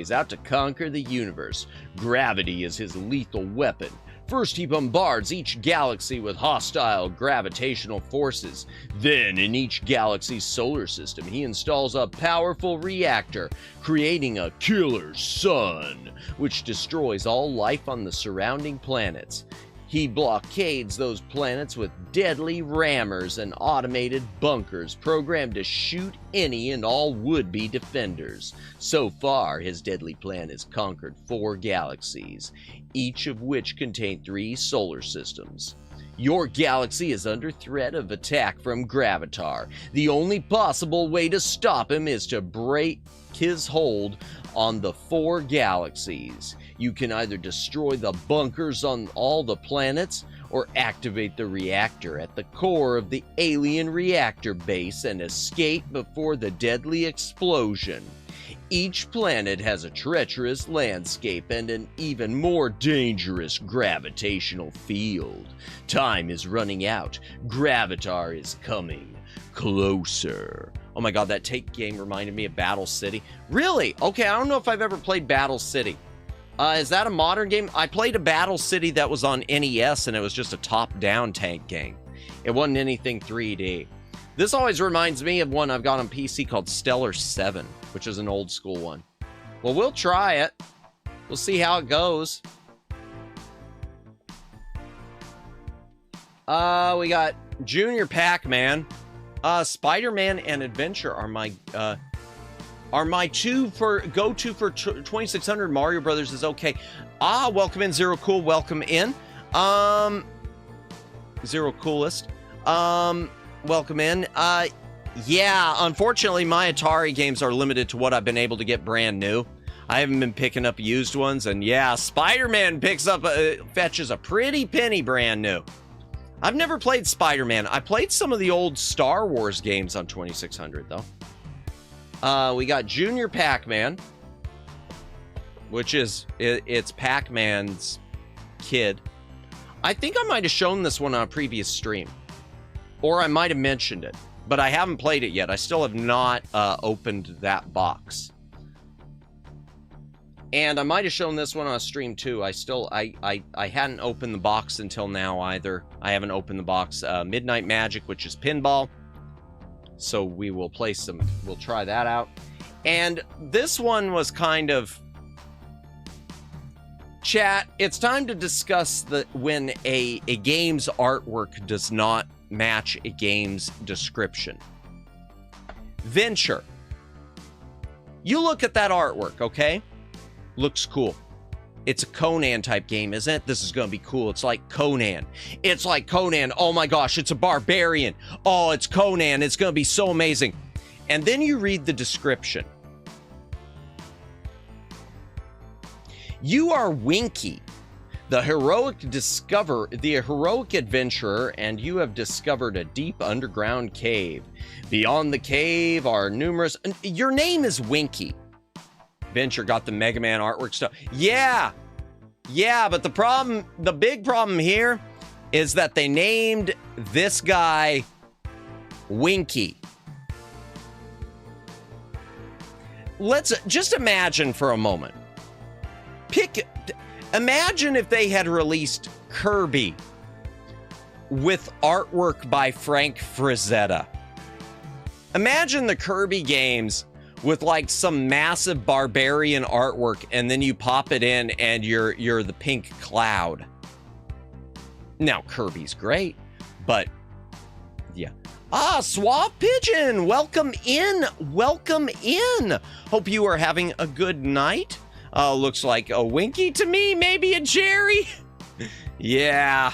Speaker 2: is out to conquer the universe. Gravity is his lethal weapon. First, he bombards each galaxy with hostile gravitational forces. Then, in each galaxy's solar system, he installs a powerful reactor, creating a killer sun, which destroys all life on the surrounding planets. He blockades those planets with deadly rammers and automated bunkers programmed to shoot any and all would-be defenders. So far, his deadly plan has conquered 4 galaxies, each of which contain 3 solar systems. Your galaxy is under threat of attack from Gravitar. The only possible way to stop him is to break his hold on the 4 galaxies. You can either destroy the bunkers on all the planets or activate the reactor at the core of the alien reactor base and escape before the deadly explosion. Each planet has a treacherous landscape and an even more dangerous gravitational field. Time is running out. Gravitar is coming closer. Oh my god, that Take game reminded me of Battle City. Really? Okay, I don't know if I've ever played Battle City. Is that a modern game? I played a Battle City that was on NES, and it was just a top-down tank game. It wasn't anything 3D. This always reminds me of one I've got on PC called Stellar 7, which is an old-school one. Well, we'll try it. We'll see how it goes. We got Junior Pac-Man. Spider-Man and Adventure are my two for go-to for 2600. Mario Brothers is okay. Welcome in, Zero Cool. Welcome in. Zero Coolest. Welcome in. Yeah, unfortunately, my Atari games are limited to what I've been able to get brand new. I haven't been picking up used ones, and yeah, Spider-Man fetches a pretty penny brand new. I've never played Spider-Man. I played some of the old Star Wars games on 2600, though. We got Junior Pac-Man, which is, it's Pac-Man's kid. I think I might have shown this one on a previous stream, or I might have mentioned it, but I haven't played it yet. I still have not opened that box. And I might have shown this one on a stream too. I hadn't opened the box until now either. I haven't opened the box. Midnight Magic, which is pinball. So we will play we'll try that out. And this one was kind of... Chat, it's time to discuss when a game's artwork does not match a game's description. Venture. You look at that artwork, okay? Looks cool. It's a Conan type game, isn't it? This is gonna be cool. It's like Conan. It's like Conan. Oh my gosh, it's a barbarian. Oh, it's Conan. It's gonna be so amazing. And then you read the description. You are Winky, the heroic adventurer, and you have discovered a deep underground cave. Beyond the cave are numerous... Your name is Winky. Venture got the Mega Man artwork stuff. Yeah, but the big problem here is that they named this guy Winky. Let's just imagine for a moment. Imagine if they had released Kirby with artwork by Frank Frazetta. Imagine the Kirby games with like some massive barbarian artwork, and then you pop it in and you're the pink cloud. Now Kirby's great, but yeah. Suave Pigeon, welcome in. Hope you are having a good night. Looks like a Winky to me, maybe a Jerry. Yeah.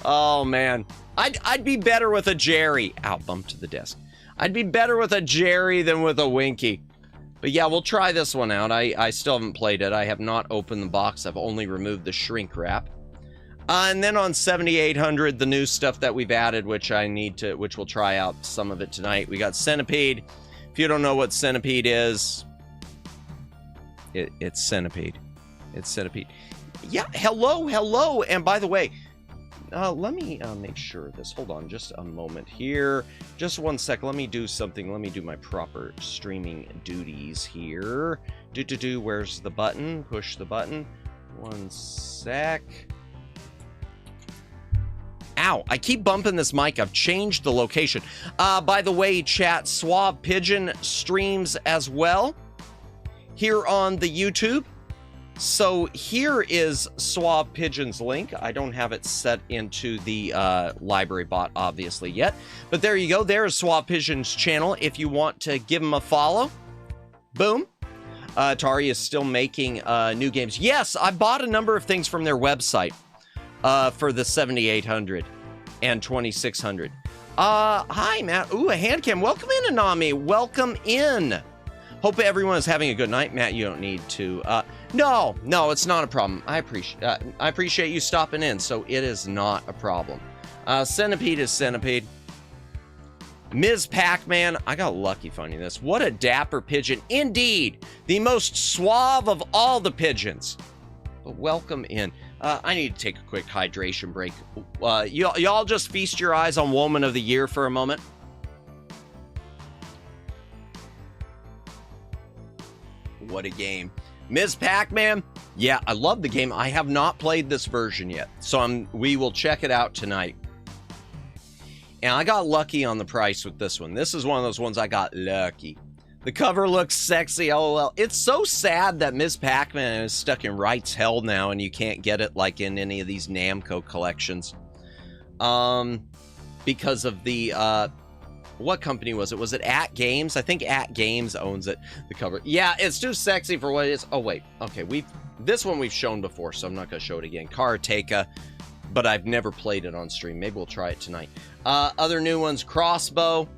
Speaker 2: Oh man, I'd be better with a Jerry. Ow, bump to the desk. I'd be better with a Jerry than with a Winky. But yeah, we'll try this one out. I still haven't played it. I have not opened the box. I've only removed the shrink wrap. And then on 7800, the new stuff that we've added, which we'll try out some of it tonight. We got Centipede. If you don't know what Centipede is, it's Centipede. It's Centipede. Yeah, hello. And by the way, let me make sure of this. Hold on just a moment here. Just 1 sec. Let me do something. Let me do my proper streaming duties here. Where's the button? Push the button. 1 sec. Ow, I keep bumping this mic. I've changed the location. By the way, chat, Suave Pigeon streams as well here on the YouTube. So here is Suave Pigeon's link. I don't have it set into the library bot, obviously, yet. But there you go. There's Suave Pigeon's channel if you want to give him a follow. Boom. Atari is still making new games. Yes, I bought a number of things from their website for the 7800 and 2600. Hi, Matt. Ooh, a Handcam. Welcome in, Anami. Welcome in. Hope everyone is having a good night. Matt, you don't need to. No, it's not a problem. I appreciate you stopping in, so it is not a problem. Centipede is Centipede. Ms. Pac-Man, I got lucky finding this. What a dapper pigeon. Indeed, the most suave of all the pigeons. But welcome in. I need to take a quick hydration break. Y'all just feast your eyes on Woman of the Year for a moment. What a game. Ms. Pac-Man, yeah, I love the game. I have not played this version yet, so we will check it out tonight. And I got lucky on the price with this one. This is one of those ones I got lucky. The cover looks sexy, LOL. It's so sad that Ms. Pac-Man is stuck in rights hell now and you can't get it like in any of these Namco collections. Because of the, what company was it? Was it At Games? I think At Games owns it, the cover. Yeah, it's too sexy for what it is. Oh, wait. Okay, this one we've shown before, so I'm not going to show it again. Karateka, but I've never played it on stream. Maybe we'll try it tonight. Other new ones, Crossbow.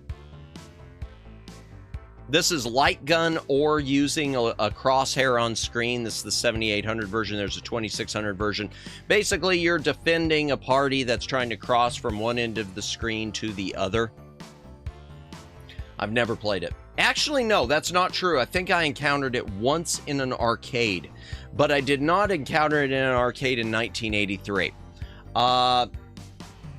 Speaker 2: This is light gun or using a crosshair on screen. This is the 7800 version. There's a 2600 version. Basically, you're defending a party that's trying to cross from one end of the screen to the other. I've never played it. Actually, no, that's not true. I think I encountered it once in an arcade, but I did not encounter it in an arcade in 1983.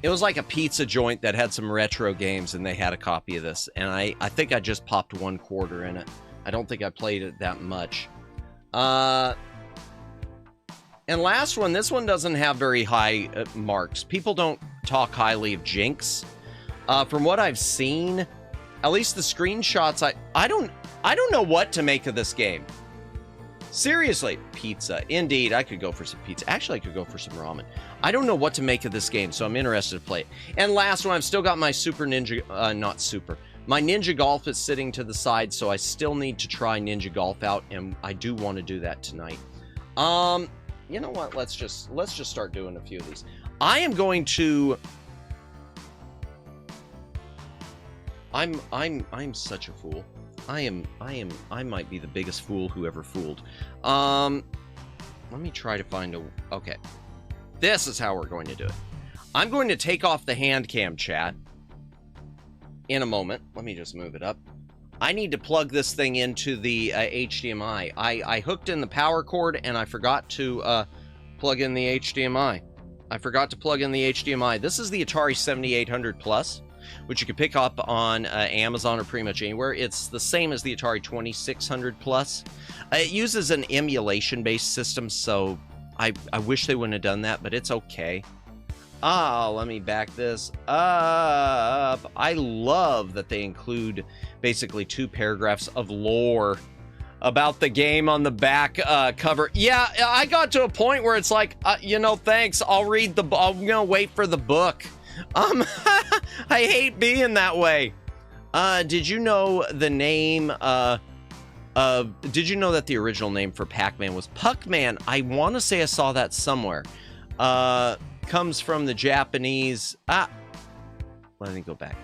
Speaker 2: It was like a pizza joint that had some retro games, and they had a copy of this, and I think I just popped 1 quarter in it. I don't think I played it that much. And last one, this one doesn't have very high marks. People don't talk highly of Jinks. From what I've seen, at least the screenshots, I don't know what to make of this game. Seriously, pizza. Indeed, I could go for some pizza. Actually, I could go for some ramen. I don't know what to make of this game, so I'm interested to play it. And last one, I've still got my Super Ninja, my Ninja Golf is sitting to the side, so I still need to try Ninja Golf out, and I do want to do that tonight. You know what? Let's just start doing a few of these. I am going to. I'm such a fool. I might be the biggest fool who ever fooled. Let me try to find okay. This is how we're going to do it. I'm going to take off the hand cam chat in a moment. Let me just move it up. I need to plug this thing into the HDMI. I hooked in the power cord and I forgot to plug in the HDMI. I forgot to plug in the HDMI. This is the Atari 7800 Plus, which you can pick up on Amazon or pretty much anywhere. It's the same as the Atari 2600 Plus. It uses an emulation-based system, so I wish they wouldn't have done that, but it's okay. Let me back this up. I love that they include basically 2 paragraphs of lore about the game on the back cover. Yeah, I got to a point where it's like, you know, thanks. I'm gonna wait for the book. I hate being that way. Did you know the name, did you know that the original name for Pac-Man was Pac-Man? I want to say I saw that somewhere. Comes from the Japanese, let me go back.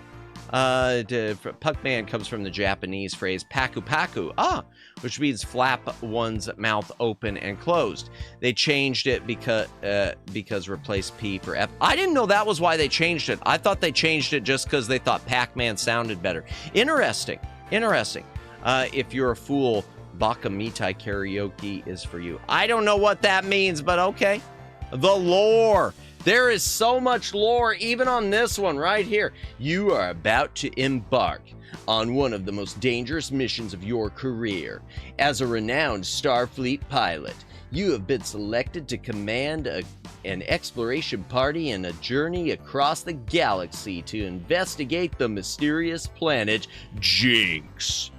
Speaker 2: Pac-Man comes from the Japanese phrase paku paku, which means flap one's mouth open and closed. They changed it because replace P for F. I didn't know that was why they changed it. I thought they changed it just because they thought Pac-Man sounded better. Interesting. If you're a fool, Baka Mitai karaoke is for you. I don't know what that means, but okay. The lore. There is so much lore, even on this one right here. You are about to embark on one of the most dangerous missions of your career. As a renowned Starfleet pilot, you have been selected to command an exploration party in a journey across the galaxy to investigate the mysterious planet Jinks.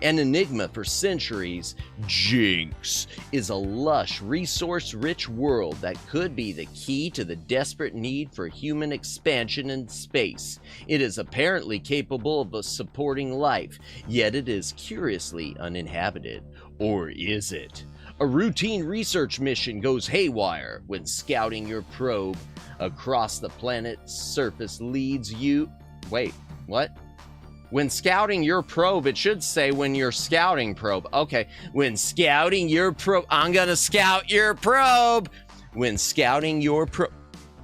Speaker 2: An enigma for centuries, Jinks is a lush, resource-rich world that could be the key to the desperate need for human expansion in space. It is apparently capable of supporting life, yet it is curiously uninhabited. Or is it? A routine research mission goes haywire when scouting your probe across the planet's surface leads you... Wait, what? When scouting your probe, it should say when you're scouting probe. Okay, when scouting your probe, I'm gonna scout your probe. When scouting your probe,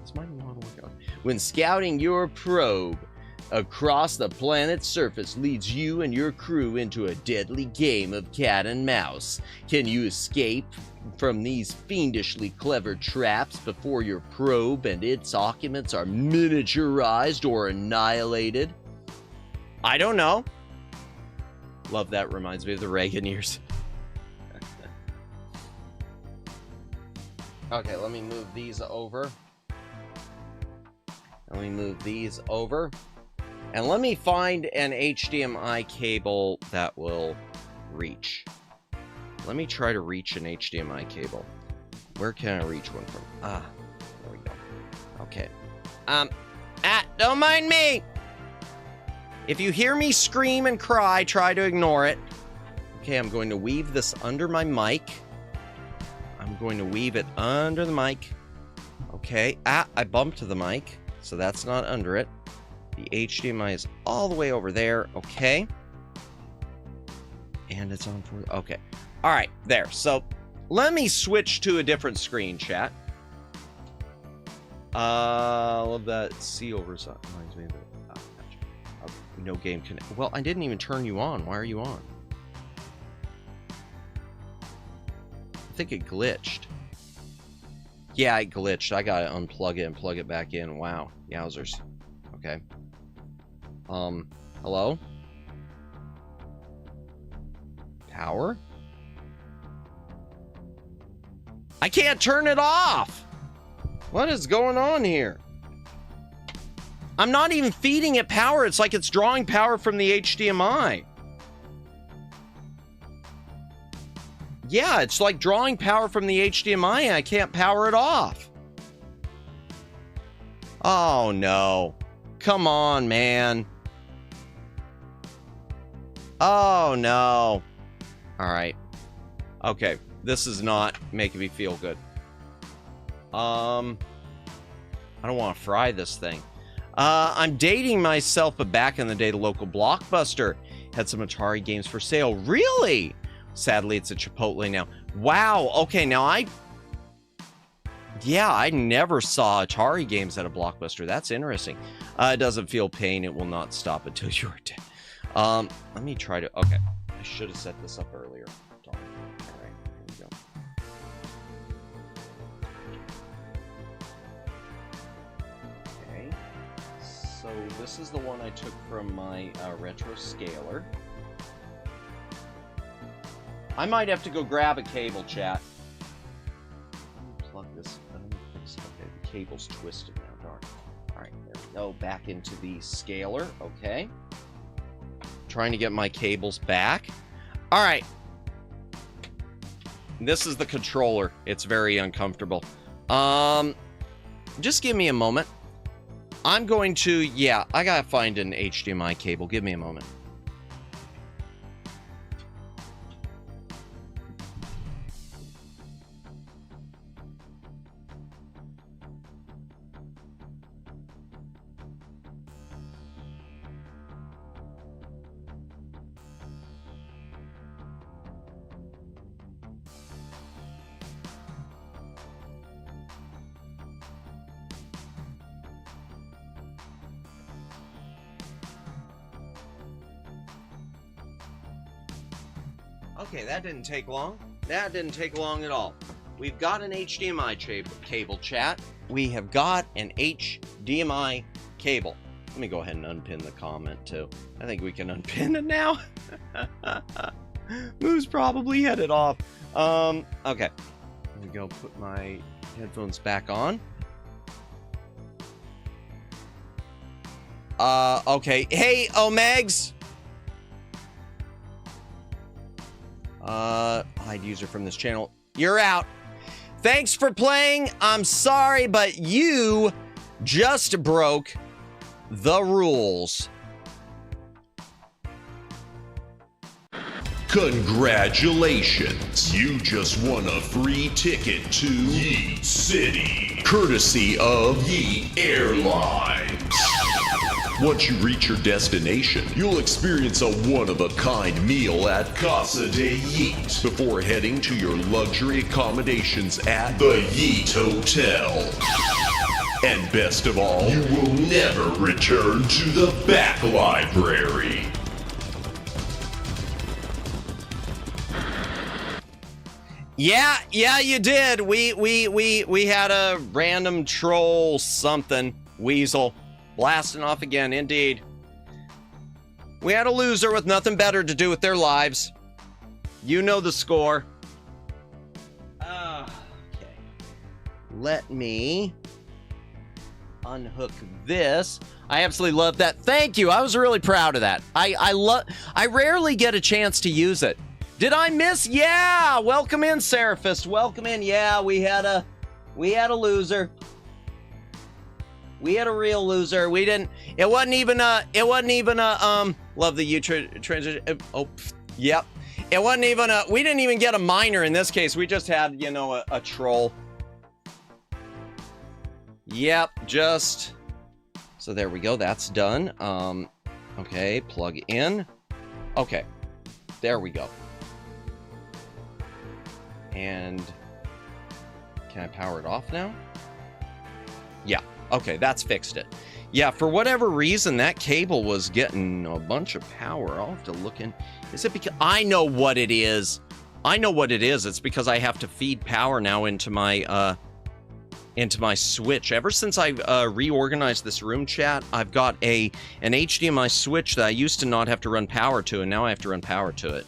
Speaker 2: is my model going? When scouting your probe across the planet's surface leads you and your crew into a deadly game of cat and mouse. Can you escape from these fiendishly clever traps before your probe and its occupants are miniaturized or annihilated? I don't know. Love that. Reminds me of the Reagan years. Okay, let me move these over. Let me move these over. And let me find an HDMI cable that will reach. Let me try to reach an HDMI cable. Where can I reach one from? Ah, there we go. Okay. Don't mind me! If you hear me scream and cry, try to ignore it. Okay, I'm going to weave this under my mic. I'm going to weave it under the mic. Okay, I bumped the mic, so that's not under it. The HDMI is all the way over there, okay. And it's on for, okay. All right, there. So let me switch to a different screen, chat. Love that C over sign. Reminds me of it. No game connect. Well, I didn't even turn you on. Why are you on? I think it glitched. Yeah, it glitched. I gotta unplug it and plug it back in. Wow. Yowzers. Okay. Hello? Power? I can't turn it off! What is going on here? I'm not even feeding it power. It's like it's drawing power from the HDMI. Yeah, it's like drawing power from the HDMI and I can't power it off. Oh, no. Come on, man. Oh, no. All right. Okay. This is not making me feel good. I don't want to fry this thing. I'm dating myself, but back in the day, the local Blockbuster had some Atari games for sale. Really? Sadly, it's a Chipotle now. Wow. Okay, now I never saw Atari games at a Blockbuster. That's interesting. It doesn't feel pain. It will not stop until you're dead. Let me try to... Okay. I should have set this up earlier. Darn. All right. Here we go. So this is the one I took from my retro scaler. I might have to go grab a cable, chat. Plug this. Okay, the cable's twisted now, darn. Alright, there we go. Back into the scaler. Okay. Trying to get my cables back. Alright. This is the controller. It's very uncomfortable. Just give me a moment. I'm going to, yeah, I gotta find an HDMI cable. Give me a moment. Okay, that didn't take long. That didn't take long at all. We've got an HDMI cable, chat. we have got an HDMI cable. Let me go ahead and unpin the comment too. I think we can unpin it now. Moo's probably headed off. Okay. Here we go. Put my headphones back on. Okay. Hey, Omegs! Hide user from this channel. You're out. Thanks for playing. I'm sorry, but you just broke the rules.
Speaker 1: Congratulations! You just won a free ticket to Yeet City, courtesy of Yeet Airlines. Once you reach your destination, you'll experience a one-of-a-kind meal at Casa de Yeet before heading to your luxury accommodations at the Yeet Hotel. And best of all, you will never return to the back library.
Speaker 2: Yeah, you did. We had a random troll something weasel blasting off again, indeed. We had a loser with nothing better to do with their lives. You know the score. Okay. Let me unhook this. I absolutely love that. Thank you. I was really proud of that. I rarely get a chance to use it. Did I miss? Yeah. Welcome in, Seraphist. Welcome in. Yeah, we had a loser. We had a real loser. We didn't. It wasn't even a. Love the transition. Oh, yep. It wasn't even a. We didn't even get a minor in this case. We just had, you know, a troll. Yep. Just. So there we go. That's done. Okay. Plug in. Okay. There we go. And can I power it off now? Yeah. Okay, that's fixed it. Yeah, for whatever reason, that cable was getting a bunch of power. I'll have to look in. Is it because I know what it is? I know what it is. It's because I have to feed power now into my switch. Ever since I reorganized this room chat, I've got an HDMI switch that I used to not have to run power to, and now I have to run power to it.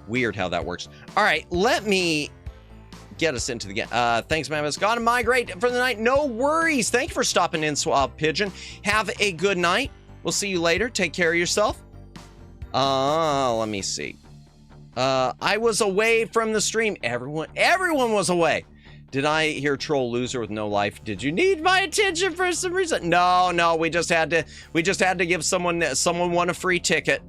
Speaker 2: Weird how that works. All right, let me get us into the game. Thanks, man. It's gotta migrate for the night. No worries. Thank you for stopping in, Swab Pigeon. Have a good night. We'll see you later. Take care of yourself. Let me see. I was away from the stream. Everyone was away. Did I hear troll loser with no life? Did you need my attention for some reason? No, we just had to give someone won a free ticket.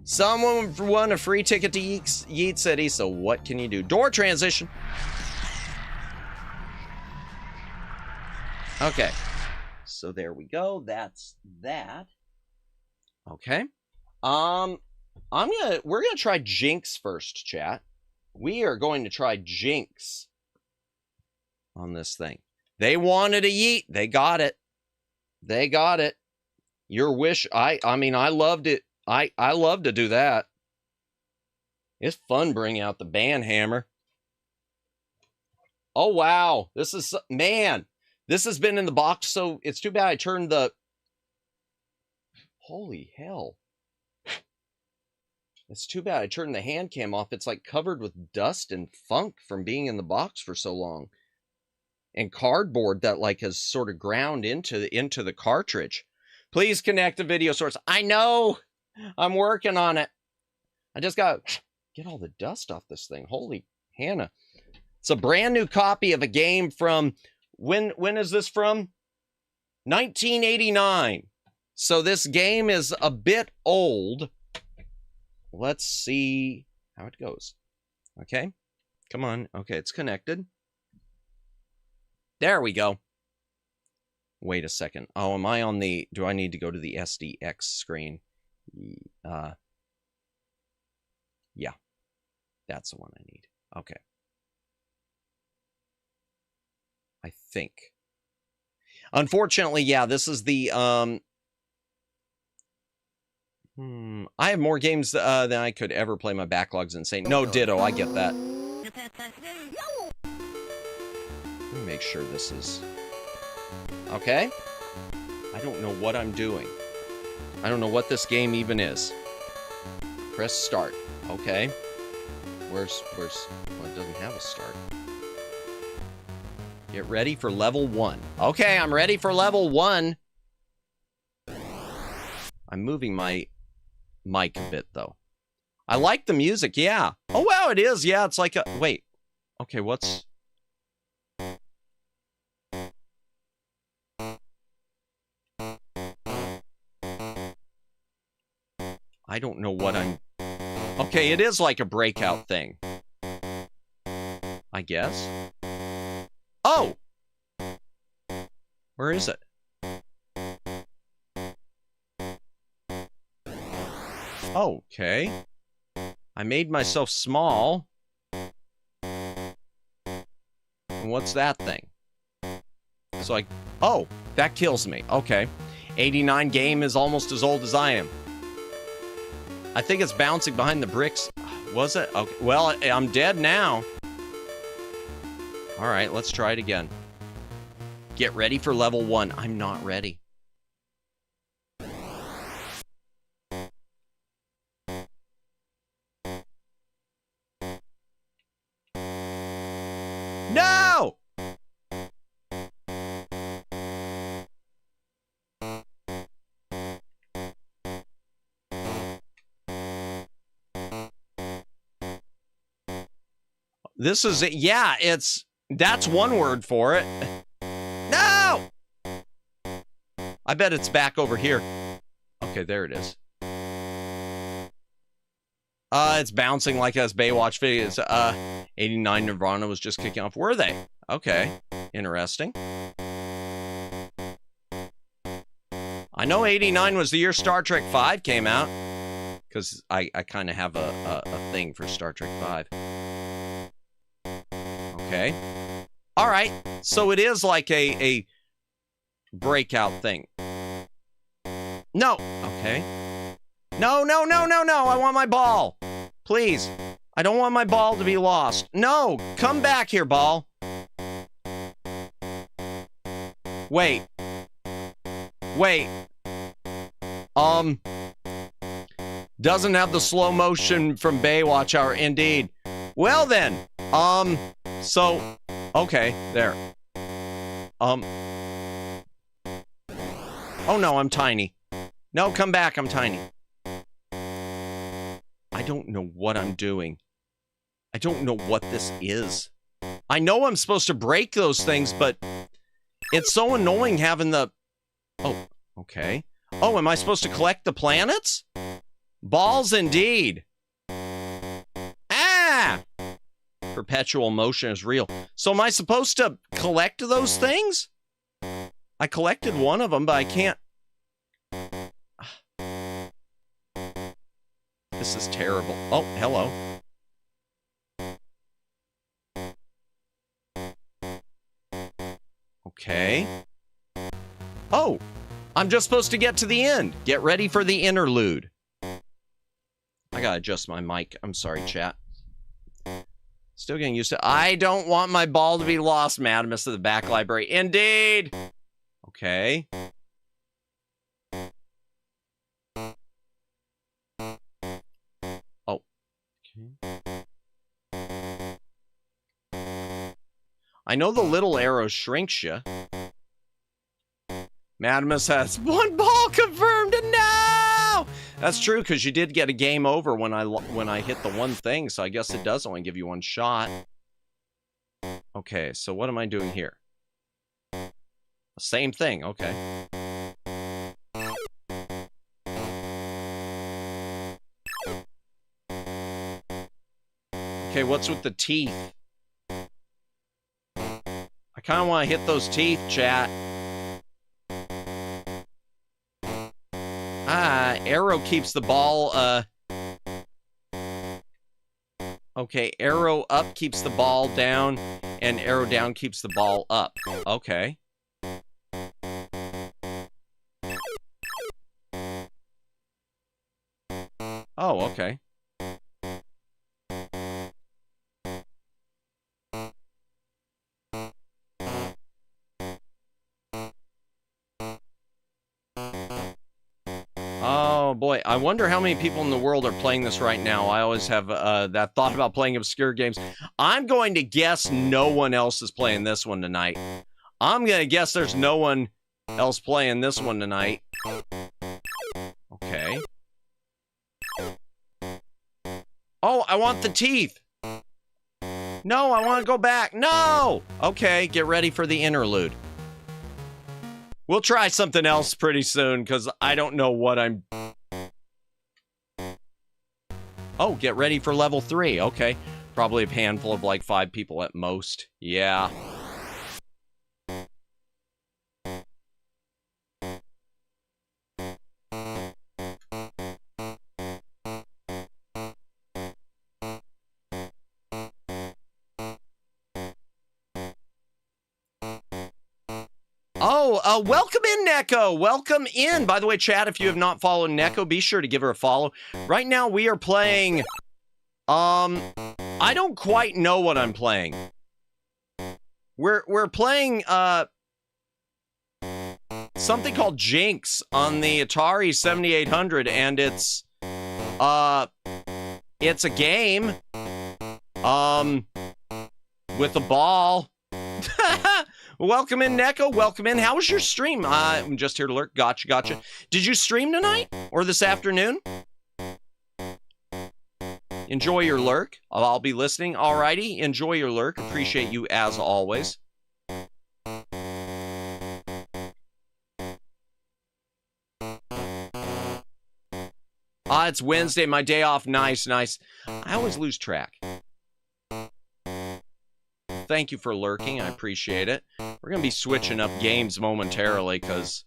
Speaker 2: Someone won a free ticket to Yeet City, so what can you do? Door transition. Okay, so there we go. That's that. Okay. We're gonna try Jinks first, chat. We are going to try Jinks on this thing. They wanted a Yeet. They got it. They got it. Your wish. I mean, I loved it. I love to do that. It's fun bringing out the band hammer. Oh, wow. This is, man, this has been in the box, so it's too bad I turned the, holy hell. It's too bad I turned the hand cam off. It's like covered with dust and funk from being in the box for so long. And cardboard that like has sort of ground into the cartridge. Please connect the video source. I know. I'm working on it. I just got to get all the dust off this thing. Holy Hannah. It's a brand new copy of a game from, when is this from? 1989. So this game is a bit old. Let's see how it goes. Okay. Come on. Okay, it's connected. There we go. Wait a second. Oh, am I on the, do I need to go to the SDX screen? Yeah, that's the one I need. Okay. I think. Unfortunately, yeah, this is the, I have more games than I could ever play. My backlog's insane. No, ditto, I get that. Let me make sure this is... Okay. I don't know what I'm doing. I don't know what this game even is. Press start. Okay. Where's... Well, it doesn't have a start. Get ready for level 1. Okay, I'm ready for level 1. I'm moving my mic a bit, though. I like the music, yeah. Oh, wow, it is. Yeah, it's like a... Wait. Okay, what's... I don't know what I'm... Okay, it is like a breakout thing. I guess. Oh! Where is it? Okay. I made myself small. And what's that thing? So I... Oh, that kills me. Okay. 89 game is almost as old as I am. I think it's bouncing behind the bricks. Was it? Okay. Well, I'm dead now. All right, let's try it again. Get ready for level 1. I'm not ready. No! This is it. Yeah, it's... That's one word for it. No! I bet it's back over here. Okay, there it is. It's bouncing like us Baywatch videos. 89 Nirvana was just kicking off. Were they? Okay. Interesting. I know 89 was the year Star Trek 5 came out. Because I kind of have a thing for Star Trek 5. Okay. All right. So it is like a breakout thing. No. Okay. No, no, no, no, no. I want my ball. Please. I don't want my ball to be lost. No. Come back here, ball. Wait. Wait. Doesn't have the slow motion from Baywatch Hour. Indeed. Well then. So, okay, there. Oh no, I'm tiny. No, come back, I'm tiny. I don't know what I'm doing. I don't know what this is. I know I'm supposed to break those things, but it's so annoying having the... Oh, okay. Oh, am I supposed to collect the planets? Balls indeed. Ah! Perpetual motion is real. So am I supposed to collect those things? I collected one of them, but I can't... This is terrible. Oh, hello. Okay. Oh, I'm just supposed to get to the end. Get ready for the interlude. I gotta adjust my mic. I'm sorry, chat. Still getting used to... I don't want my ball to be lost, Madamus of the back library. Indeed! Okay. Oh. Okay. I know the little arrow shrinks you. Madamus has one ball confirmed, and no! That's true, because you did get a game over when I hit the one thing, so I guess it does only give you one shot. Okay, so what am I doing here? Same thing, okay. Okay, what's with the teeth? I kind of want to hit those teeth, chat. Arrow keeps the ball, okay, arrow up keeps the ball down, and arrow down keeps the ball up. Okay. Oh, okay. Oh boy, I wonder how many people in the world are playing this right now. I always have that thought about playing obscure games. I'm going to guess no one else is playing this one tonight. I'm going to guess there's no one else playing this one tonight. Okay. Oh, I want the teeth. No, I want to go back. No! Okay, get ready for the interlude. We'll try something else pretty soon, because I don't know what I'm... Oh, get ready for level 3. Okay. Probably a handful of like 5 people at most. Yeah. Oh, welcome in, Neko. Welcome in. By the way, chat, if you have not followed Neko, be sure to give her a follow. Right now, we are playing... I don't quite know what I'm playing. We're playing, something called Jinks on the Atari 7800, and it's a game, with a ball. Welcome in, Neko. Welcome in. How was your stream? I'm just here to lurk. Gotcha. Did you stream tonight or this afternoon? Enjoy your lurk. I'll be listening. Alrighty. Enjoy your lurk. Appreciate you as always. It's Wednesday. My day off. Nice. I always lose track. Thank you for lurking. I appreciate it. We're going to be switching up games momentarily because...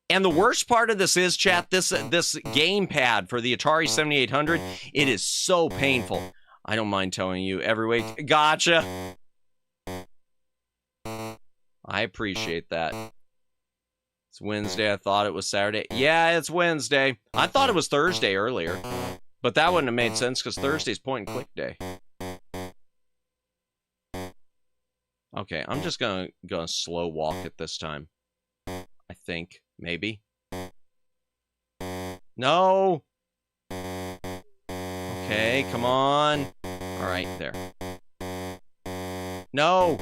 Speaker 2: And the worst part of this is, chat, this gamepad for the Atari 7800, it is so painful. I don't mind telling you every week. Gotcha. I appreciate that. It's Wednesday. I thought it was Saturday. Yeah, it's Wednesday. I thought it was Thursday earlier. But that wouldn't have made sense because Thursday's point and click day. Okay, I'm just gonna slow walk it this time. I think. Maybe. No! Okay, come on. Alright, there. No!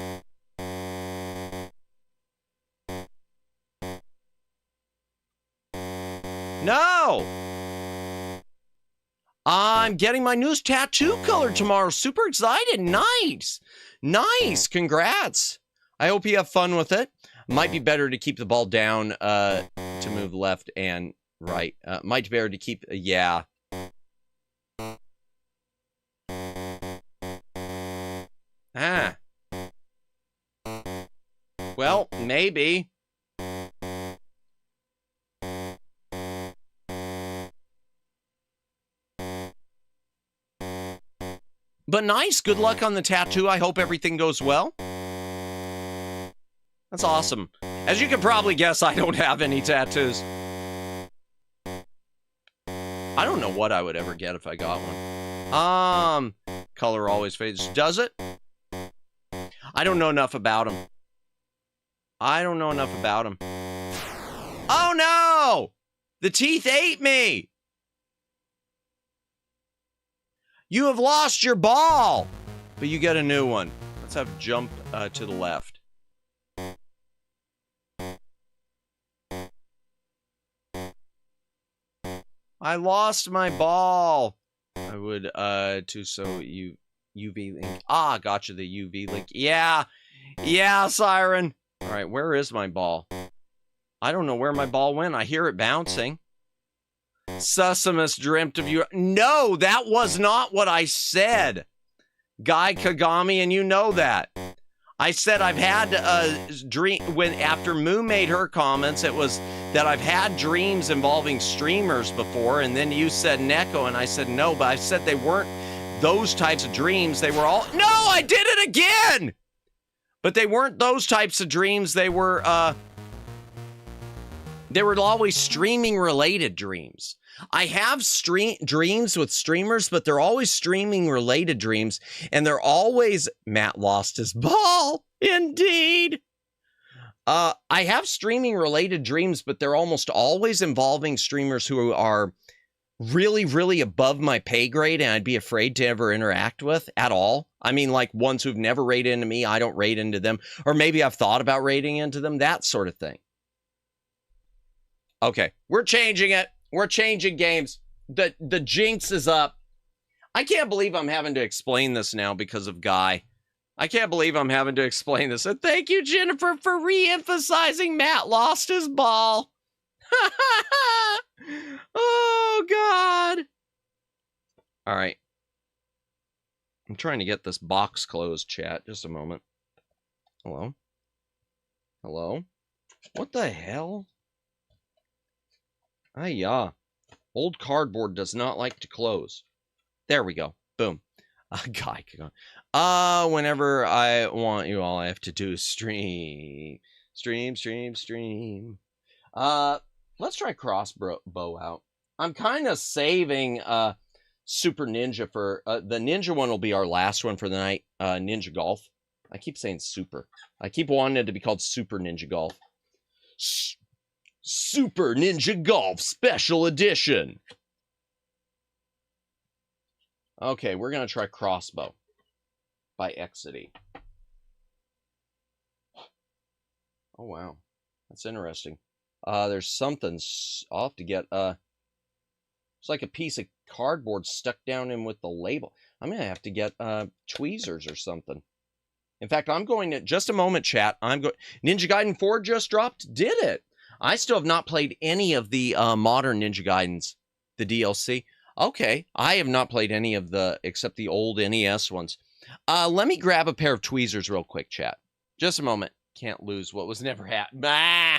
Speaker 2: No! I'm getting my new tattoo color tomorrow. Super excited. Nice. Congrats. I hope you have fun with it. Might be better to keep the ball down to move left and right. Might be better to keep... yeah. Well, maybe. But nice. Good luck on the tattoo. I hope everything goes well. That's awesome. As you can probably guess, I don't have any tattoos. I don't know what I would ever get if I got one. Color always fades. Does it? I don't know enough about him. Oh no! The teeth ate me! You have lost your ball! But you get a new one. Let's have jump to the left. I lost my ball. I would, UV link. Ah, gotcha, the UV link. Yeah, Siren. All right, where is my ball? I don't know where my ball went. I hear it bouncing. Sussimus dreamt of you. No, that was not what I said. Guy Kagami, and you know that. I said I've had a dream after Moo made her comments. It was that I've had dreams involving streamers before, and then you said Neko, and I said no, but I said they weren't those types of dreams. They were all... No, I did it again! But they weren't those types of dreams. They were always streaming-related dreams. I have dreams with streamers, but they're always streaming-related dreams, and they're always... Matt lost his ball. Indeed. I have streaming related dreams, but they're almost always involving streamers who are really, really above my pay grade and I'd be afraid to ever interact with at all. I mean, like ones who've never raided into me, I don't raid into them, or maybe I've thought about raiding into them, that sort of thing. Okay, we're changing it. We're changing games. The Jinx is up. I can't believe I'm having to explain this now because of Guy. I can't believe I'm having to explain this. And thank you, Jennifer, for re-emphasizing Matt lost his ball. Oh, God. All right. I'm trying to get this box closed, chat. Just a moment. Hello? Hello? What the hell? Yeah. Old cardboard does not like to close. There we go. Boom. Guy. Whenever I want you all, I have to do stream. Stream. Let's try Crossbow out. I'm kind of saving Super Ninja for the Ninja one will be our last one for the night. Ninja Golf. I keep saying Super. I keep wanting it to be called Super Ninja Golf. Super Ninja Golf Special Edition. Okay, we're gonna try Crossbow by Exidy. Oh wow, that's interesting. There's something I'll have to get. It's like a piece of cardboard stuck down in with the label. I'm gonna have to get tweezers or something. In fact, I'm going to just a moment, chat. Ninja Gaiden 4 just dropped. Did it? I still have not played any of the modern Ninja Gaidens, the DLC. Okay, I have not played any of except the old NES ones. Let me grab a pair of tweezers real quick, chat. Just a moment. Can't lose what was never happened. Bah!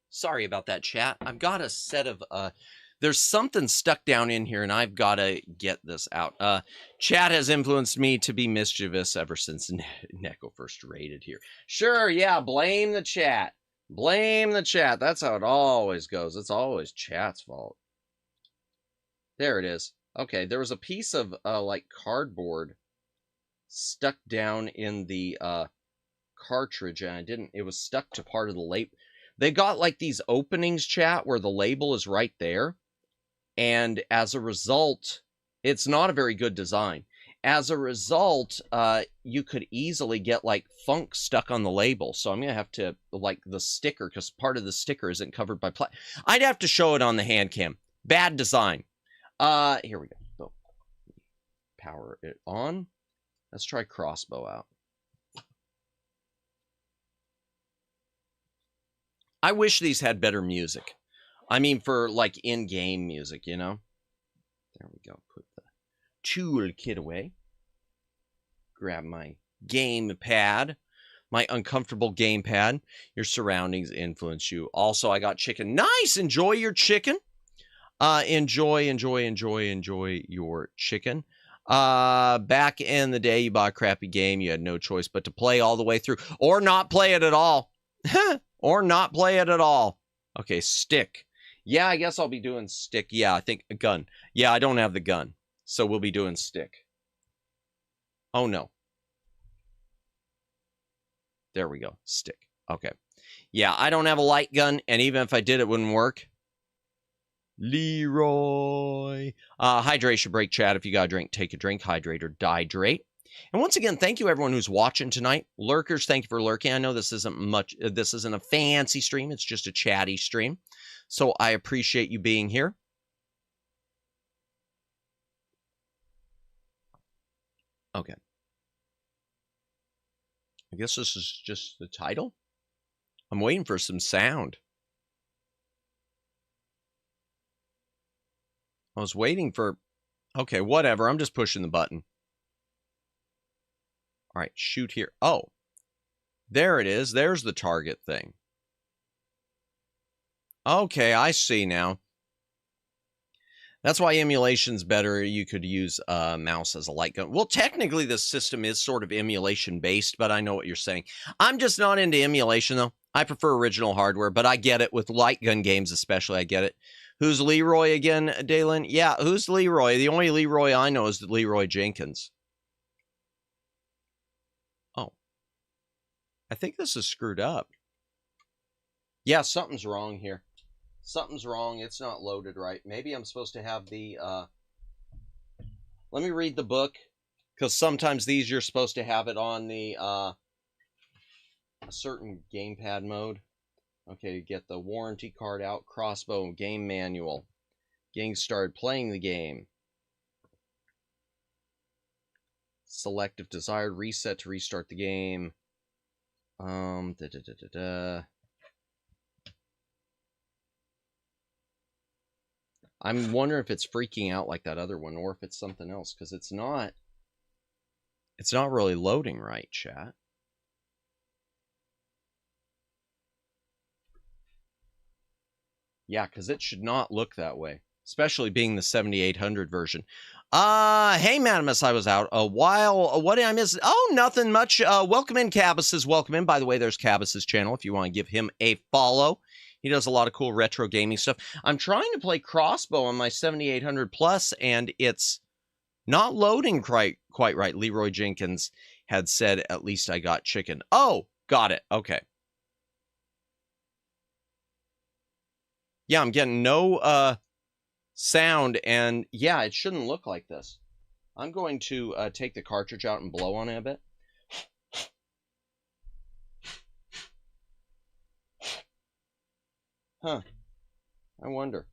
Speaker 2: Sorry about that, chat. I've got a set of, there's something stuck down in here, and I've got to get this out. Chat has influenced me to be mischievous ever since Neko first raided here. Sure, yeah, blame the chat. Blame the chat. That's how it always goes. It's always chat's fault. There it is. Okay, there was a piece of, like, cardboard stuck down in the, cartridge, and it was stuck to part of the label. They got like these openings, chat, where the label is right there. And as a result, it's not a very good design. As a result, you could easily get like funk stuck on the label. So I'm going to have to like the sticker, because part of the sticker isn't covered by plastic. I'd have to show it on the Handcam. Bad design. Here we go. Boom. Power it on. Let's try Crossbow out. I wish these had better music. I mean, for like in-game music, you know? There we go. Put the toolkit away. Grab my game pad. My uncomfortable game pad. Your surroundings influence you. Also, I got chicken. Nice! Enjoy your chicken. Enjoy your chicken. Back in the day, you bought a crappy game. You had no choice but to play all the way through. Or not play it at all. Or not play it at all. Okay, stick. Yeah, I guess I'll be doing stick. Yeah, I think a gun. Yeah, I don't have the gun. So we'll be doing stick. Oh, no. There we go. Stick. Okay. Yeah, I don't have a light gun, and even if I did, it wouldn't work. Leroy. Hydration break, chat. If you got a drink, take a drink. Hydrate or dihydrate. And once again, thank you everyone who's watching tonight. Lurkers, thank you for lurking. I know this isn't a fancy stream. It's just a chatty stream. So I appreciate you being here. Okay. I guess this is just the title. I'm waiting for some sound. I was waiting for... Okay, whatever. I'm just pushing the button. All right, shoot here. Oh, there it is. There's the target thing. Okay, I see now. That's why emulation's better. You could use a mouse as a light gun. Well, technically, this system is sort of emulation-based, but I know what you're saying. I'm just not into emulation, though. I prefer original hardware, but I get it. With light gun games especially, I get it. Who's Leroy again, Dalen? Yeah, who's Leroy? The only Leroy I know is Leroy Jenkins. Oh. I think this is screwed up. Yeah, something's wrong here. Something's wrong. It's not loaded right. Maybe I'm supposed to have the... Let me read the book, because sometimes these you're supposed to have it on the a certain gamepad mode. Okay, get the warranty card out, Crossbow, game manual. Getting started playing the game. Select if desired, reset to restart the game. I'm wondering if it's freaking out like that other one, or if it's something else, because it's not really loading right, chat. Yeah, because it should not look that way, especially being the 7800 version. Hey, Madamus, I was out a while. What did I miss? Oh, nothing much. Welcome in, Cabas's. Welcome in. By the way, there's Cabas's channel if you want to give him a follow. He does a lot of cool retro gaming stuff. I'm trying to play Crossbow on my 7800 Plus, and it's not loading quite right. Leroy Jenkins had said, at least I got chicken. Oh, got it. Okay. Yeah, I'm getting no sound, and yeah, it shouldn't look like this. I'm going to take the cartridge out and blow on it a bit. Huh. I wonder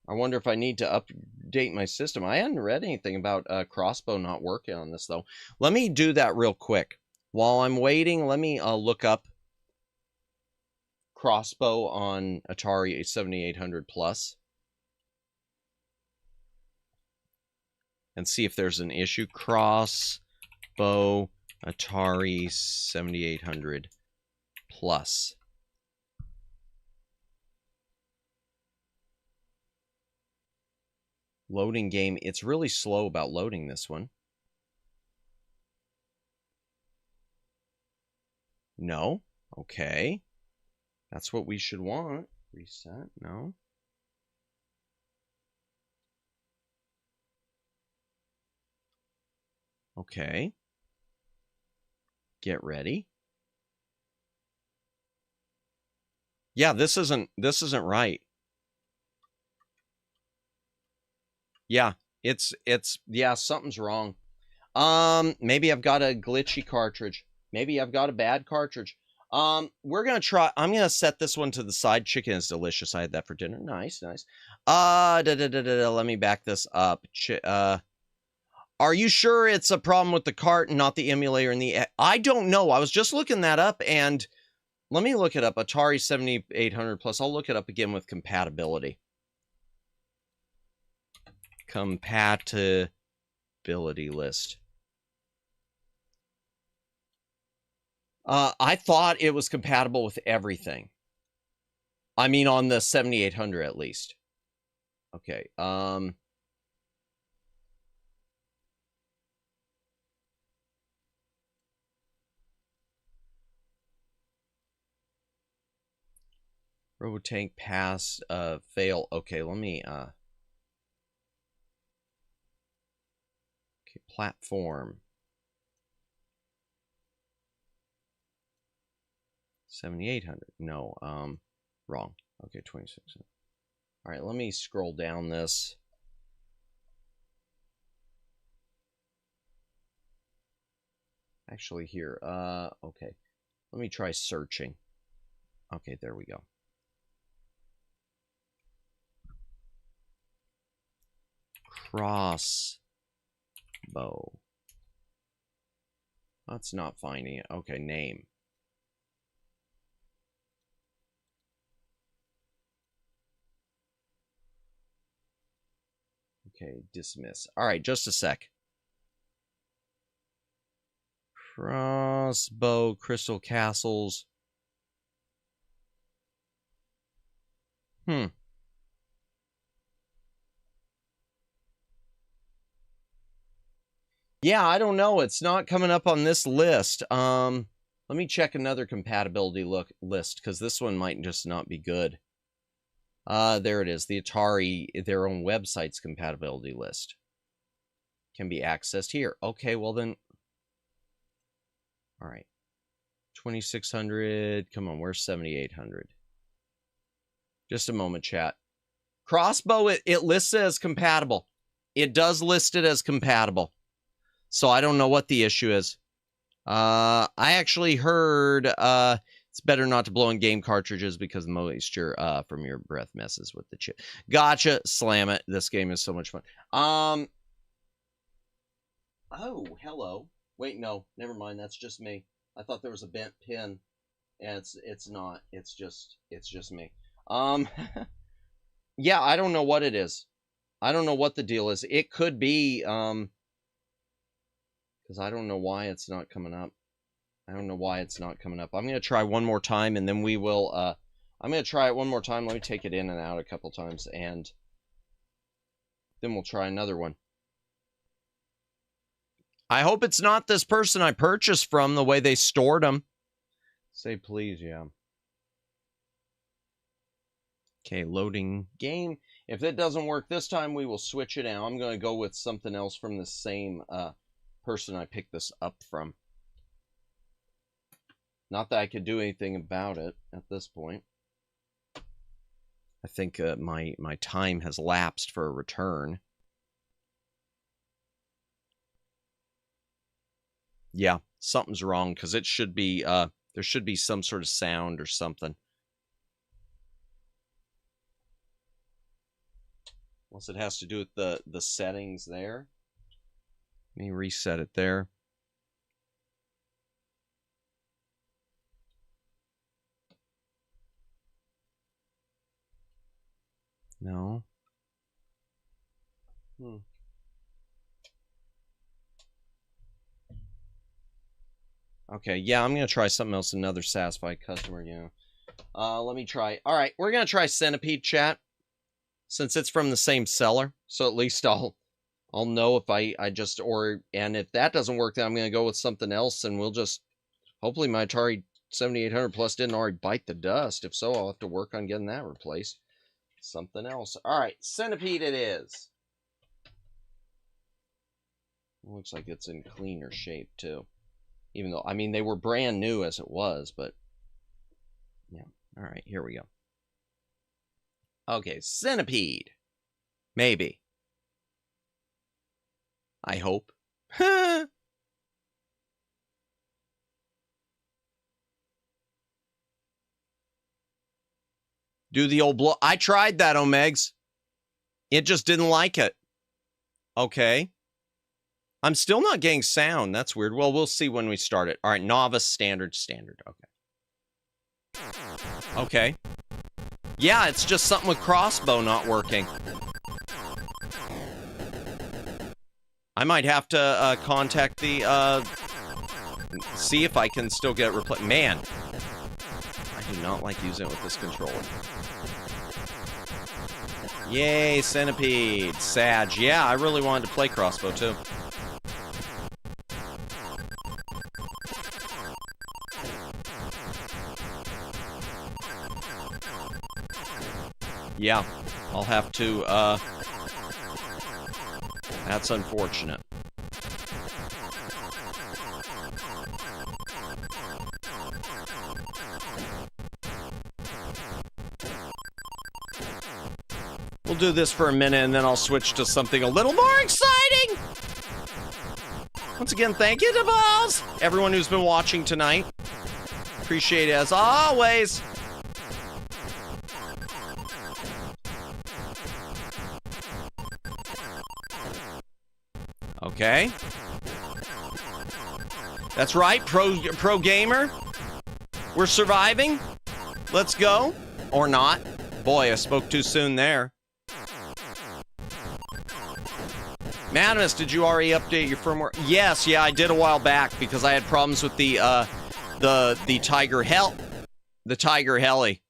Speaker 2: if I need to update my system. I hadn't read anything about Crossbow not working on this, though. Let me do that real quick. While I'm waiting, let me look up Crossbow on Atari 7800 Plus and see if there's an issue. Crossbow Atari 7800 Plus. Loading game. It's really slow about loading this one. No? Okay. That's what we should want. Reset? No. Okay. Get ready. Yeah, this isn't right. Yeah, yeah, something's wrong. Maybe I've got a glitchy cartridge. Maybe I've got a bad cartridge. We're gonna try. I'm gonna set this one to the side. Chicken is delicious. I had that for dinner. Nice, nice. Let me back this up. Are you sure it's a problem with the cart and not the emulator and the... I don't know. I was just looking that up, and let me look it up. Atari 7800 Plus. I'll look it up again with compatibility. Compatibility list. I thought it was compatible with everything. I mean, on the 7800 at least. Okay. Robotank pass, fail. Okay, let me, okay, platform. 7800. No, wrong. Okay, 2600. All right, let me scroll down this. Actually, here, okay. Let me try searching. Okay, there we go. Crossbow. That's not finding it. Okay, name. Okay, dismiss. All right, just a sec. Crossbow, Crystal Castles. Yeah, I don't know. It's not coming up on this list. Let me check another compatibility list, because this one might just not be good. There it is. The Atari, their own website's compatibility list can be accessed here. Okay, well then. All right. 2600. Come on, where's 7800? Just a moment, chat. Crossbow, it lists it as compatible. It does list it as compatible. So I don't know what the issue is. I actually heard it's better not to blow in game cartridges because the moisture from your breath messes with the chip. Gotcha. Slam it. This game is so much fun. Oh, hello. Wait, no. Never mind. That's just me. I thought there was a bent pin. And it's not. It's just me. Yeah, I don't know what it is. I don't know what the deal is. It could be because I don't know why it's not coming up. I don't know why it's not coming up. I'm going to try one more time, and then we will... I'm going to try it one more time. Let me take it in and out a couple times, and then we'll try another one. I hope it's not this person I purchased from, the way they stored them. Say please, yeah. Okay, loading game. If it doesn't work this time, we will switch it out. I'm going to go with something else from the same person I picked this up from. Not that I could do anything about it at this point. I think my time has lapsed for a return. Yeah, something's wrong because it should be there should be some sort of sound or something. Unless it has to do with the settings there. Let me reset it there. No. Okay, yeah, I'm going to try something else. Another satisfied customer, you know. Let me try. All right, we're going to try Centipede, chat. Since it's from the same seller. So at least I'll know if I just... And if that doesn't work, then I'm going to go with something else. And we'll just... Hopefully my Atari 7800 Plus didn't already bite the dust. If so, I'll have to work on getting that replaced. Something else. All right, Centipede it is. Looks like it's in cleaner shape, too. Even though, I mean, they were brand new as it was, but... Yeah, all right, here we go. Okay, Centipede. Maybe. I hope. Do the old blow. I tried that, Omegs. It just didn't like it. Okay. I'm still not getting sound. That's weird. Well, we'll see when we start it. All right, novice, standard. Okay. Okay. Yeah, it's just something with Crossbow not working. I might have to contact the... see if I can still get it replaced. Man, I do not like using it with this controller. Yay, Centipede. Sag. Yeah, I really wanted to play Crossbow, too. Yeah, I'll have to, that's unfortunate. We'll do this for a minute, and then I'll switch to something a little more exciting! Once again, thank you to Balls! Everyone who's been watching tonight. Appreciate it as always. Okay. That's right, pro gamer. We're surviving. Let's go. Or not. Boy, I spoke too soon there. Madness, did you already update your firmware? Yes, yeah, I did a while back because I had problems with the Tiger Heli.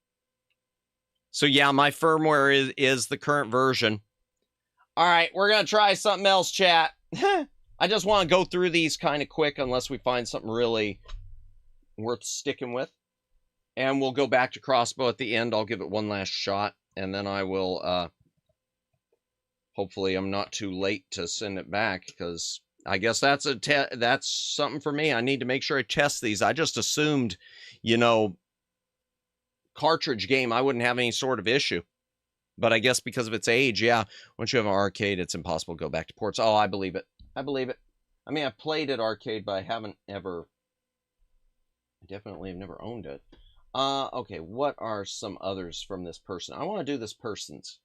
Speaker 2: So yeah, my firmware is the current version. All right, we're gonna try something else, chat. I just want to go through these kind of quick unless we find something really worth sticking with. And we'll go back to Crossbow at the end. I'll give it one last shot. and then I will, hopefully I'm not too late to send it back, because I guess that's that's something for me. I need to make sure I test these. I just assumed, you know, cartridge game, I wouldn't have any sort of issue. But I guess because of its age, yeah, once you have an arcade, it's impossible to go back to ports. Oh, I believe it. I believe it. I mean, I've played at arcade, but I haven't ever... I definitely have never owned it. Okay, what are some others from this person? I want to do this person's.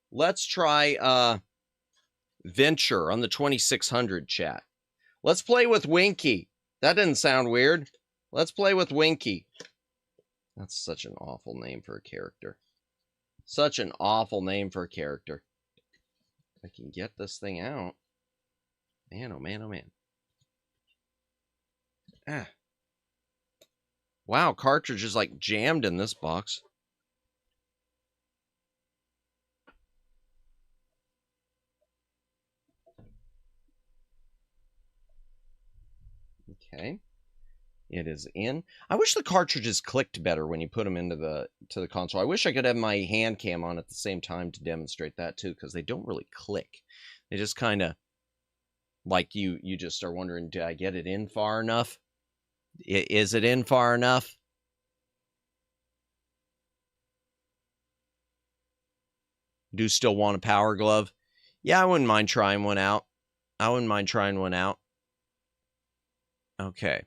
Speaker 2: Let's try Venture on the 2600 chat. Let's play with Winky. That didn't sound weird. Let's play with Winky. That's such an awful name for a character. Such an awful name for a character. If I can get this thing out. Man, oh man, oh man. Ah. Wow, cartridge is like jammed in this box. Okay. It is in. I wish the cartridges clicked better when you put them into the console. I wish I could have my hand cam on at the same time to demonstrate that too, because they don't really click. They just kind of, like you just are wondering, did I get it in far enough? Is it in far enough? Do still want a power glove? Yeah, I wouldn't mind trying one out. I wouldn't mind trying one out. Okay.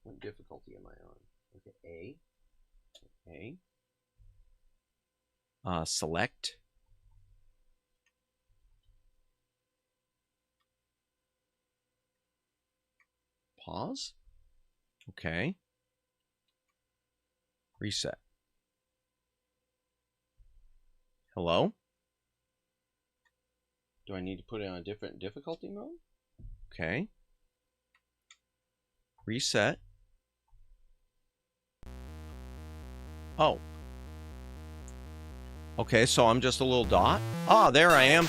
Speaker 2: What difficulty am I on? Okay, A. Okay. Select. Pause. Okay. Reset. Hello? Do I need to put it on a different difficulty mode? Okay. Reset. Oh. Okay, so I'm just a little dot. Oh, there I am.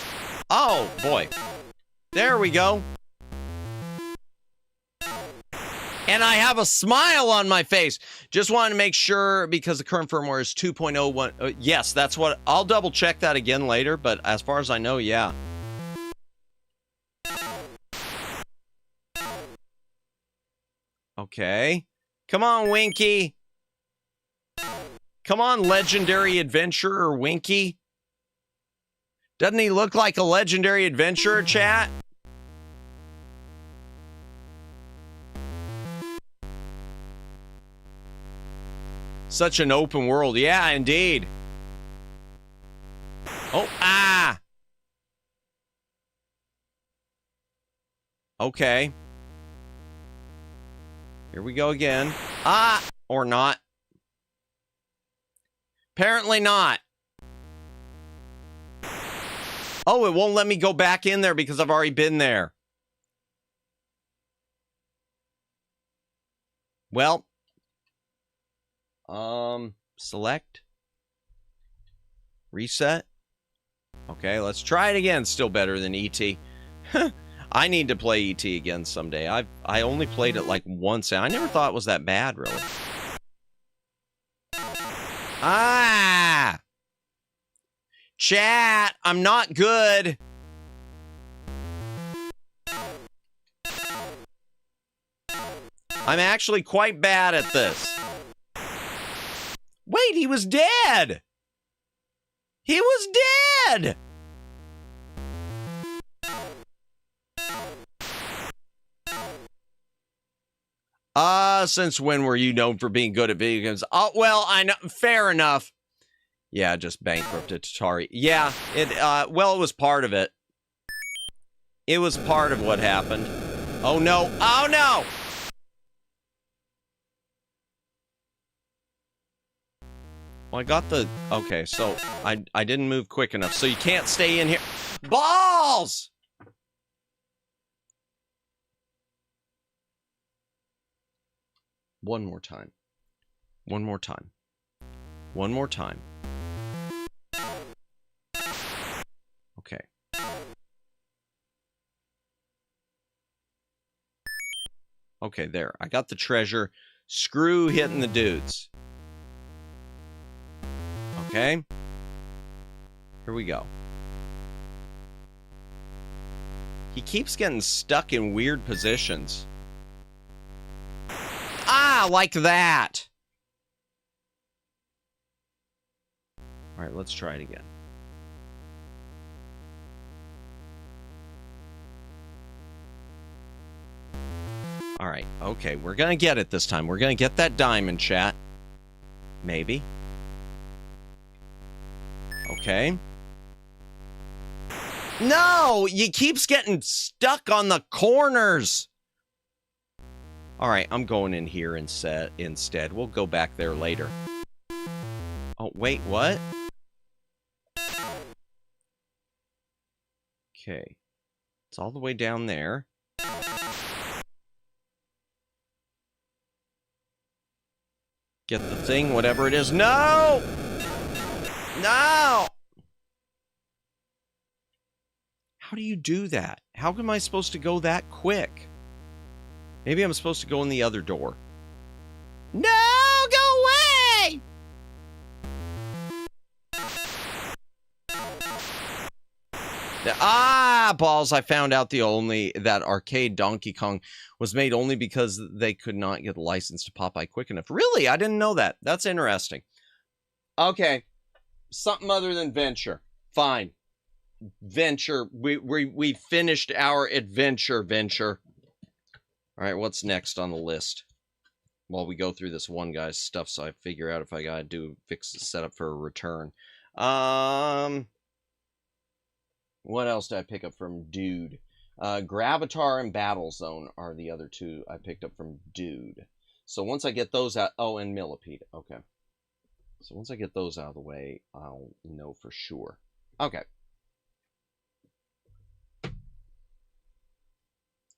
Speaker 2: Oh, boy. There we go. And I have a smile on my face. Just wanted to make sure, because the current firmware is 2.01. Yes, that's what... I'll double check that again later, but as far as I know, yeah. Okay. Come on, Winky. Come on, legendary adventurer Winky. Doesn't he look like a legendary adventurer, chat? Such an open world. Yeah, indeed. Oh, ah! Okay. Here we go again. Ah! Or not. Apparently not. Oh, it won't let me go back in there because I've already been there. Well. Select. Reset. Okay, let's try it again. Still better than E.T. I need to play E.T. again someday. I only played it like once, and I never thought it was that bad, really. Ah! Chat, I'm not good. I'm actually quite bad at this. Wait, he was dead! He was dead! Since when were you known for being good at video games? Oh, well, I know. Fair enough. Yeah, just bankrupted Atari. Yeah, well, it was part of it. It was part of what happened. Oh, no. Oh, no! Well, I got the... Okay, so I didn't move quick enough, so you can't stay in here. Balls! One more time. One more time. One more time. Okay. Okay, there. I got the treasure. Screw hitting the dudes. Okay. Here we go. He keeps getting stuck in weird positions. Ah, like that. All right, let's try it again. All right, okay, we're gonna get it this time. We're gonna get that diamond, chat. Maybe. Okay. No, he keeps getting stuck on the corners. All right, I'm going in here instead. We'll go back there later. Oh, wait, what? Okay. It's all the way down there. Get the thing, whatever it is. No! No! How do you do that? How am I supposed to go that quick? Maybe I'm supposed to go in the other door. No! Go away! Ah, balls. I found out that arcade Donkey Kong was made only because they could not get the license to Popeye quick enough. Really? I didn't know that. That's interesting. Okay. Something other than Venture. Fine. Venture. We finished our adventure, Venture. All right, what's next on the list? While we go through this one guy's stuff, so I figure out if I gotta fix the setup for a return. What else did I pick up from Dude? Gravitar and Battlezone are the other two I picked up from Dude. So once I get those out... Oh, and Millipede. Okay. So once I get those out of the way, I'll know for sure. Okay.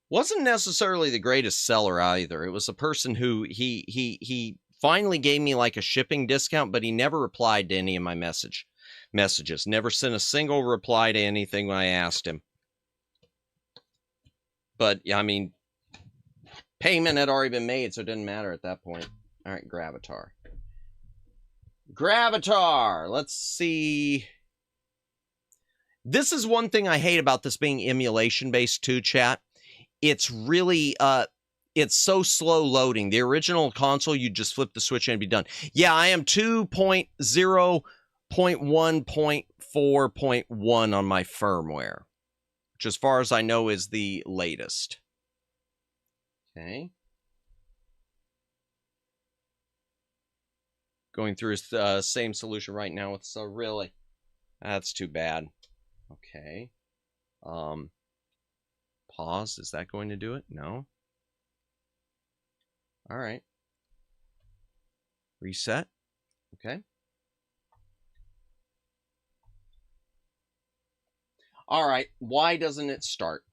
Speaker 2: Wasn't necessarily the greatest seller either. It was a person who... He finally gave me like a shipping discount, but he never replied to any of my messages. Never sent a single reply to anything when I asked him. But, I mean, payment had already been made, so it didn't matter at that point. All right, Gravitar. Gravitar! Let's see. This is one thing I hate about this being emulation-based too, chat. It's really, it's so slow loading. The original console, you just flip the switch and be done. Yeah, I am 2.0.1.4.1 on my firmware, which as far as I know is the latest. Okay. Going through the same solution right now with, so really, that's too bad. Okay. Pause, is that going to do it? No. All right. Reset. Okay. All right, why doesn't it start?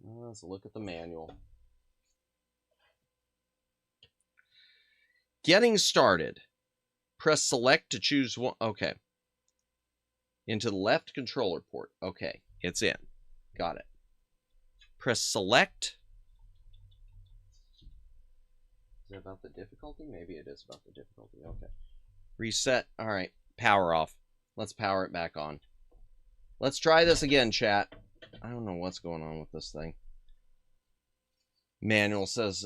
Speaker 2: Let's look at the manual. Getting started. Press select to choose one. Okay. Into the left controller port. Okay, it's in. Got it. Press select. Is it about the difficulty? Maybe it is about the difficulty. Okay. Reset. All right. Power off. Let's power it back on. Let's try this again, chat. I don't know what's going on with this thing. Manual says,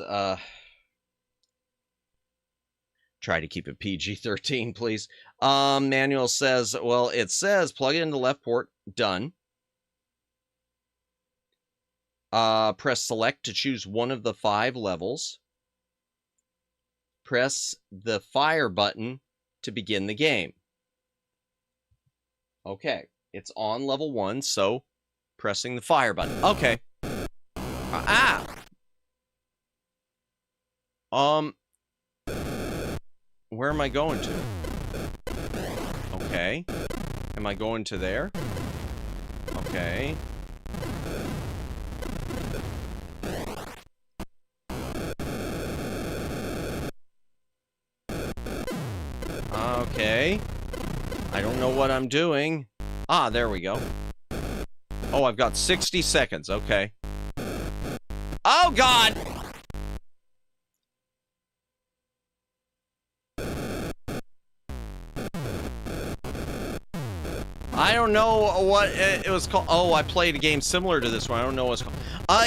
Speaker 2: try to keep it PG-13, please. Manual says, well, it says plug it into left port. Done. Press select to choose one of the 5 levels. Press the fire button to begin the game. Okay, it's on level 1, so pressing the fire button. Okay. Where am I going to? Okay. Am I going to there? Okay. Okay. I don't know what I'm doing. Ah, there we go. Oh, I've got 60 seconds. Okay. Oh, God! I don't know what it was called. Oh, I played a game similar to this one. I don't know what it's called.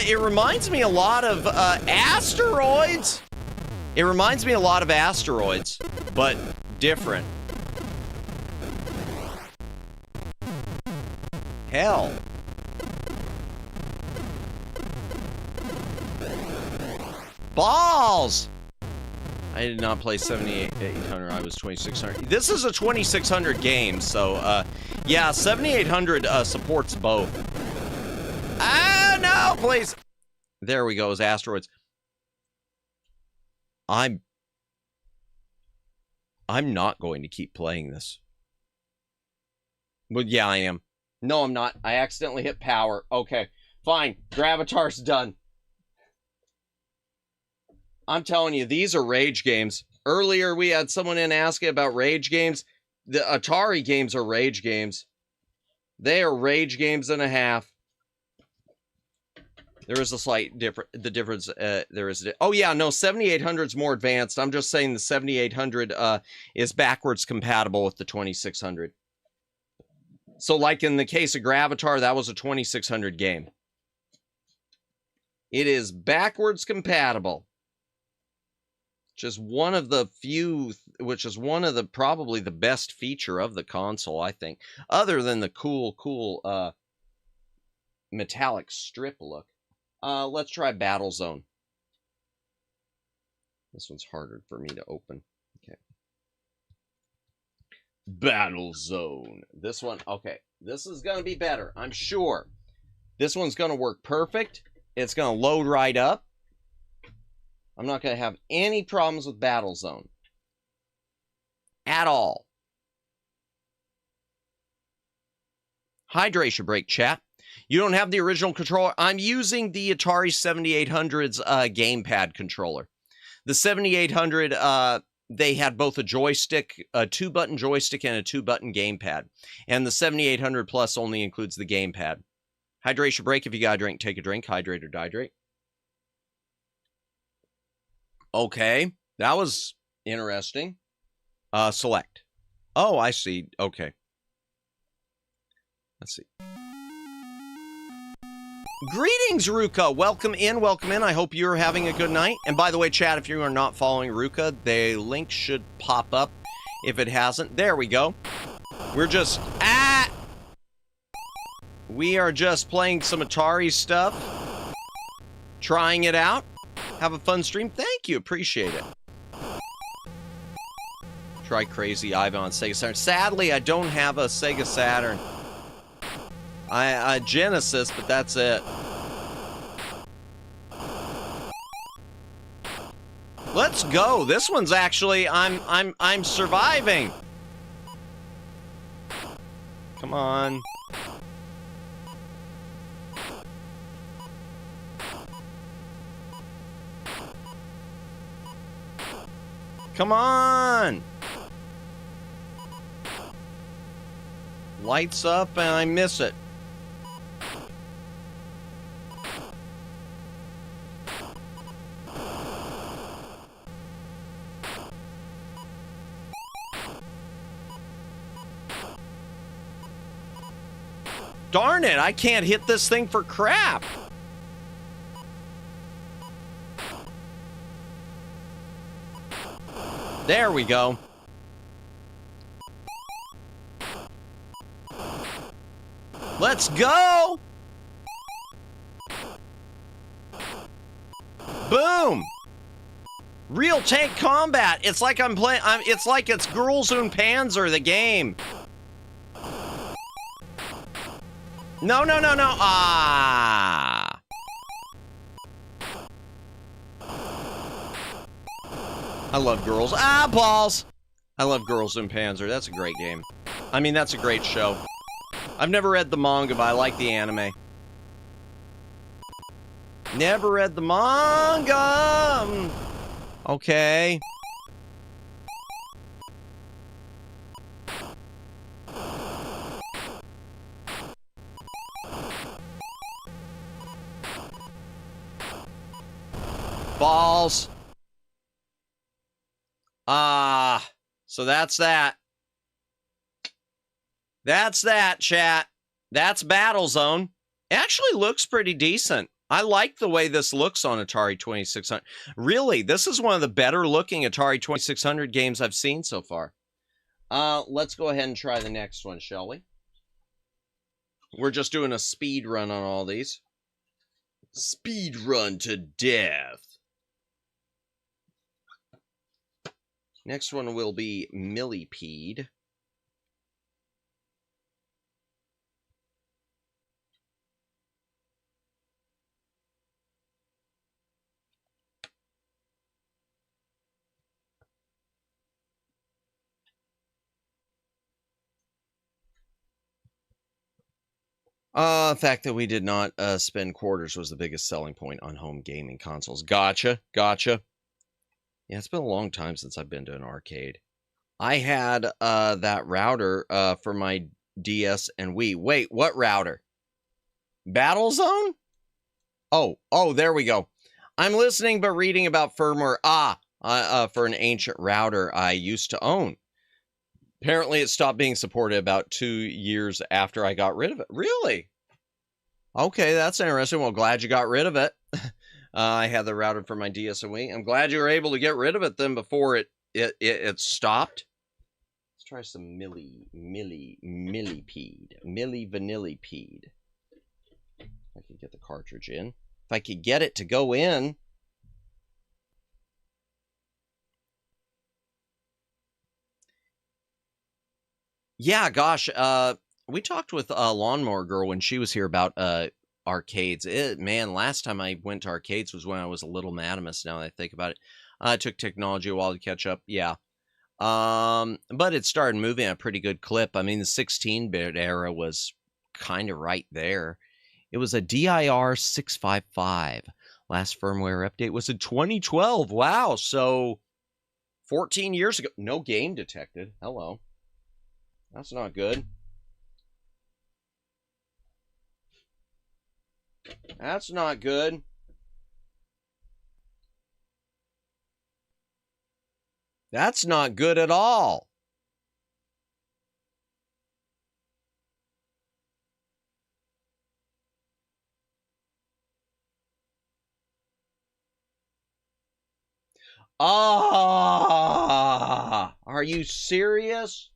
Speaker 2: It reminds me a lot of Asteroids. It reminds me a lot of Asteroids, but different. Hell. Balls! I did not play 7800. I was 2600. This is a 2600 game, so yeah, 7800 supports both. Ah, no, please. There we go. It was Asteroids. I'm not going to keep playing this. Well, yeah, I am. No, I'm not. I accidentally hit power. Okay, fine. Gravitar's done. I'm telling you, these are rage games. Earlier, we had someone in asking about rage games. The Atari games are rage games. They are rage games and a half. There is a slight difference. The difference, there is. Oh yeah, no, 7800 is more advanced. I'm just saying the 7800 is backwards compatible with the 2600. So, like in the case of Gravitar, that was a 2600 game. It is backwards compatible. Just one of the few, which is one of the probably the best feature of the console, I think, other than the cool metallic strip look. Let's try Battlezone. This one's harder for me to open. Okay. Battlezone. This one, okay. This is going to be better, I'm sure. This one's going to work perfect. It's going to load right up. I'm not going to have any problems with Battlezone. At all. Hydration break, chat. You don't have the original controller. I'm using the Atari 7800's gamepad controller. The 7800, they had both a joystick, a 2-button joystick, and a 2-button gamepad. And the 7800 Plus only includes the gamepad. Hydration break. If you got a drink, take a drink. Hydrate or dehydrate. Okay, that was interesting. Select. Oh, I see. Okay. Let's see. Greetings, Ruka. Welcome in, welcome in. I hope you're having a good night. And by the way, chat, if you are not following Ruka, the link should pop up if it hasn't. There we go. We're just... We are just playing some Atari stuff. Trying it out. Have a fun stream. Thank you. Appreciate it. Try Crazy Ivan on Sega Saturn. Sadly, I don't have a Sega Saturn. I Genesis, but that's it. Let's go. This one's actually I'm surviving. Come on. Come on! Lights up and I miss it. Darn it, I can't hit this thing for crap. There we go. Let's go! Boom! Real tank combat. It's like I'm playing. It's like it's Girls und Panzer, the game. No, no, no, no. Ah. I love Girls. Ah, balls. I love Girls und Panzer. That's a great game. I mean, that's a great show. I've never read the manga, but I like the anime. Never read the manga. Okay. Balls. Ah, so that's that. That's that, chat. That's Battlezone. It actually looks pretty decent. I like the way this looks on Atari 2600. Really, this is one of the better looking Atari 2600 games I've seen so far. Let's go ahead and try the next one, shall we? We're just doing a speed run on all these. Speed run to death. Next one will be Millipede. The fact that we did not spend quarters was the biggest selling point on home gaming consoles. Gotcha. Yeah, it's been a long time since I've been to an arcade. I had that router for my DS and Wii. Wait, what router? Battlezone? Oh, there we go. I'm listening but reading about firmware. For an ancient router I used to own. Apparently, it stopped being supported about 2 years after I got rid of it. Really? Okay, that's interesting. Well, glad you got rid of it. I had the router for my DS and Wii. I'm glad you were able to get rid of it then before it stopped. Let's try some Millipede. Vanillipede. If I could get the cartridge in. If I could get it to go in. Yeah, gosh, we talked with Lawnmower Girl when she was here about arcades. Man, last time I went to arcades was when I was a little Madamus, now that I think about it. It took technology a while to catch up, yeah. But it started moving at a pretty good clip. I mean, the 16-bit era was kind of right there. It was a DIR 655. Last firmware update was in 2012. Wow, so 14 years ago. No game detected. Hello. That's not good. That's not good. That's not good at all. Are you serious?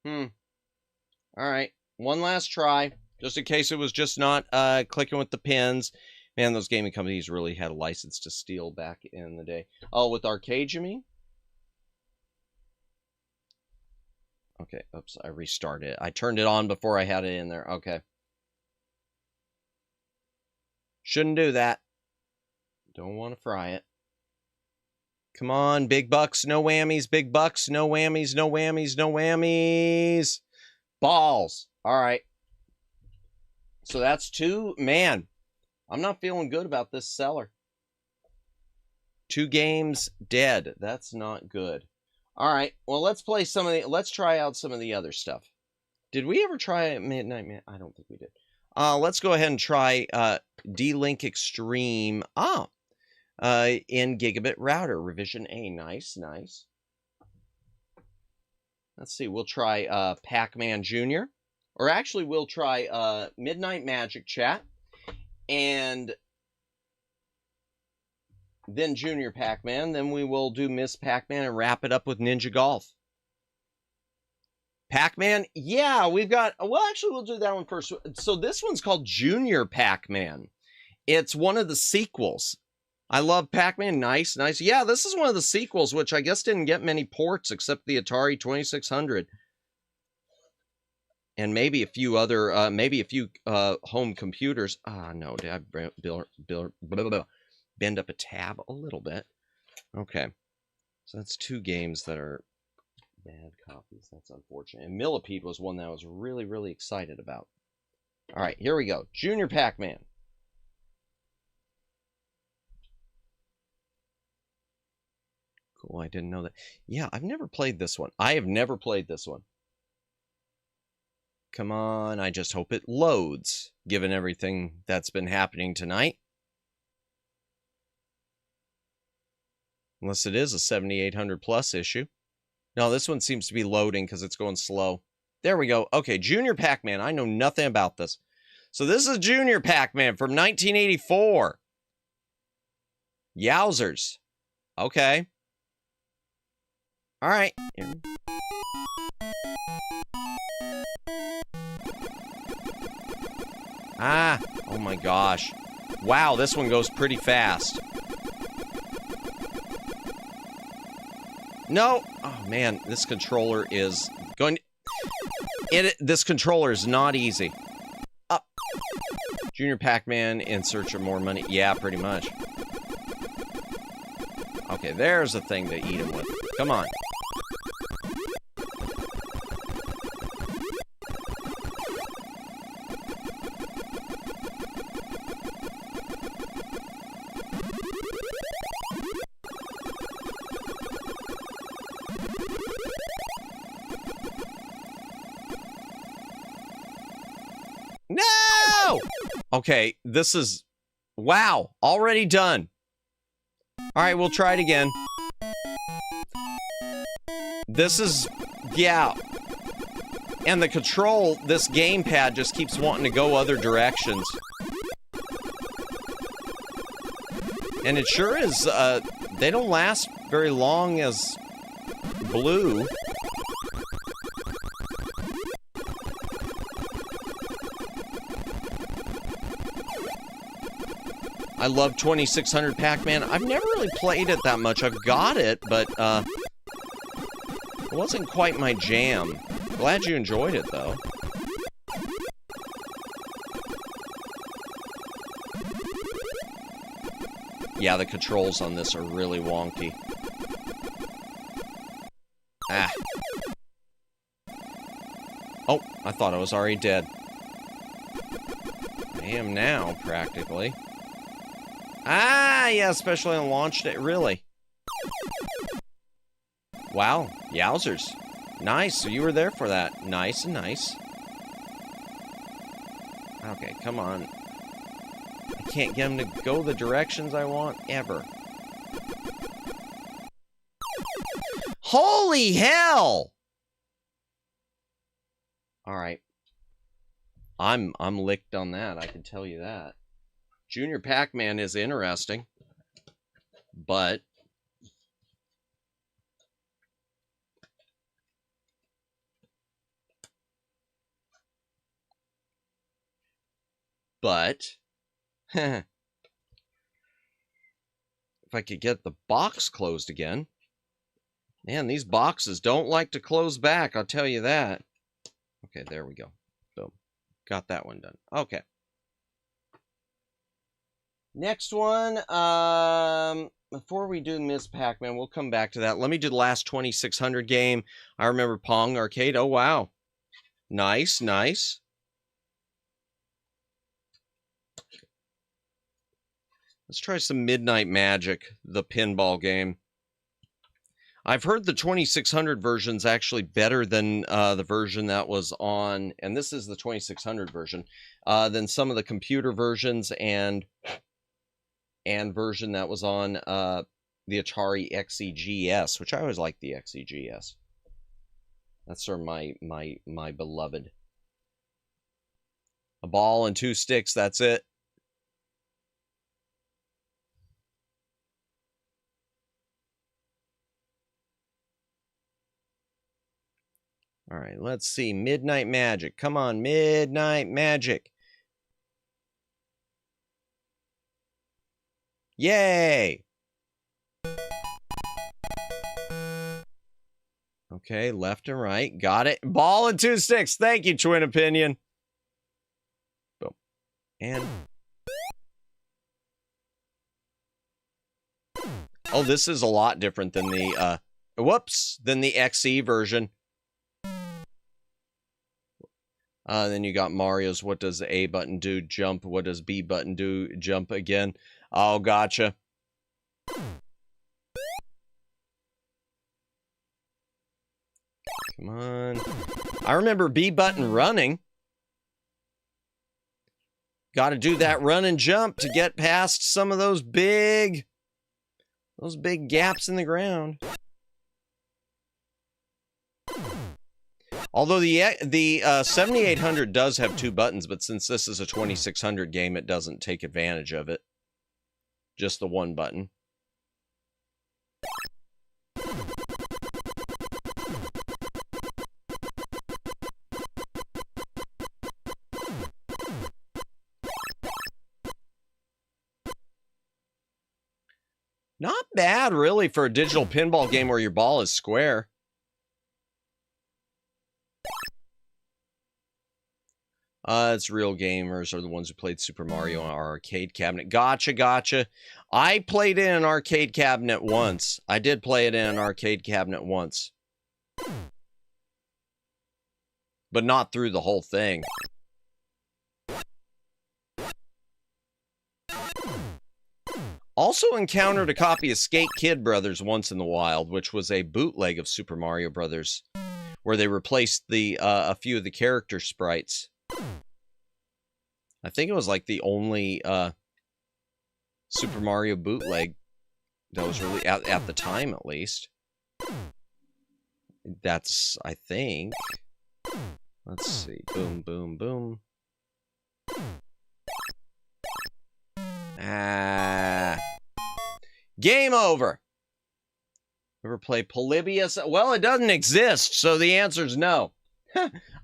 Speaker 2: All right. One last try, just in case it was just not clicking with the pins. Man, those gaming companies really had a license to steal back in the day. Oh, with arcade, you mean? Okay, oops, I restarted it. I turned it on before I had it in there. Okay. Shouldn't do that. Don't want to fry it. Come on, big bucks, no whammies, big bucks, no whammies, no whammies, no whammies. Balls. All right. So that's 2. Man, I'm not feeling good about this seller. 2 games dead. That's not good. All right. Well, let's play some of the. Let's try out some of the other stuff. Did we ever try Midnight Man? I don't think we did. Let's go ahead and try D-Link Extreme. In Gigabit Router Revision A. Nice. Let's see. We'll try Pac-Man Jr. Or actually, we'll try Midnight Magic Chat. And then Junior Pac-Man. Then we will do Miss Pac-Man and wrap it up with Ninja Golf. Pac-Man? Yeah, we've got... Well, actually, we'll do that one first. So this one's called Junior Pac-Man. It's one of the sequels. I love Pac-Man. Nice. Yeah, this is one of the sequels, which I guess didn't get many ports except the Atari 2600. And maybe a few other, home computers. No, did I bend up a tab a little bit? Okay. So that's 2 games that are bad copies. That's unfortunate. And Millipede was one that I was really, really excited about. All right, here we go. Junior Pac-Man. Cool, I didn't know that. Yeah, I've never played this one. I have never played this one. Come on, I just hope it loads, given everything that's been happening tonight. Unless it is a 7800 plus issue. No, this one seems to be loading because it's going slow. There we go. Okay, Junior Pac-Man. I know nothing about this. So this is Junior Pac-Man from 1984. Yowzers. Okay. All right. Here. Ah, oh my gosh. Wow, this one goes pretty fast. No. Oh man, this controller is going... This controller is not easy. Up. Junior Pac-Man in search of more money. Yeah, pretty much. Okay, there's a thing to eat him with. Come on. No! Okay, this is... Wow, already done. All right, we'll try it again. This is... Yeah. And the control, this gamepad just keeps wanting to go other directions. And it sure is, they don't last very long as blue. I love 2600 Pac-Man. I've never really played it that much. I've got it, but it wasn't quite my jam. Glad you enjoyed it, though. Yeah, the controls on this are really wonky. Ah. Oh, I thought I was already dead. I am now, practically. Ah, yeah, especially on launch day. Really? Wow, yowzers. Nice, so you were there for that. Nice and nice. Okay, come on. I can't get him to go the directions I want, ever. Holy hell! Alright. I'm licked on that, I can tell you that. Junior Pac-Man is interesting, but if I could get the box closed again. Man, these boxes don't like to close back, I'll tell you that. Okay, there we go. Boom. Got that one done. Okay. Next one, before we do Miss Pac-Man, we'll come back to that. Let me do the last 2600 game. I remember Pong Arcade. Oh, wow. Nice, nice. Let's try some Midnight Magic, the pinball game. I've heard the 2600 version's actually better than the version that was on, and this is the 2600 version, than some of the computer versions and version that was on the Atari XEGS, which I always liked the XEGS. That's sort of my beloved. A ball and two sticks, that's it. All right, let's see. Midnight Magic. Come on, Midnight Magic. Yay! Okay, left and right. Got it. Ball and two sticks. Thank you, Twin Opinion. Boom. And... oh, this is a lot different than the, than the XE version. Then you got Mario's, what does the A button do? Jump. What does B button do? Jump again. Oh, gotcha. Come on. I remember B button running. Got to do that run and jump to get past some of those big gaps in the ground. Although the 7800 does have 2 buttons, but since this is a 2600 game, it doesn't take advantage of it. Just the 1 button. Not bad, really, for a digital pinball game where your ball is square. It's real gamers are the ones who played Super Mario on our arcade cabinet. Gotcha, gotcha. I played in an arcade cabinet once. I did play it in an arcade cabinet once. But not through the whole thing. Also encountered a copy of Skate Kid Brothers once in the wild, which was a bootleg of Super Mario Brothers, where they replaced a few of the character sprites. I think it was like the only Super Mario bootleg that was really at the time, at least. That's, I think. Let's see. Boom, boom, boom. Game over. Ever play Polybius? Well, it doesn't exist, so the answer's no.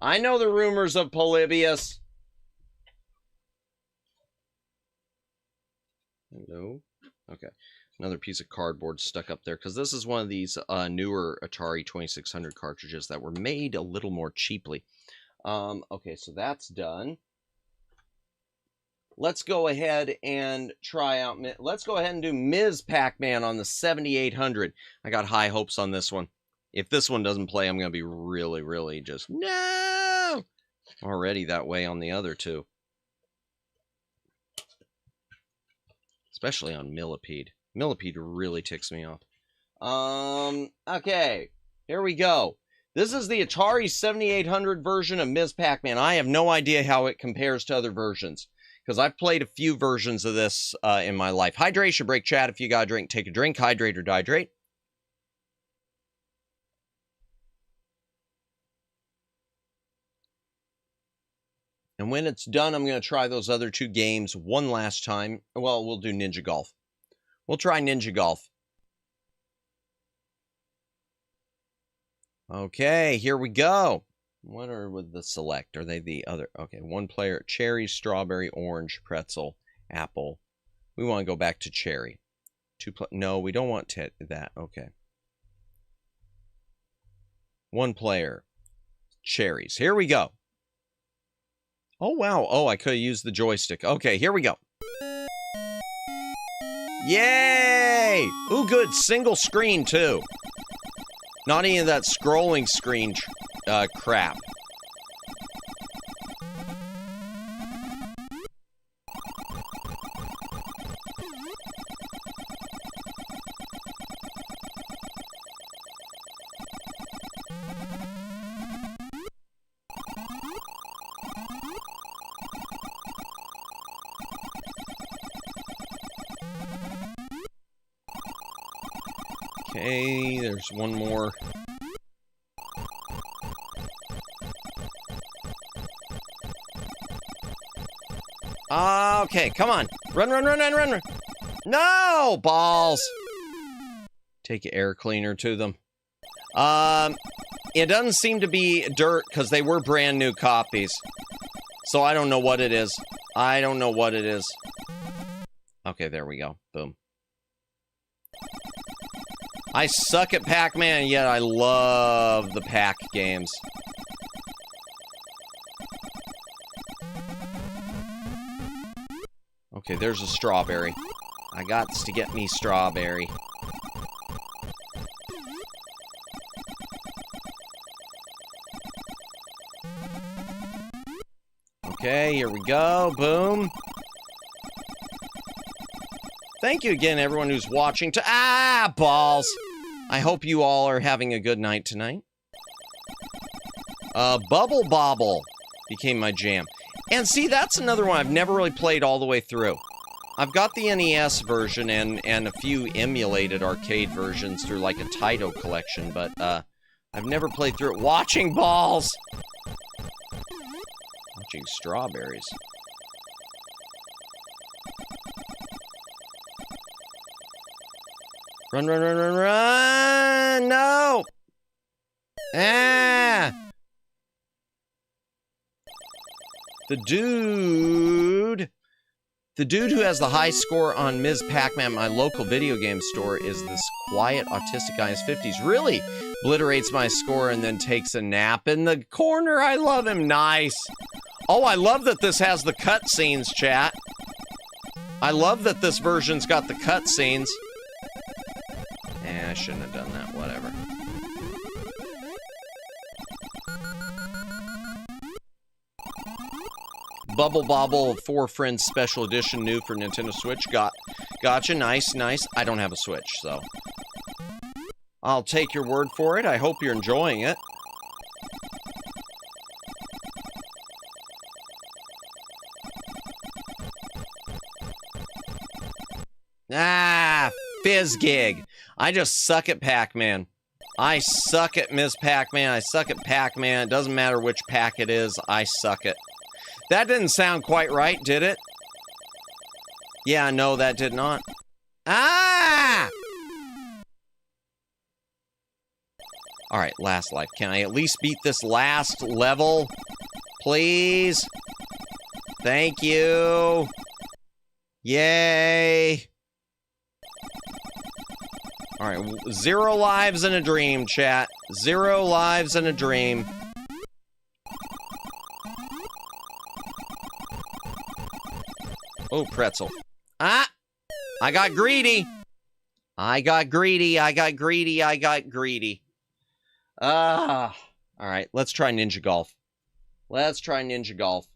Speaker 2: I know the rumors of Polybius. Hello? Okay. Another piece of cardboard stuck up there, because this is one of these newer Atari 2600 cartridges that were made a little more cheaply. Okay, so that's done. Let's go ahead and try out... Let's go ahead and do Ms. Pac-Man on the 7800. I got high hopes on this one. If this one doesn't play, I'm going to be really, really just... No! Already that way on the other two. Especially on Millipede. Millipede really ticks me off. Okay. Here we go. This is the Atari 7800 version of Ms. Pac-Man. I have no idea how it compares to other versions, because I've played a few versions of this in my life. Hydration break, chat. If you got a drink, take a drink. Hydrate or dehydrate. And when it's done, I'm going to try those other 2 games one last time. Well, we'll do Ninja Golf. We'll try Ninja Golf. Okay, here we go. What are with the select? Are they the other? Okay, 1 player. Cherry, strawberry, orange, pretzel, apple. We want to go back to cherry. 2 no, we don't want that. Okay. 1 player. Cherries. Here we go. Oh, wow. Oh, I could have used the joystick. Okay, here we go. Yay! Ooh, good. Single screen, too. Not any of that scrolling screen crap. Okay, there's one more. Okay, come on. Run, run, run, run, run, run. No! Balls. Take an air cleaner to them. It doesn't seem to be dirt, because they were brand new copies. So I don't know what it is. I don't know what it is. Okay, there we go. Boom. I suck at Pac-Man, yet I love the Pac games. Okay, there's a strawberry. I got to get me strawberry. Okay, here we go. Boom. Thank you again, everyone who's watching. Balls! I hope you all are having a good night tonight. Bubble Bobble became my jam. And see, that's another one I've never really played all the way through. I've got the NES version and a few emulated arcade versions through like a Taito collection, but I I've never played through it. Watching balls! Watching strawberries. Run, run, run, run, run! No! Ah! The dude who has the high score on Ms. Pac-Man, my local video game store, is this quiet autistic guy in his 50s. Really obliterates my score and then takes a nap in the corner. I love him. Nice. Oh, I love that this has the cutscenes, chat. I love that this version's got the cutscenes. I shouldn't have done that. Whatever. Bubble Bobble 4 Friends Special Edition, new for Nintendo Switch. Gotcha. Nice, nice. I don't have a Switch, so I'll take your word for it. I hope you're enjoying it. Ah, Fizzgig. I just suck at Pac-Man. I suck at Ms. Pac-Man. I suck at Pac-Man. It doesn't matter which pack it is. I suck at. That didn't sound quite right, did it? Yeah, no, that did not. Ah! Alright, last life. Can I at least beat this last level? Please? Thank you. Yay. Alright, 0 lives in a dream, chat. 0 lives in a dream. Oh, pretzel. Ah! I got greedy! I got greedy, I got greedy, I got greedy. Ah! Alright, let's try Ninja Golf. Let's try Ninja Golf.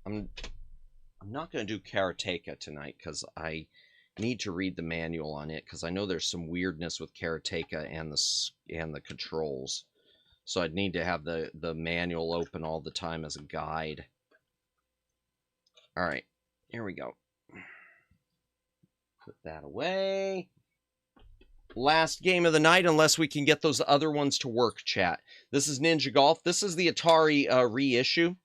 Speaker 2: I'm not going to do Karateka tonight, because I need to read the manual on it, because I know there's some weirdness with Karateka and the controls. So I'd need to have the manual open all the time as a guide. Alright. Here we go. Put that away. Last game of the night, unless we can get those other ones to work, chat. This is Ninja Golf. This is the Atari reissue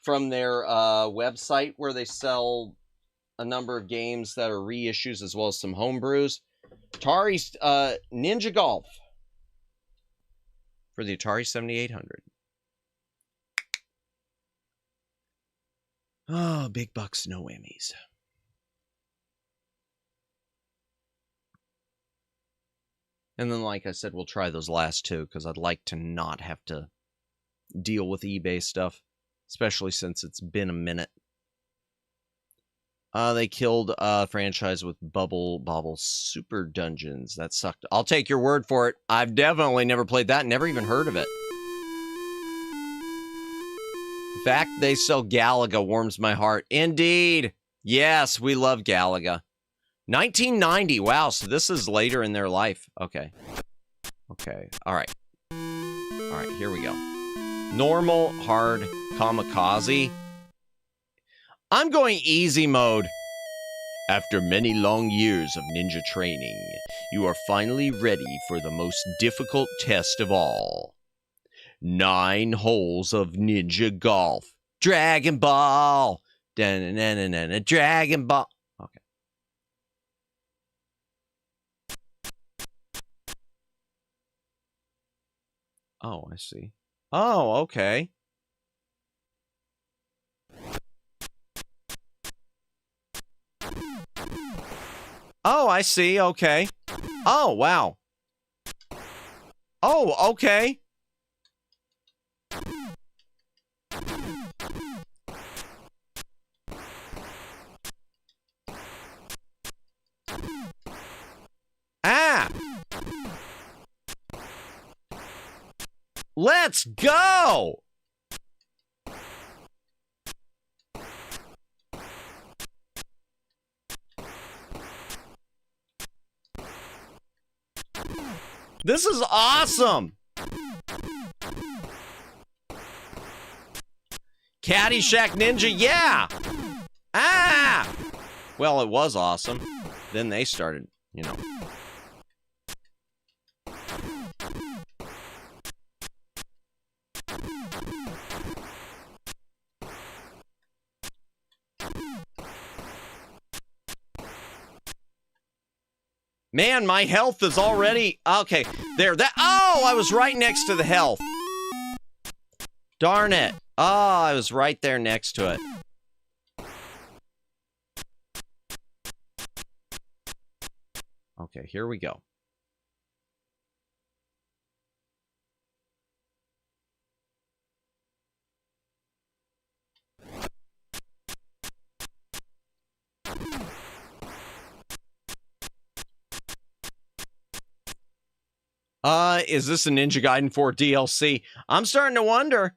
Speaker 2: from their website, where they sell a number of games that are reissues, as well as some homebrews. Atari's Ninja Golf for the Atari 7800. Oh, big bucks, no whammies. And then, like I said, we'll try those last two, because I'd like to not have to deal with eBay stuff, especially since it's been a minute. They killed a franchise with Bubble Bobble Super Dungeons. That sucked. I'll take your word for it. I've definitely never played that, never even heard of it. The fact they sell Galaga warms my heart. Indeed. Yes, we love Galaga. 1990. Wow, so this is later in their life. Okay. Okay. All right. All right, here we go. Normal, hard, kamikaze. I'm going easy mode. After many long years of ninja training, you are finally ready for the most difficult test of all. 9 holes of Ninja Golf. Dragon Ball. Da-na-na-na-na. Dragon Ball. Okay. Oh, I see. Oh, okay. Oh, I see. Okay. Oh, wow. Oh, okay. Ah! Let's go! This is awesome! Caddyshack Ninja, yeah! Ah! Well, it was awesome. Then they started, you know. Man, my health is already... Okay, there. Oh, I was right next to the health. Darn it. Oh, I was right there next to it. Okay, here we go. Is this a Ninja Gaiden 4 DLC? I'm starting to wonder.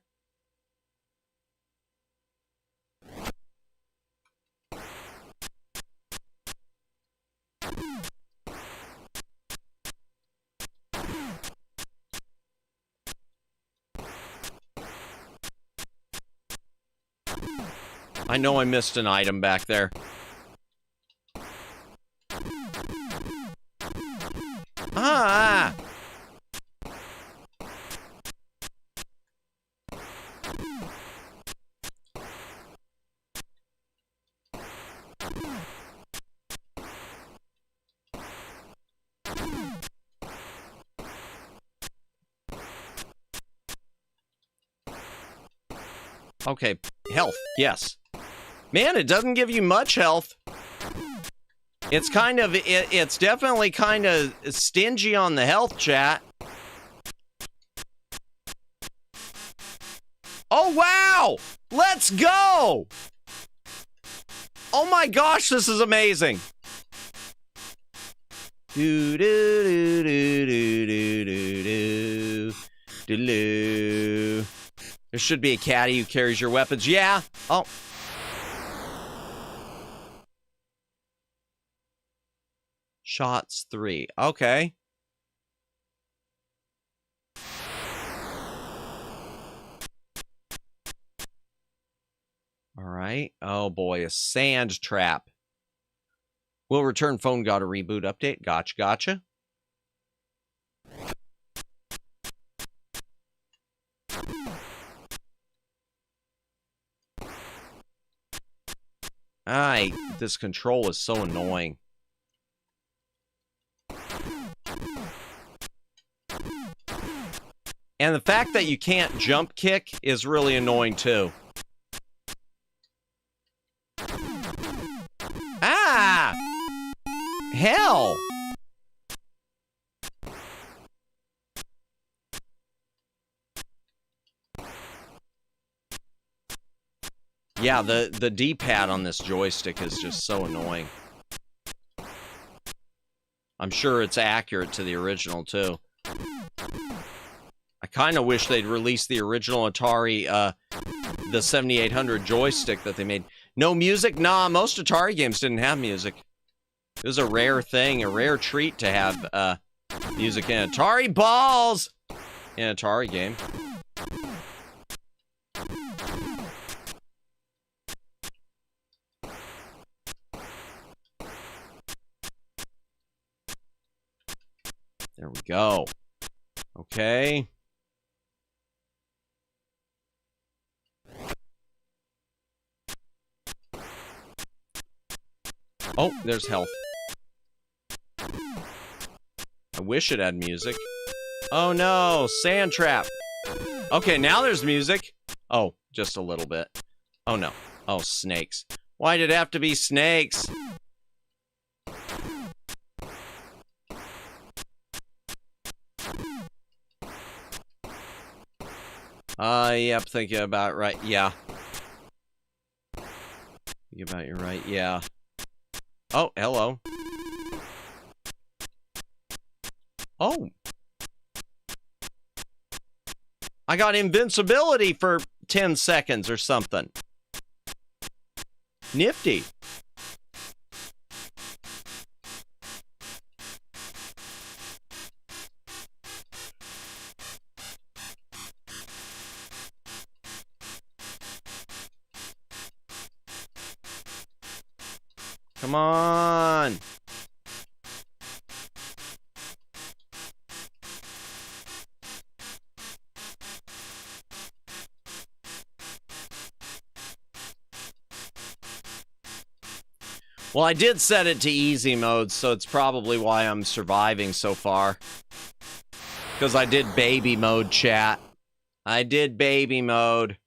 Speaker 2: I know I missed an item back there. Ah! Okay, health, yes. Man, it doesn't give you much health. It's kind of, it's definitely kind of stingy on the health, chat. Oh, wow! Let's go! Oh my gosh, this is amazing. Do do do do do do do do do. There should be a caddy who carries your weapons. Yeah. Oh. Shots 3. Okay. All right. Oh boy, a sand trap. Will return phone got a reboot update. Gotcha, gotcha. This control is so annoying. And the fact that you can't jump kick is really annoying too. Ah! Hell! Yeah, the D-pad on this joystick is just so annoying. I'm sure it's accurate to the original, too. I kind of wish they'd release the original Atari, the 7800 joystick that they made. No music? Nah, most Atari games didn't have music. It was a rare thing, a rare treat to have, music in Atari balls! In an Atari game. There we go. Okay. Oh, there's health. I wish it had music. Oh no, sand trap. Okay, now there's music. Oh, just a little bit. Oh no. Oh, snakes. Why did it have to be snakes? Yep, thinking about right, yeah. Thinking about you're right, yeah. Oh, hello. Oh. I got invincibility for 10 seconds or something. Nifty. Come on. Well, I did set it to easy mode, so it's probably why I'm surviving so far. Because I did baby mode, chat. I did baby mode.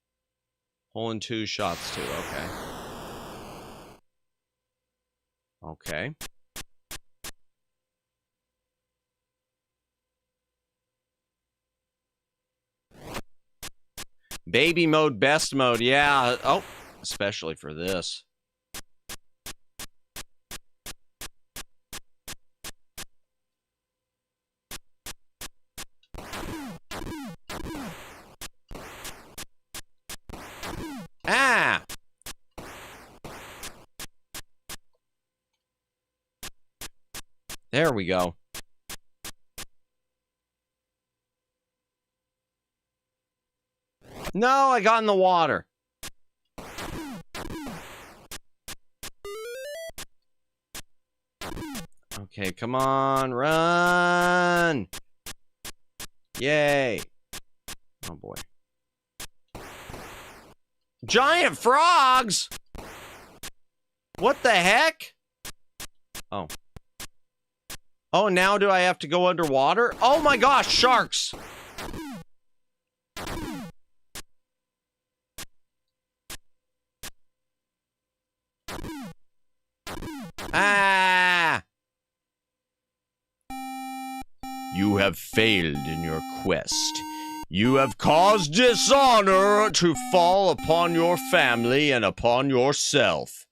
Speaker 2: Pulling 2 shots, too. Okay. Okay. Baby mode, best mode. Yeah. Oh, especially for this. Ah! There we go. No, I got in the water. Okay, come on, run! Yay! Oh boy. Giant frogs? What the heck? Oh. Oh, now do I have to go underwater? Oh my gosh, sharks! Ah! You have failed in your quest. You have caused dishonor to fall upon your family and upon yourself.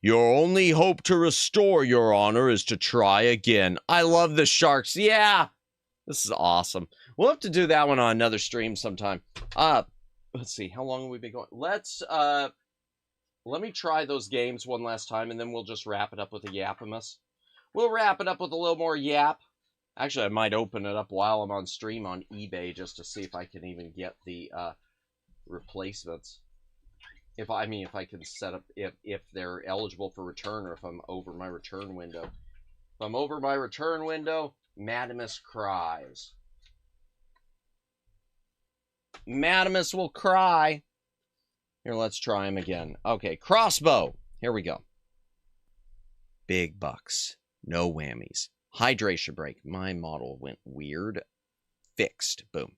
Speaker 2: Your only hope to restore your honor is to try again. I love the sharks. Yeah! This is awesome. We'll have to do that one on another stream sometime. Let's see. How long have we been going? Let me try those games one last time, and then we'll just wrap it up with a Yappimus. We'll wrap it up with a little more Yap. Actually, I might open it up while I'm on stream on eBay just to see if I can even get the replacements. If I can set up if they're eligible for return or if I'm over my return window. If I'm over my return window, Madamus cries. Madamus will cry. Here, let's try him again. Okay, Crossbow. Here we go. Big bucks. No whammies. Hydration break. My model went weird. Fixed. Boom.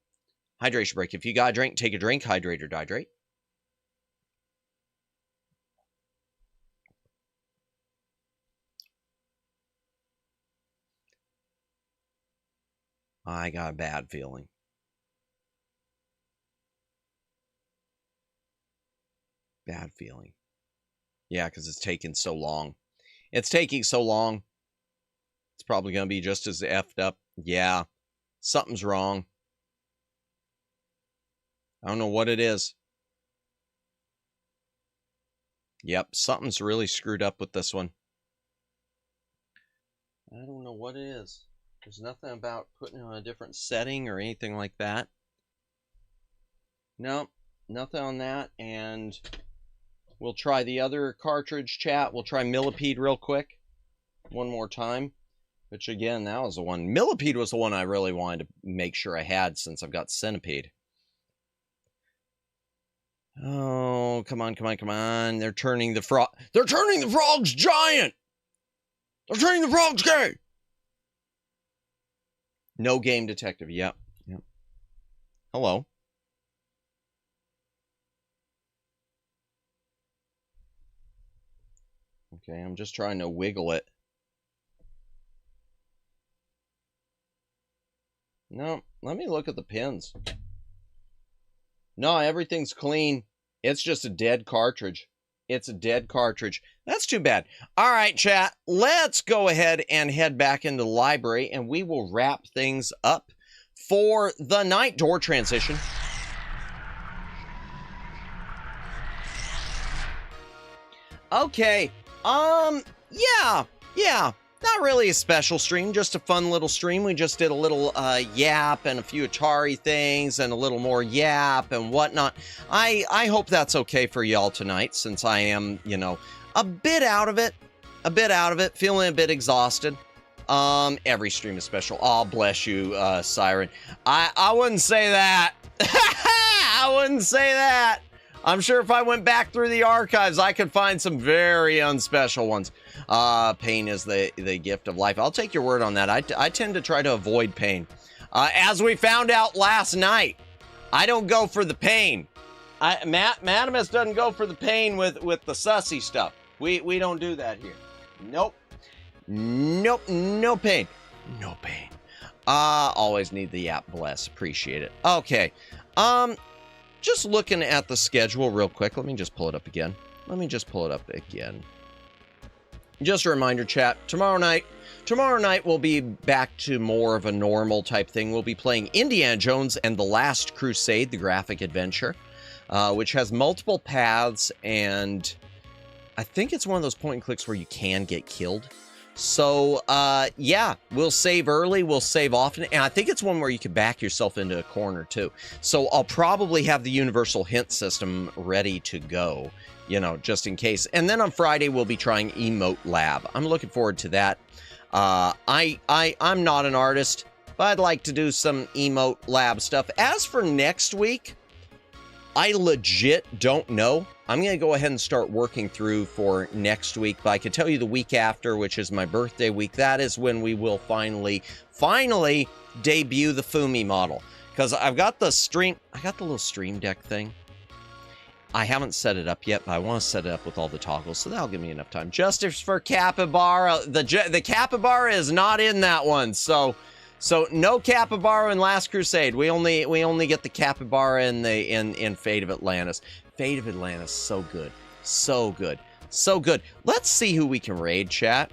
Speaker 2: Hydration break. If you got a drink, take a drink. Hydrate or dihydrate. I got a bad feeling. Bad feeling. Yeah, because it's taking so long. It's taking so long. It's probably going to be just as effed up. Yeah, something's wrong. I don't know what it is. Yep, something's really screwed up with this one. I don't know what it is. There's nothing about putting it on a different setting or anything like that. No, nothing on that. And we'll try the other cartridge, chat. We'll try Millipede real quick. One more time. Which, again, that was the one. Millipede was the one I really wanted to make sure I had since I've got Centipede. Oh, come on, come on, come on. They're turning the frog. They're turning the frogs giant! They're turning the frogs gay! No game detective. Yep. Yep. Hello. Okay, I'm just trying to wiggle it. No, let me look at the pins. No, everything's clean. It's just a dead cartridge. It's a dead cartridge. That's too bad. All right, chat. Let's go ahead and head back into the library, and we will wrap things up for the night. Door transition. Okay. Yeah. Not really a special stream, just a fun little stream. We just did a little Yap and a few Atari things and a little more Yap and whatnot. I hope that's okay for y'all tonight, since I am, you know, a bit out of it, feeling a bit exhausted. Every stream is special. Oh, bless you, Siren. I wouldn't say that. I wouldn't say that. I'm sure if I went back through the archives, I could find some very unspecial ones. Pain is the gift of life. I'll take your word on that. I tend to try to avoid pain. As we found out last night, I don't go for the pain. Madamus doesn't go for the pain with the sussy stuff. We don't do that here. Nope. Nope. No pain. No pain. Always need the Yap bless. Appreciate it. Okay. Just looking at the schedule real quick. Let me just pull it up again. Just a reminder, chat. Tomorrow night we'll be back to more of a normal type thing. We'll be playing Indiana Jones and the Last Crusade, the graphic adventure, which has multiple paths, and I think it's one of those point and clicks where you can get killed. So, yeah, we'll save early, we'll save often, and I think it's one where you can back yourself into a corner, too. So I'll probably have the universal hint system ready to go, you know, just in case. And then on Friday, we'll be trying Emote Lab. I'm looking forward to that. I'm not an artist, but I'd like to do some Emote Lab stuff. As for next week, I legit don't know. I'm going to go ahead and start working through for next week, but I can tell you the week after, which is my birthday week, that is when we will finally debut the Fumi model. Because I've got the little stream deck thing. I haven't set it up yet, but I want to set it up with all the toggles, so that'll give me enough time. Justice for Capybara. The Capybara is not in that one, so no Capybara in Last Crusade. We only get the Capybara in Fate of Atlantis. Fate of Atlantis, so good. So good. So good. Let's see who we can raid, chat.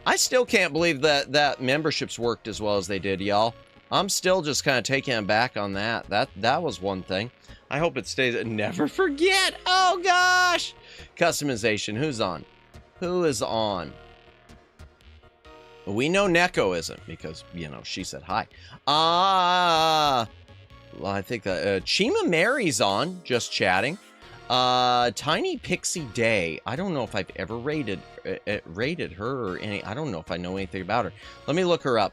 Speaker 2: I still can't believe that memberships worked as well as they did, y'all. I'm still just kind of taking it back on that. That was one thing. I hope it stays. Never forget. Oh, gosh. Customization. Who's on? Who is on? We know Neko isn't because, you know, she said hi. Well, I think that Chima Mary's on, just chatting. Tiny Pixie Day. I don't know if I've ever rated her or any. I don't know if I know anything about her. Let me look her up.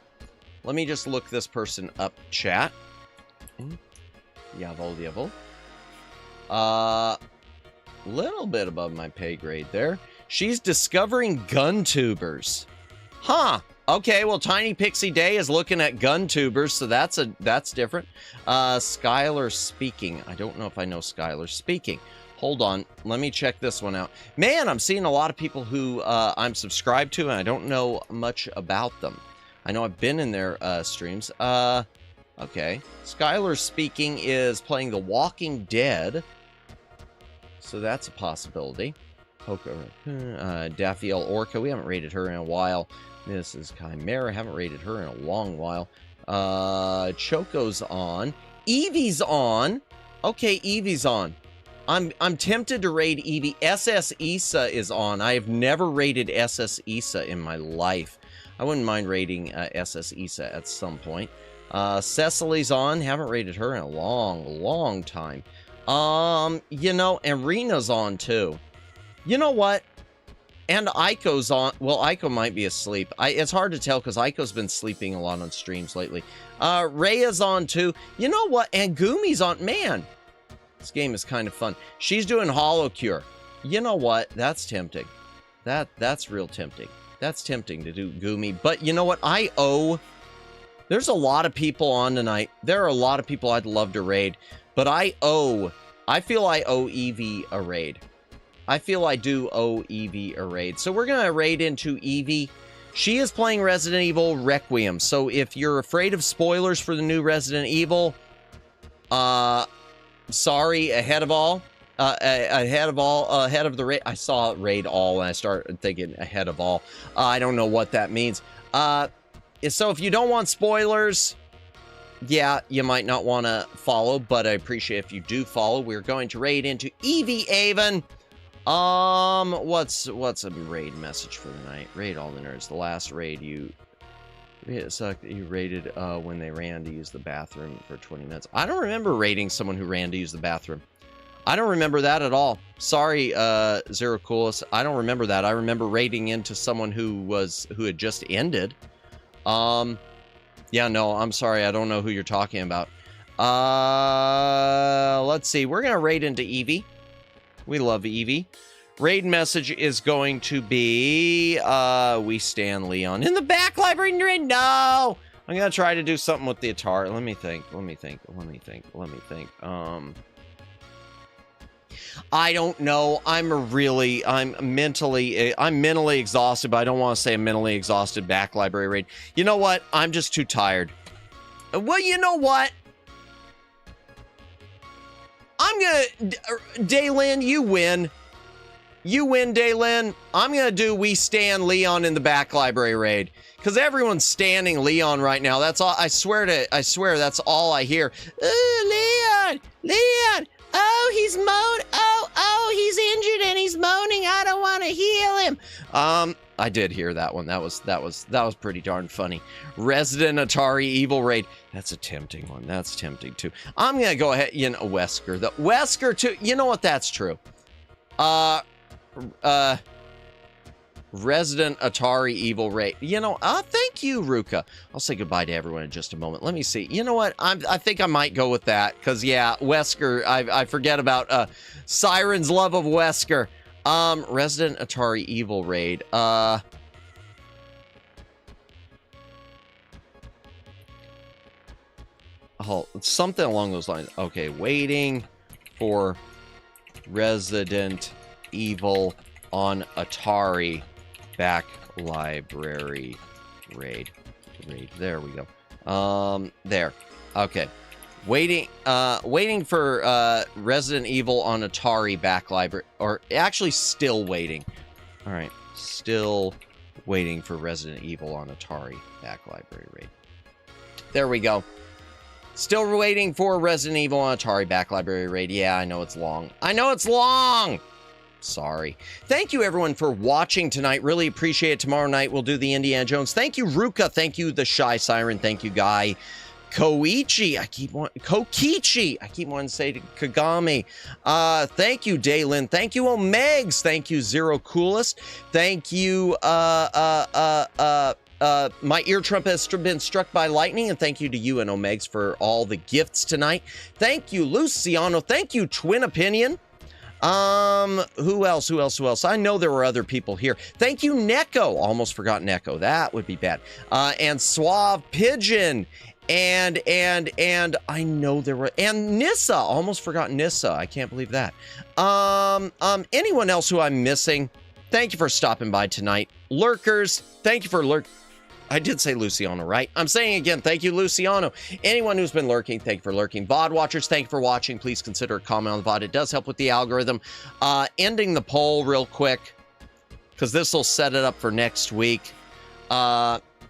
Speaker 2: Let me just look this person up, chat. Jawohl. Little bit above my pay grade there. She's discovering gun tubers. Huh. Okay, well, Tiny Pixie Day is looking at gun tubers, so that's different. Skylar Speaking. I don't know if I know Skylar Speaking. Hold on. Let me check this one out. Man, I'm seeing a lot of people who I'm subscribed to, and I don't know much about them. I know I've been in their streams. Okay. Skylar Speaking is playing The Walking Dead, so that's a possibility. Daphiel Orca. We haven't rated her in a while. This is Chimera. Haven't rated her in a long while. Choco's on. Evie's on. Okay, Evie's on. I'm tempted to raid Evie. SS Issa is on. I have never raided SS Issa in my life. I wouldn't mind raiding SS Issa at some point. Cecily's on. Haven't raided her in a long time. You know, and Rena's on too. You know what? And Aiko's on. Well, Aiko might be asleep. It's hard to tell because Aiko's been sleeping a lot on streams lately. Rhea's on too. You know what? And Gumi's on. Man, this game is kind of fun. She's doing Hollow Cure. You know what? That's tempting. That's real tempting. That's tempting to do Gumi. But you know what? There's a lot of people on tonight. There are a lot of people I'd love to raid. But I feel I owe Evie a raid. I feel I do owe Evie a raid. So we're going to raid into Evie. She is playing Resident Evil Requiem. So if you're afraid of spoilers for the new Resident Evil, sorry, ahead of the raid. I saw raid all and I started thinking ahead of all. I don't know what that means. So if you don't want spoilers, yeah, you might not want to follow, but I appreciate if you do follow. We're going to raid into Evie Avon. What's a raid message for the night? Raid all the nerds. The last raid you raided when they ran to use the bathroom for 20 minutes. I don't remember raiding someone who ran to use the bathroom. I don't remember that at all. Sorry, Zero Coolest. I don't remember that. I remember raiding into someone who had just ended. Yeah, no, I'm sorry. I don't know who you're talking about. Let's see. We're gonna raid into Evie. We love Evie. Raid message is going to be, we stand Leon in the back library. No! I'm going to try to do something with the Atari. Let me think. I don't know. I'm mentally exhausted, but I don't want to say a mentally exhausted back library raid. You know what? I'm just too tired. Well, you know what? Daylin, you win. You win, Daylin. I'm gonna do We Stand Leon in the back library raid. Because everyone's standing Leon right now. That's all. I swear that's all I hear. Leon! Oh, he's moaning. Oh, he's injured and he's moaning. I don't want to heal him. I did hear that one. That was pretty darn funny. Resident Atari Evil Raid. That's a tempting one. That's tempting too. I'm gonna go ahead. You know, Wesker. The Wesker too. You know what? That's true. Resident Atari Evil Raid. You know, thank you, Ruka. I'll say goodbye to everyone in just a moment. Let me see. You know what? I think I might go with that. Because, yeah, Wesker. I forget about Siren's love of Wesker. Resident Atari Evil Raid. Something along those lines. Okay, waiting for Resident Evil on Atari back library raid. There we go. There. Okay. Waiting for Resident Evil on Atari back library, or actually still waiting. All right, still waiting for Resident Evil on Atari back library raid. There we go. Still waiting for Resident Evil on Atari back library raid. Yeah, I know it's long. Sorry. Thank you, everyone, for watching tonight. Really appreciate it. Tomorrow night, we'll do the Indiana Jones. Thank you, Ruka. Thank you, the Shy Siren. Thank you, Guy. Koichi. Kokichi. I keep wanting to say to Kagami. Thank you, Daylin. Thank you, Omegs. Thank you, Zero Coolest. Thank you, my ear trumpet has been struck by lightning, and thank you to you and Omegs for all the gifts tonight. Thank you, Luciano. Thank you, Twin Opinion. Who else? I know there were other people here. Thank you, Neko. Almost forgot Neko. That would be bad. And Suave Pigeon. And I know there were, and Nissa. Almost forgot Nissa. I can't believe that. Anyone else who I'm missing? Thank you for stopping by tonight. Lurkers, thank you for I did say Luciano, right? I'm saying again, thank you, Luciano. Anyone who's been lurking, thank you for lurking. VOD watchers, thank you for watching. Please consider a comment on the VOD. It does help with the algorithm. Ending the poll real quick, because this will set it up for next week.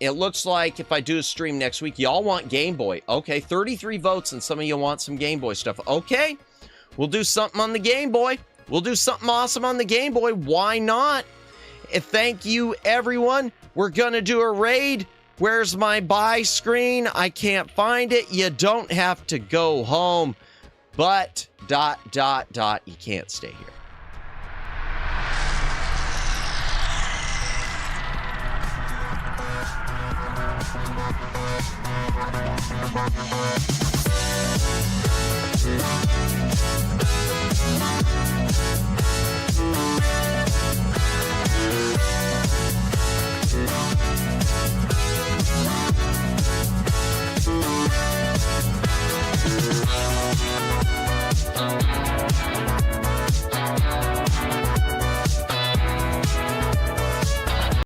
Speaker 2: It looks like if I do a stream next week, y'all want Game Boy. Okay, 33 votes, and some of you want some Game Boy stuff. Okay, we'll do something on the Game Boy. We'll do something awesome on the Game Boy. Why not? Thank you, everyone. We're gonna do a raid. Where's my buy screen? I can't find it. You don't have to go home, but ... you can't stay here.